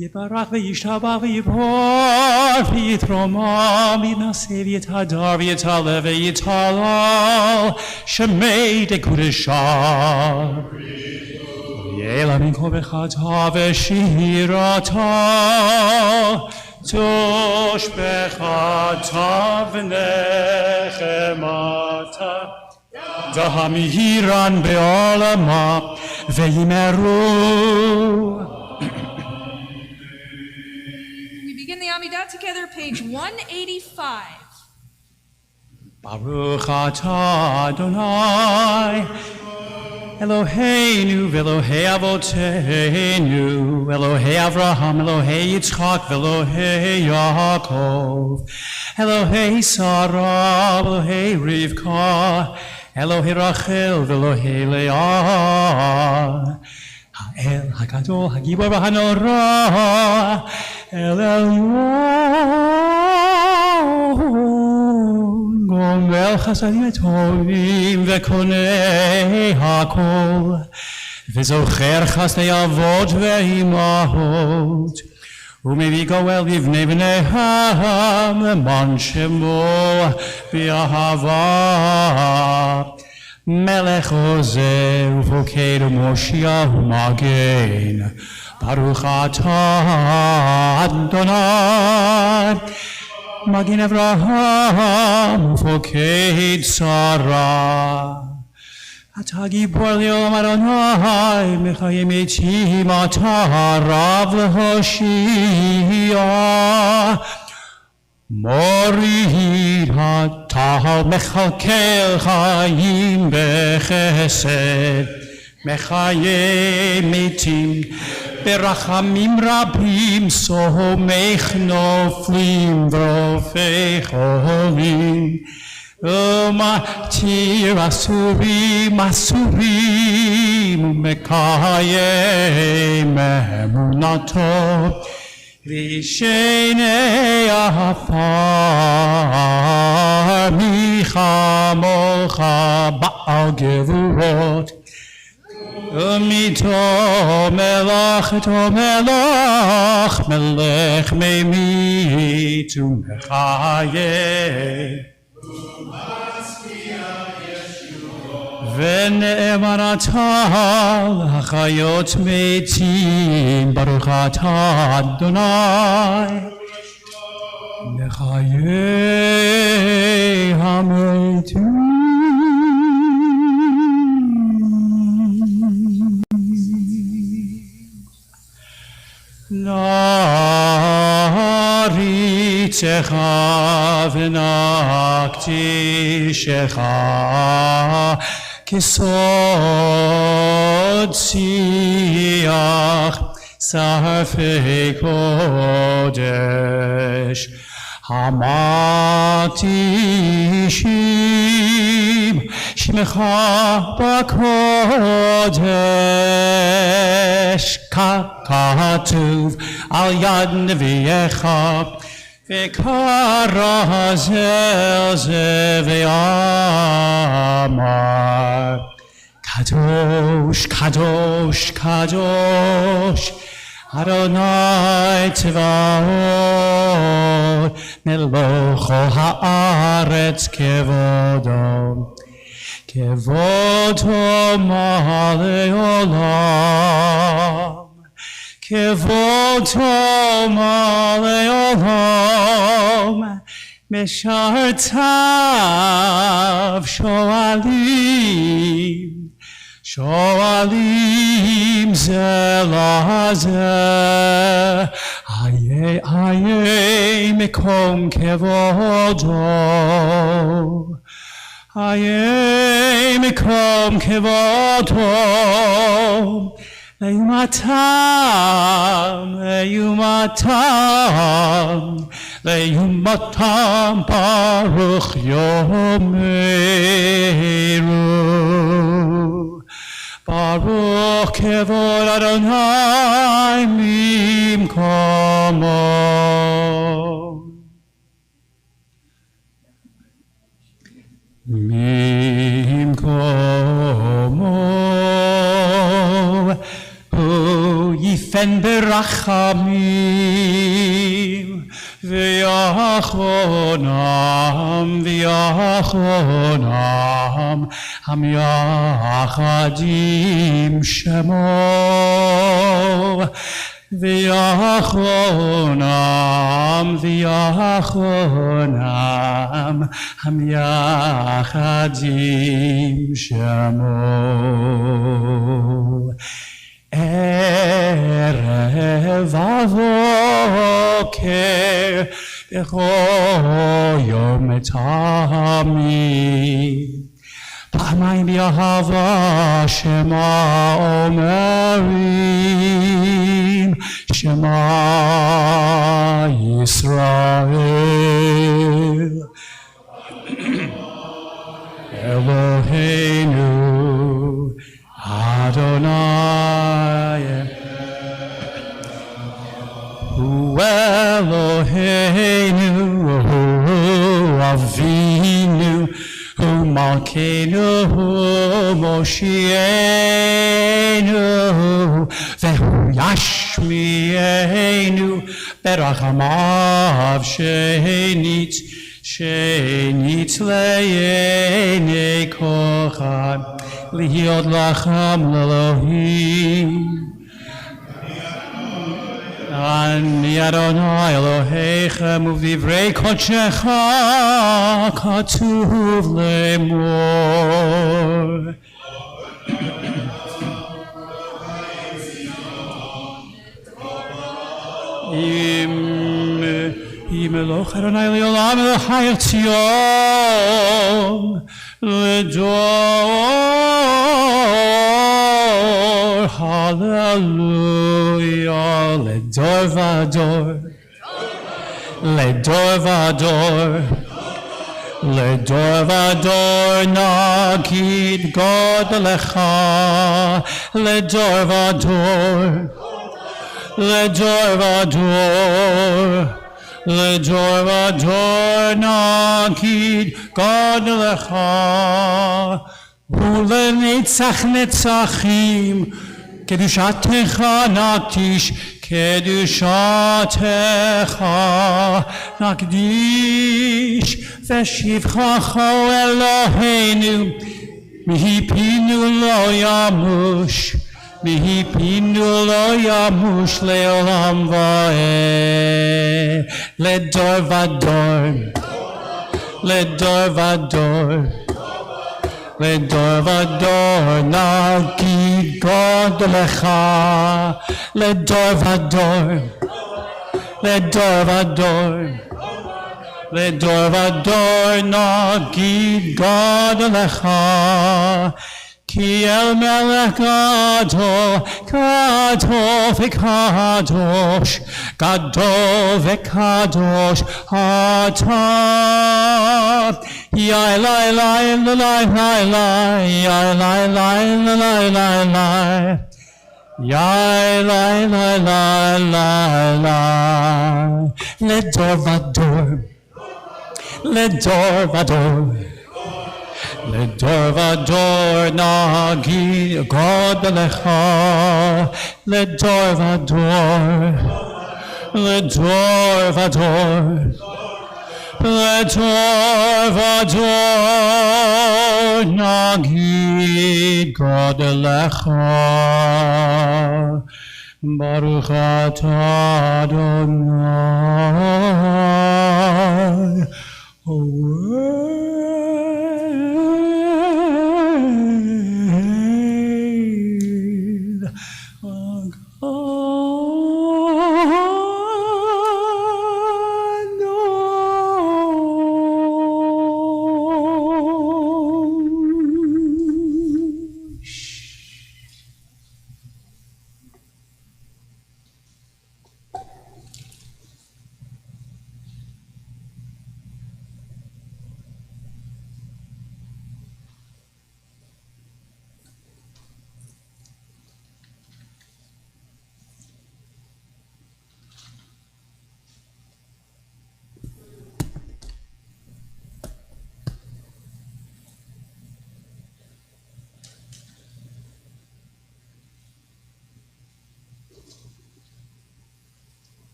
יתברך וישתבח ויבחר ויתרומם ויתנשא ויתהדר ויתעלה ויתהלל שמי דקודשה. יעלה מן כל בחרתה ושירתה תושבחתה ונחמתה דהמירן בעולמה ויאמרו. We begin the Amidah together, page 185. Baruch atah Adonai Eloheinu v'Elohei Avoteinu, Elohei Avraham, Elohei Yitzchak, v'Elohei Yaakov, Elohei Sarah, Elohei Rivka, Elohei Rachel, v'Elohei Leah, Ha'el HaGadol, HaGibor v'Hanora, El Elyon. החסדים הטובים וקונה הכל, וזוכר חסדי אבות ואימהות, ומביא גואל לבני בניהם למען שמו באהבה. מלך עוזר ופוקד ומושיע ומגן, ברוך אתה אדוני מגן אברהם ופוקד שרה. אתה גיבור לעולם אדוני, מחיים מתים אתה רב להושיע. מוריד הטל מכלכל חיים בחסד, מחיה מתים ברחמים רבים, סומך נופלים ורופא חולים. ומתיר אסורים ומקיים אמונתו, וישנה עפר מחמוך בעל גבורות. ומיתו מלך מלך ממית ומחיה. ונאמר אתה לחיות מתים, ברוך אתה אדוני לחיי המתים. נריצך ונקדישך כסוד שיח שרפי קודש. המקדישים שמך בקודש, ככתוב על יד נביאך, וקרא זה אל זה ואמר, קדוש קדוש קדוש אדוני צבאות, מלוך כל הארץ כבודו. כבודו מלא עולם, כבודו מלא עולם, משרתיו שואלים, שואלים זה לזה, איה מקום כבודו, איה מקום כבודו, ליומתם, ליומתם, ליומתם ברוך יאמרו. ברוך כבוד אדוני ממקומו. ממקומו הוא יפן ברחמים, ויחונם ויחונם המייחדים שמו, ויחונם ויחונם המייחדים שמו. ערב הבוקר בכל יום תמיד, פעמיים באהבה שמע אומרים, שמע ישראל אלוהינו אדוני הוא אלוהינו, הוא אבינו, Malkeinu Moshienu Vehu Yashmienu Berachamav Shenit Le'enei Kochad Lihiot Lacham Elohim Ani Adonai Elohechem Uvivrei Kodshecha Katuv Lemor Im Eloch Adonai Leolam Elohai Tzion Ledor Hallelujah Ledor Vador Ledor Vador Ledor Vador Nagid God Lecha Ledor Vador Ledor Vador Ledor Vador Nagid God Lecha Ulenetzach Netzachim Kedushatecha Nakdish Kedushatecha Nakdish Veshivchacha Eloheinu Mihipinu lo yamush Mihipinu lo yamush leolam va'eh Ledor Vador Ledor Vador Ledor Vador Nagid God Lecha Ledor Vador Ledor Vador Ledor Vador Nagid God Lecha Ki el melech gadol, gadol v'kadosh, gadol v'kadosh, ata. Yai lai lai lai lai lai, yai lai lai lai lai lai. Yai lai lai lai lai lai. Ledor vador, ledor vador. Ledor Vador Nagi God Lecha Ledor Vador Ledor Vador Ledor Vador Nagi God Lecha Baruch atah Adonai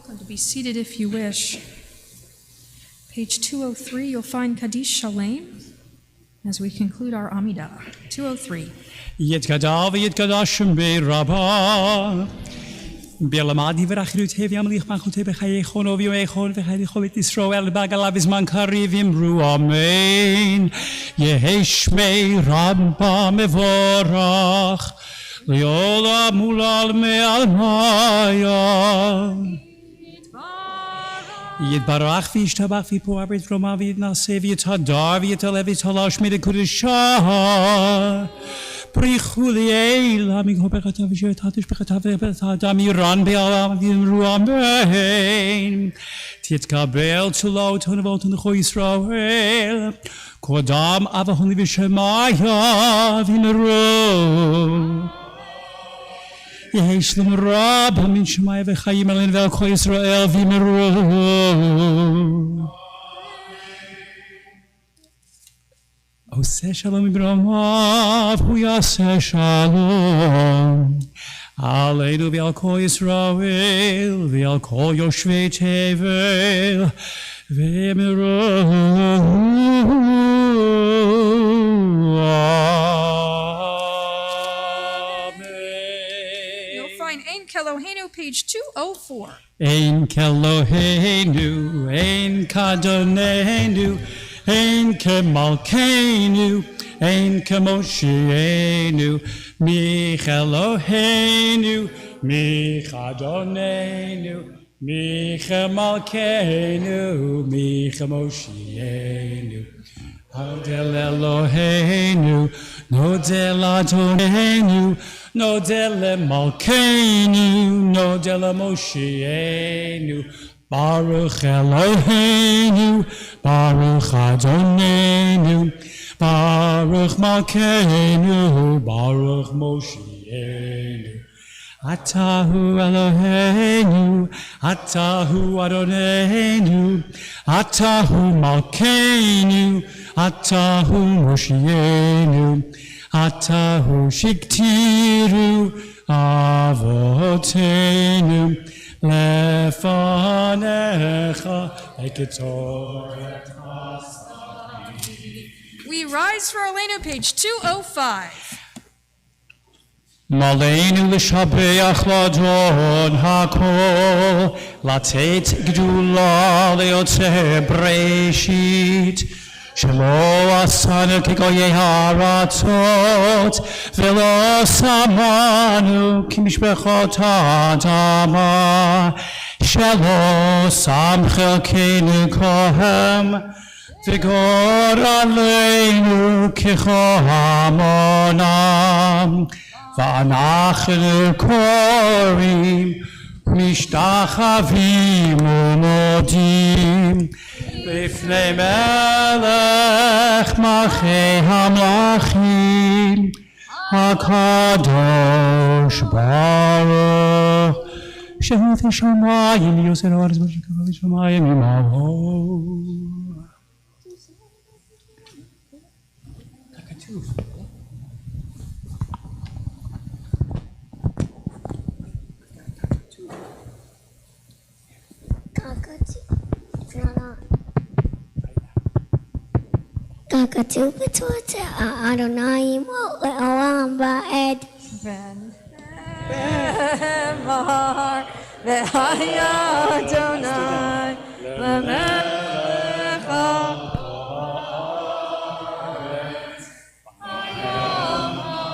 welcome to be seated if you wish. Page 203, you'll find Kaddish Shalem as we conclude our Amidah. 203. יתגדל ויתקדשם ברבה. בלמדי ורחיות הביא המליך מלכותי בחייכון וביומייכון וחייכו בית ישראל בגלה בזמן קריב אמרו אמן. יהי שמי רבה מבורך לעולם ולעלמי עלמיה. יתברך וישתבח ויפואר ויתרומם ויתנשא ויתהדר ויתעלה ויתעלה שמי לקודשה. בריחו ליל עמיגו בכתב ושתתש בכתב ובתדם ירן בעולם ויאמרו אמן. תתקבל תפילות הנבואות ונכו ישראל קודם אברהם ושמעיה ויאמרו יהי שלום רב מן שמעיה וחיים עלינו ועל כל ישראל ויאמרו עושה שלום מברומיו, הוא יעשה שלום עלינו ועל כל ישראל ועל כל יושבי תבל ואמרו You'll find Ein Kelohenu, page 204. Ein Kelohenu, Ein Kadonenu, Ein Kemalkeinu, Ein Kemoshienu, Mich Eloheinu, Mich Adonenu, Mich Malkeinu, Mich Moshienu. Nodel Eloheinu, Nodel Adonenu, Nodel Malkeinu, Nodel Moshienu. Baruch Eloheinu, Baruch Adonenu, Baruch Malkeinu, Baruch Moshienu. Atahu Eloheinu, Atahu Adonenu, Atahu Malkeinu, Atahu Moshienu, Atahu Shiktiru Avotenu. We rise for Elena, page 205. Malenu l'shabeach l'adon hakol, latet gdula leotze breshit, shelo asanu kikoye haratzot, velo samanu kimishbechot adama, shelo sam chelkenu kohem, vigor aleinu kichohamonam. ואנחנו קוראים משתחווים ומודים לפני מלך מלכי המלכים הקדוש ברוך שהוא בשמיים יוסר הארץ ושקרא בשמיים עמהו. ככתוב בתורת אדוני לעולם ועד. ואמר והיה אדוני למלך הארץ.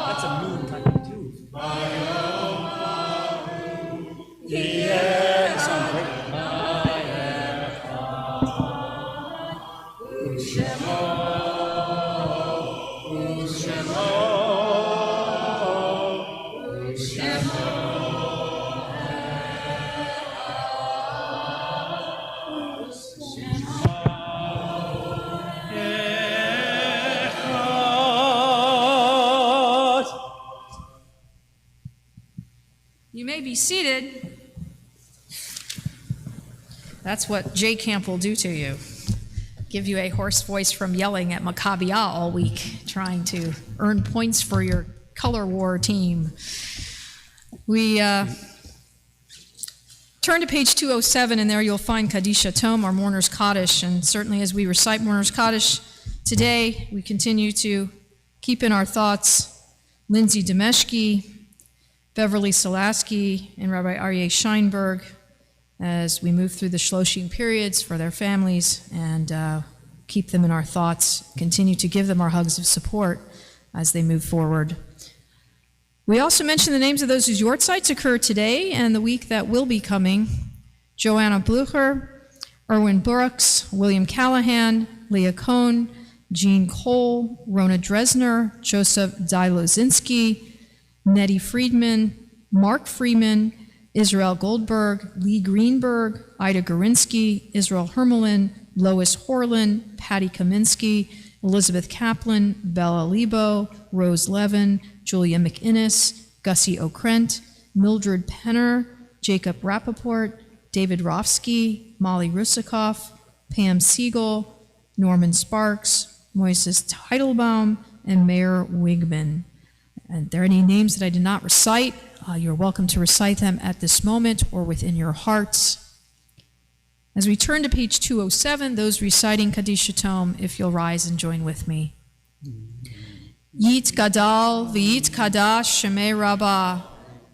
That's a moon ככתוב. יהיה something. You may be seated. That's what J Camp will do to you. Give you a hoarse voice from yelling at Maccabiah all week, trying to earn points for your color war team. We Turn to page 207, and there you'll find Kaddish Tom, our Mourner's Kaddish. And certainly as we recite Mourner's Kaddish today, we continue to keep in our thoughts Lindsay Demeshki, Beverly Solaski, and Rabbi Aryeh Scheinberg as we move through the Shloshim periods for their families, and keep them in our thoughts, continue to give them our hugs of support as they move forward. We also mention the names of those whose yortzites occur today and the week that will be coming: Joanna Blucher, Erwin Brooks, William Callahan, Leah Cohn, Jean Cole, Rona Dresner, Joseph Dylozinski, Nettie Friedman, Mark Freeman, Israel Goldberg, Lee Greenberg, Ida Gorinsky, Israel Hermelin, Lois Horlin, Patty Kaminsky, Elizabeth Kaplan, Bella Lebo, Rose Levin, Julia McInnes, Gussie Okrent, Mildred Penner, Jacob Rappaport, David Rofsky, Molly Rusikoff, Pam Siegel, Norman Sparks, Moises Teitelbaum, and Mayor Wigman. And if there are any names that I did not recite, you're welcome to recite them at this moment or within your hearts. As we turn to page 207, those reciting Kaddish Tom, if you'll rise and join with me. Yit Gadal v'yit Kadash Shemei Rabbah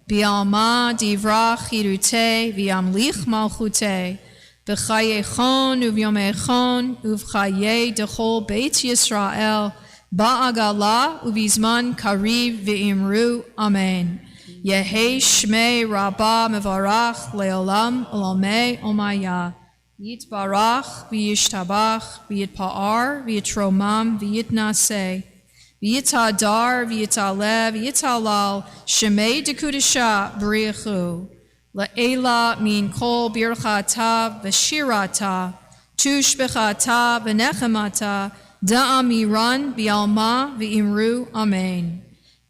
B'alma Divra Chirute V'yamlich Malchute B'chayechon Uvyomechon Uvchaye Dechol Beit Yisrael Ba'agala Uvizman Kariv V'imru Amen. Yehei Shmei Rabbah Mevarach Leolam Olamei Omaya. Yitbarach v'yishtabach v'yitpa'ar v'yitromam v'yitnaseh v'yitadar v'yitaleh v'yitalal shemei dekudesha b'richu la'ela min kol birchata v'shirata tushbechata v'nechemata da'amiran v'alma v'imru amen.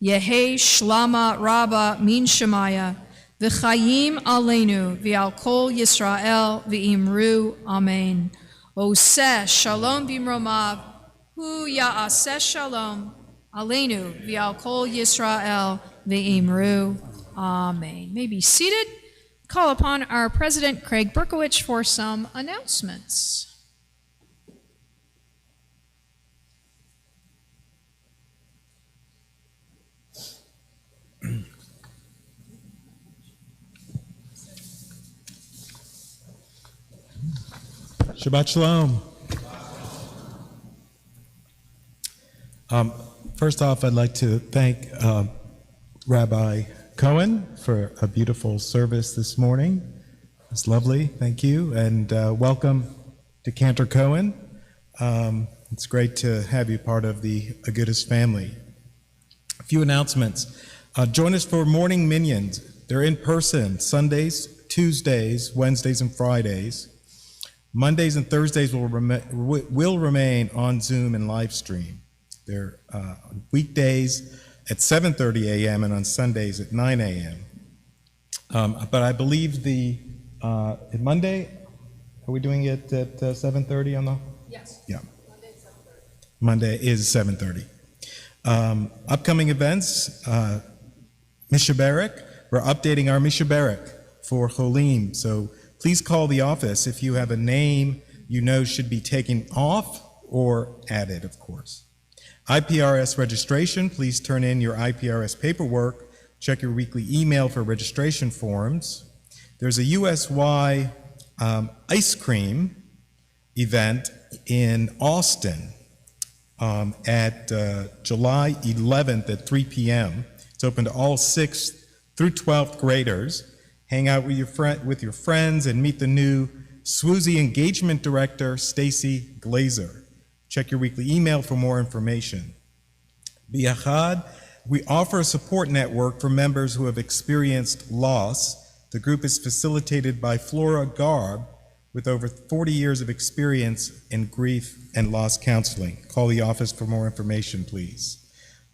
Yehei shlama rabba min shemaya V'chayim aleinu v'al kol Yisrael v'imru amen. Oseh shalom b'mromav hu ya'aseh shalom aleinu v'al kol Yisrael v'imru amen. You may be seated. Call upon our President Craig Berkowitz for some announcements. Shabbat Shalom. First off, I'd like to thank Rabbi Cohen for a beautiful service this morning. It's lovely, thank you, and welcome to Cantor Cohen. It's great to have you part of the Agudas family. A few announcements. Join us for morning minions. They're in person Sundays, Tuesdays, Wednesdays, and Fridays. Mondays and Thursdays will remain on Zoom and live stream. They're on weekdays at 7:30 a.m. and on Sundays at 9 a.m. But I believe Monday, are we doing it at 7:30 on the? Yes. Yeah. Monday is 7:30. Upcoming events, Mishaberek. We're updating our Mishaberek for Cholim. So please call the office if you have a name you know should be taken off or added, of course. IPRS registration, please turn in your IPRS paperwork. Check your weekly email for registration forms. There's a USY ice cream event in Austin at July 11th at 3 p.m. It's open to all 6th through 12th graders. Hang out with your friends and meet the new SWOOZY Engagement Director, Stacy Glazer. Check your weekly email for more information. B'Yachad, we offer a support network for members who have experienced loss. The group is facilitated by Flora Garb with over 40 years of experience in grief and loss counseling. Call the office for more information, please.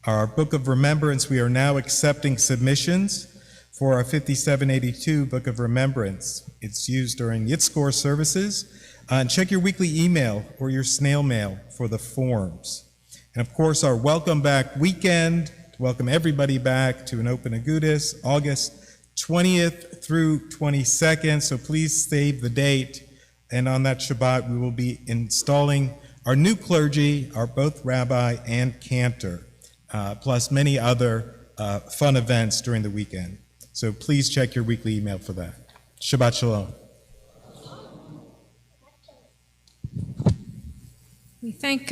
Our Book of Remembrance, we are now accepting submissions for our 5782 Book of Remembrance. It's used during Yitzchor services. And check your weekly email or your snail mail for the forms. And of course, our Welcome Back weekend, to welcome everybody back to an Open Agudas, August 20th through 22nd, so please save the date. And on that Shabbat, we will be installing our new clergy, our both rabbi and cantor, plus many other fun events during the weekend. So please check your weekly email for that. Shabbat Shalom. We thank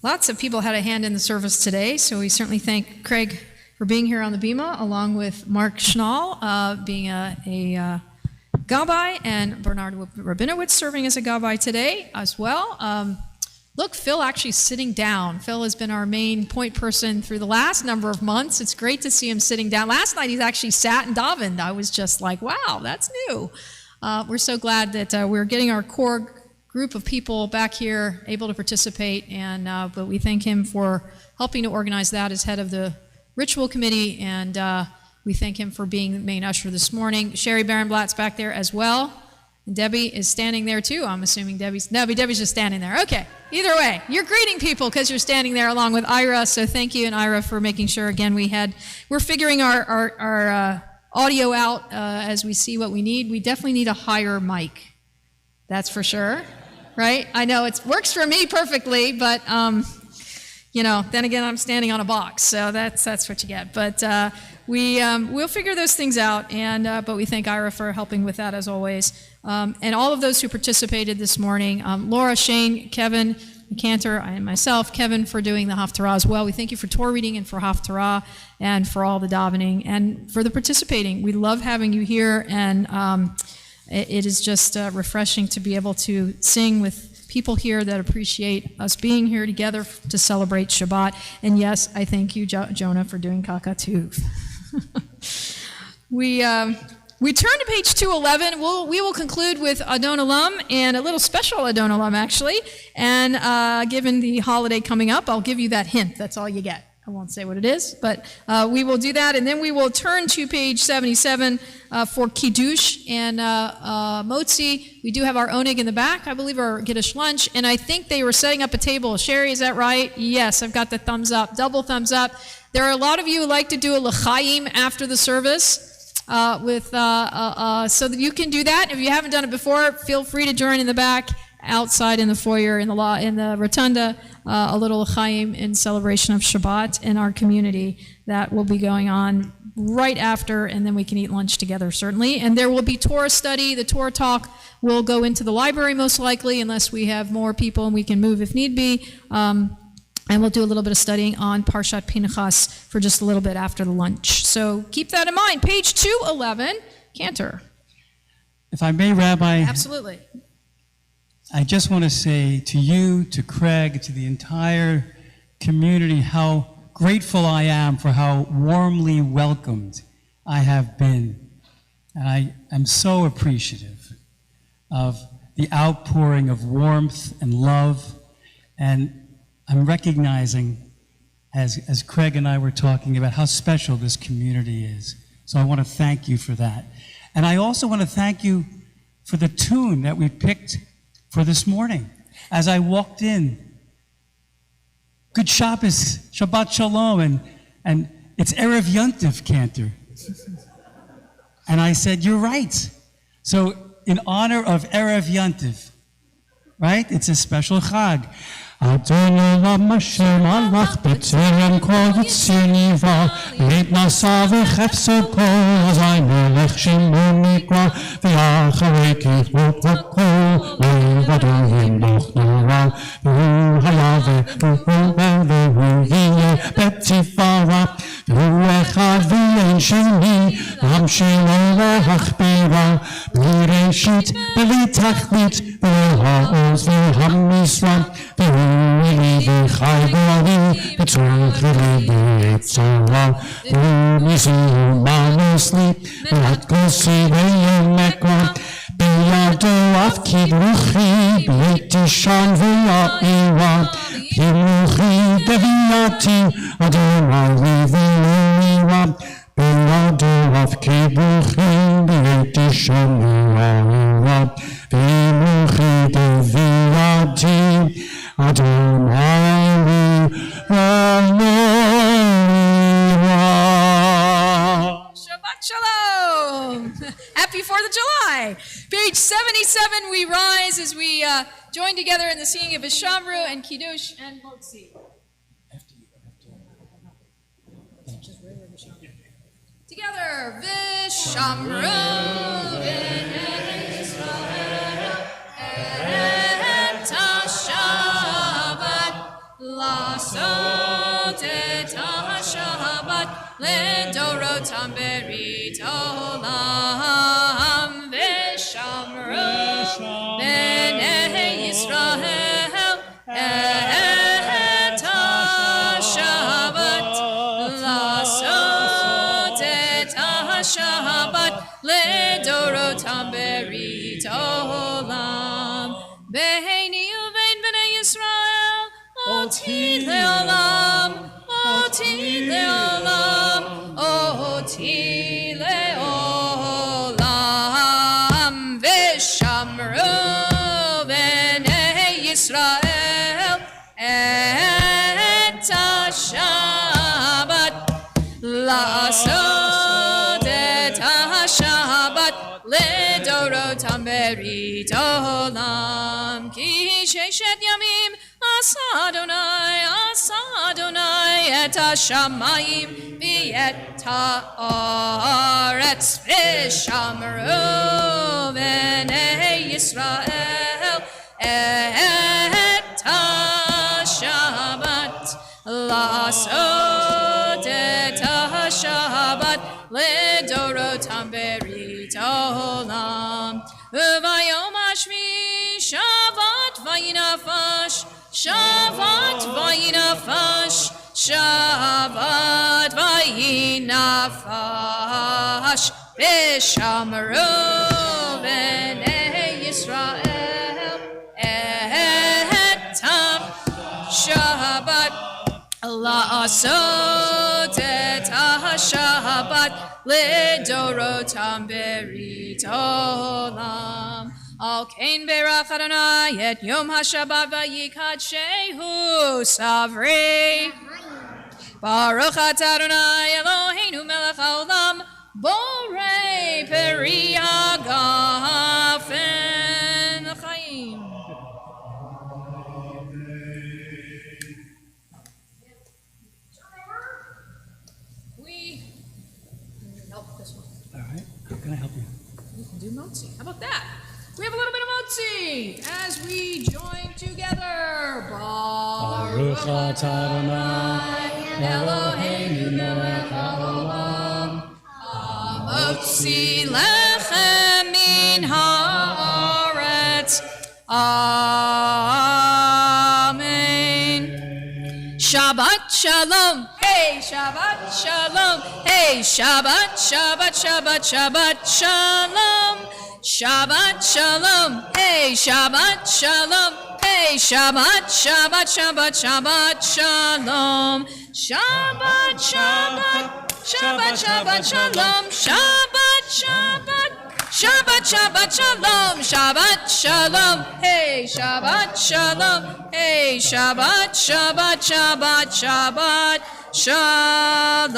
lots of people had a hand in the service today, so we certainly thank Craig for being here on the Bima, along with Mark Schnall being a Gabbai, and Bernard Rabinowitz serving as a Gabbai today as well. Look, Phil actually sitting down. Phil has been our main point person through the last number of months. It's great to see him sitting down. Last night he's actually sat and davened. I was just like, wow, that's new. We're so glad that we're getting our core group of people back here able to participate, and but we thank him for helping to organize that as head of the ritual committee, and we thank him for being the main usher this morning. Sherry Barenblatt's back there as well. And Debbie is standing there too. I'm assuming Debbie's just standing there. Okay, either way, you're greeting people because you're standing there along with Ira, so thank you, and Ira, for making sure, again, we're figuring our audio out as we see what we need. We definitely need a higher mic. That's for sure, right? I know it works for me perfectly, but then again, I'm standing on a box, so that's what you get. But we'll figure those things out, and but we thank Ira for helping with that as always, and all of those who participated this morning. Laura, Shane, Kevin, Cantor, and myself, Kevin, for doing the Haftarah as well. We thank you for Torah reading and for Haftarah and for all the davening and for the participating. We love having you here, and it is just refreshing to be able to sing with people here that appreciate us being here together to celebrate Shabbat. And yes, I thank you, Jonah, for doing Kakatuv. We turn to page 211. We will conclude with Adon Olam, and a little special Adon Olam, actually. And given the holiday coming up, I'll give you that hint. That's all you get. I won't say what it is, but we will do that. And then we will turn to page 77 for Kiddush and Motzi. We do have our oneg in the back, I believe, our Kiddush lunch. And I think they were setting up a table. Sherry, is that right? Yes, I've got the thumbs up, double thumbs up. There are a lot of you who like to do a l'chaim after the service so that you can do that. If you haven't done it before, feel free to join in the back, outside in the foyer, in the rotunda, a little l'chaim in celebration of Shabbat in our community. That will be going on right after, and then we can eat lunch together, certainly. And there will be Torah study. The Torah talk will go into the library most likely, unless we have more people and we can move if need be. And we'll do a little bit of studying on Parshat Pinchas for just a little bit after the lunch. So keep that in mind. Page 211, Cantor. If I may, Rabbi. Absolutely. I just want to say to you, to Craig, to the entire community, how grateful I am for how warmly welcomed I have been. And I am so appreciative of the outpouring of warmth and love. And I'm recognizing, as Craig and I were talking about, how special this community is. So I want to thank you for that. And I also want to thank you for the tune that we picked for this morning. As I walked in, good Shabbos, Shabbat Shalom, and it's Erev Yontif, Cantor. And I said, you're right. So in honor of Erev Yontif, right? It's a special Chag. Adon Olam Hashem alach b'tzerem kol yitzir leit nasa v'chefso kol azay melech shemo nikra v'acharei kichut v'kol le'vado himloch nora v'hu haya v'hu v'hu yiyeh b'tifara v'hu echad v'yein sheni v'ham shelo le'achbira b'reshit b'li tachlit v'lo ha'oz v'ham misra v'hu v'chai v'ali v'tzorach v'li b'etzara v'mizu ma'nosli v'atkosi v'yom mekra b'yado af kidruchi b'yitishan v'ya'ira kidruchi deviyati Adonai v'ya'ira b'yado af kidruchi b'yitishan v'ya'ira kidruchi deviyati Adonai Shabbat Adonai. Page 77, we rise as we join together in the singing of Vishamru and Kiddush and Motzi. Together, Vishamru, B'nai Yisrael, et ha-Shabbat, Lasot et ha-Shabbat, Ledorotam berit olam, Vishamru, B'nai Yisrael, et ha-Shabbat, Lasot et ha-Shabbat, Ledorotam berit olam, Beheini uvein b'nai Yisrael, Oti leolam, Oti leolam, Oti leolam, Vishamru b'nai Yisrael, et ha-Shabbat, Lasot et ha-Shabbat, Ledorotam berit olam, Ki sheshet yamim asa Adonai et ha-shamayim v'et ha'aretz, Vishamru b'nai Yisrael, et ha-Shabbat, Lasot et ha-Shabbat, Ledorotam berit olam, V'vayom hashvi Shabbat vayinafash, Shabbat vayinafash, Shabbat vayinafash, Vishamru b'nai Yisrael, et ha-Shabbat, La'asot et ha-Shabbat, Ledorotam berit olam. Al kain berach Adonai et Yom HaShabbat vayikadshehu savri. Baruch atah Adonai Eloheinu melech haolam, borei peri hagafen l'chaim. All right. How can I help you? We can do Motzi. How about that? We have a little bit of Motzi as we join together. Baruch atah Adonai Eloheinu melech haolam, Motzi lechem min haaretz. Amen. Shabbat shalom. Hey, Shabbat shalom. Hey, Shabbat, Shabbat, Shabbat, Shabbat shalom. Shabbat shalom. Hey, Shabbat shalom. Hey, Shabbat, Shabbat, Shabbat, Shabbat shalom. Shabbat, Shabbat, Shabbat, Shabbat shalom. Shabbat, Shabbat. Shabbat, Shabbat, Shalom, Shabbat, Shalom, hey, Shabbat, Shalom, hey, Shabbat, Shabbat, Shabbat, Shabbat, Shalom.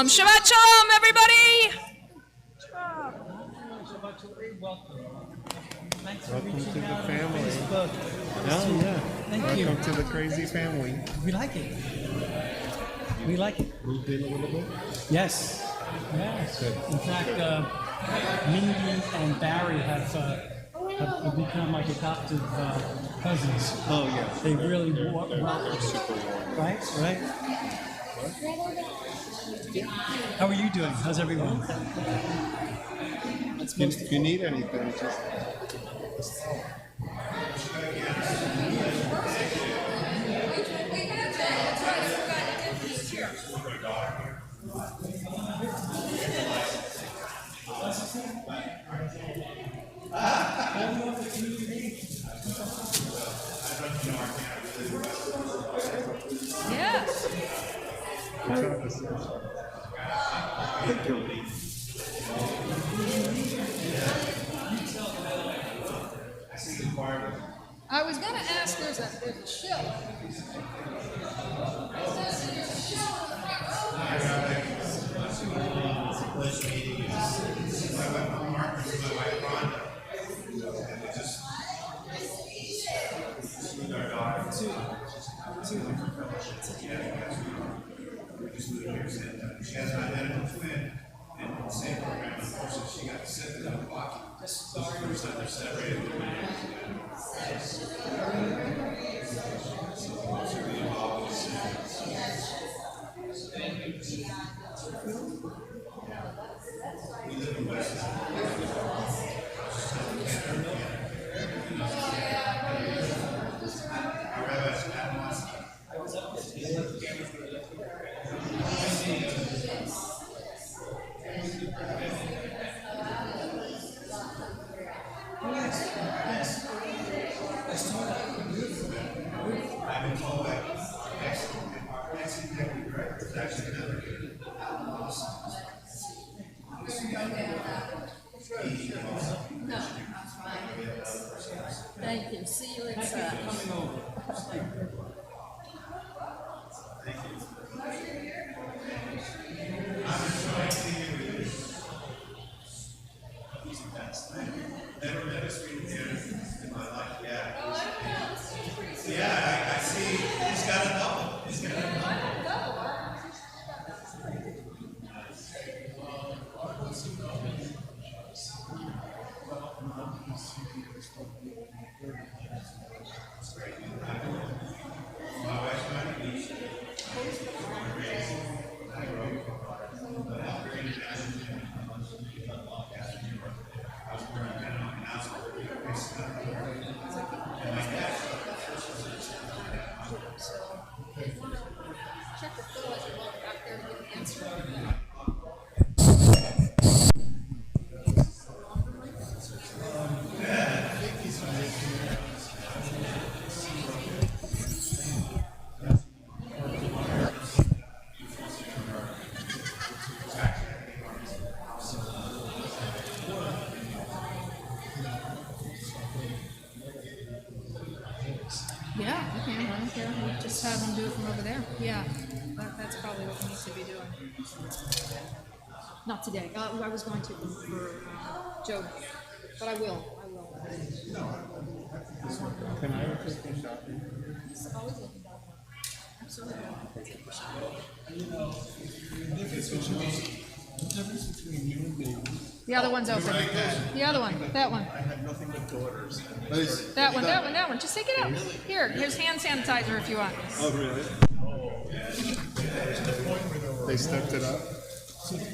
Shabbat, Shalom, everybody. Welcome to the family. Facebook. Oh, yeah. Thank you. Welcome to the crazy family. We like it. We like it. Moved in a little bit? Yes. Yes. In fact, Mindy and Barry have become like adoptive cousins. Oh, yeah. They really well. Super warm. Right? Right? How are you doing? How's everyone? If you need anything, just... Yes. I was going to ask, there's a chill. Thank you. See you inside. Yeah, I see. He's got a double. He's got a double. Yeah, you can. I don't care. We just have them do it from over there. Yeah, that's probably what we need to be doing. Not today. I was going to for Joe, but I will. Can I ever take a shot? Always looking back. Absolutely. The difference between you and David. The other one's open. The other one. That one. I have nothing but daughters. That one. Just take it out. Here's hand sanitizer if you want. Oh, really? They stepped it up. Okay.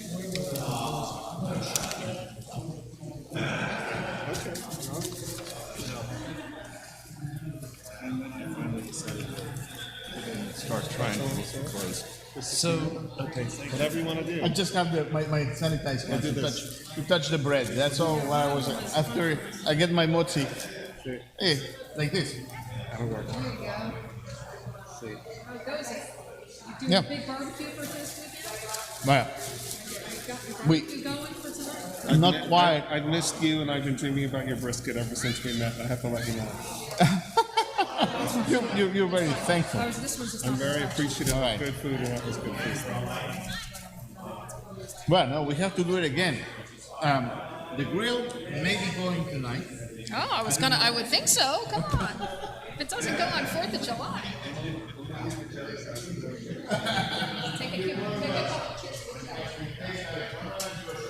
And then I finally decided to start trying to close. So, okay, whatever you want to do. I just have my sanitizer to touch the bread. That's all I was. After I get my mozzi, hey, like this. That'll work. There you go. See. How goes it? You doing Yeah. a big barbecue for this weekend? Well, Got your barbecue going for tonight? not quite. I missed you, and I've been dreaming about your brisket ever since we met. I have to let you know. You're very thankful. I'm very appreciative of good food, and that was good food. Well, no, we have to do it again. The grill may be going tonight. Oh, I would think so. Come on. If it doesn't go on 4th of July. Take a couple kids with you.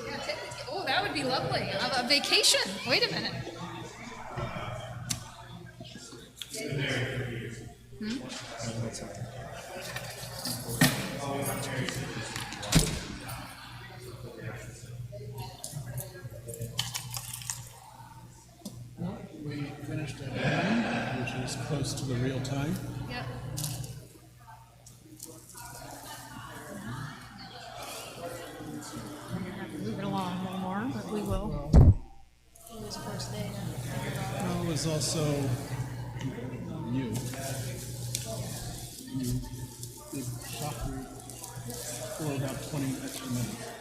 Yeah, oh, that would be lovely. A vacation. Wait a minute. We finished at 9, which is close to the real time. Yep. We're gonna have to move it along a little more, but we will. It was the first day to figure it out. Well, it was also you. You did shop for about 20 extra minutes.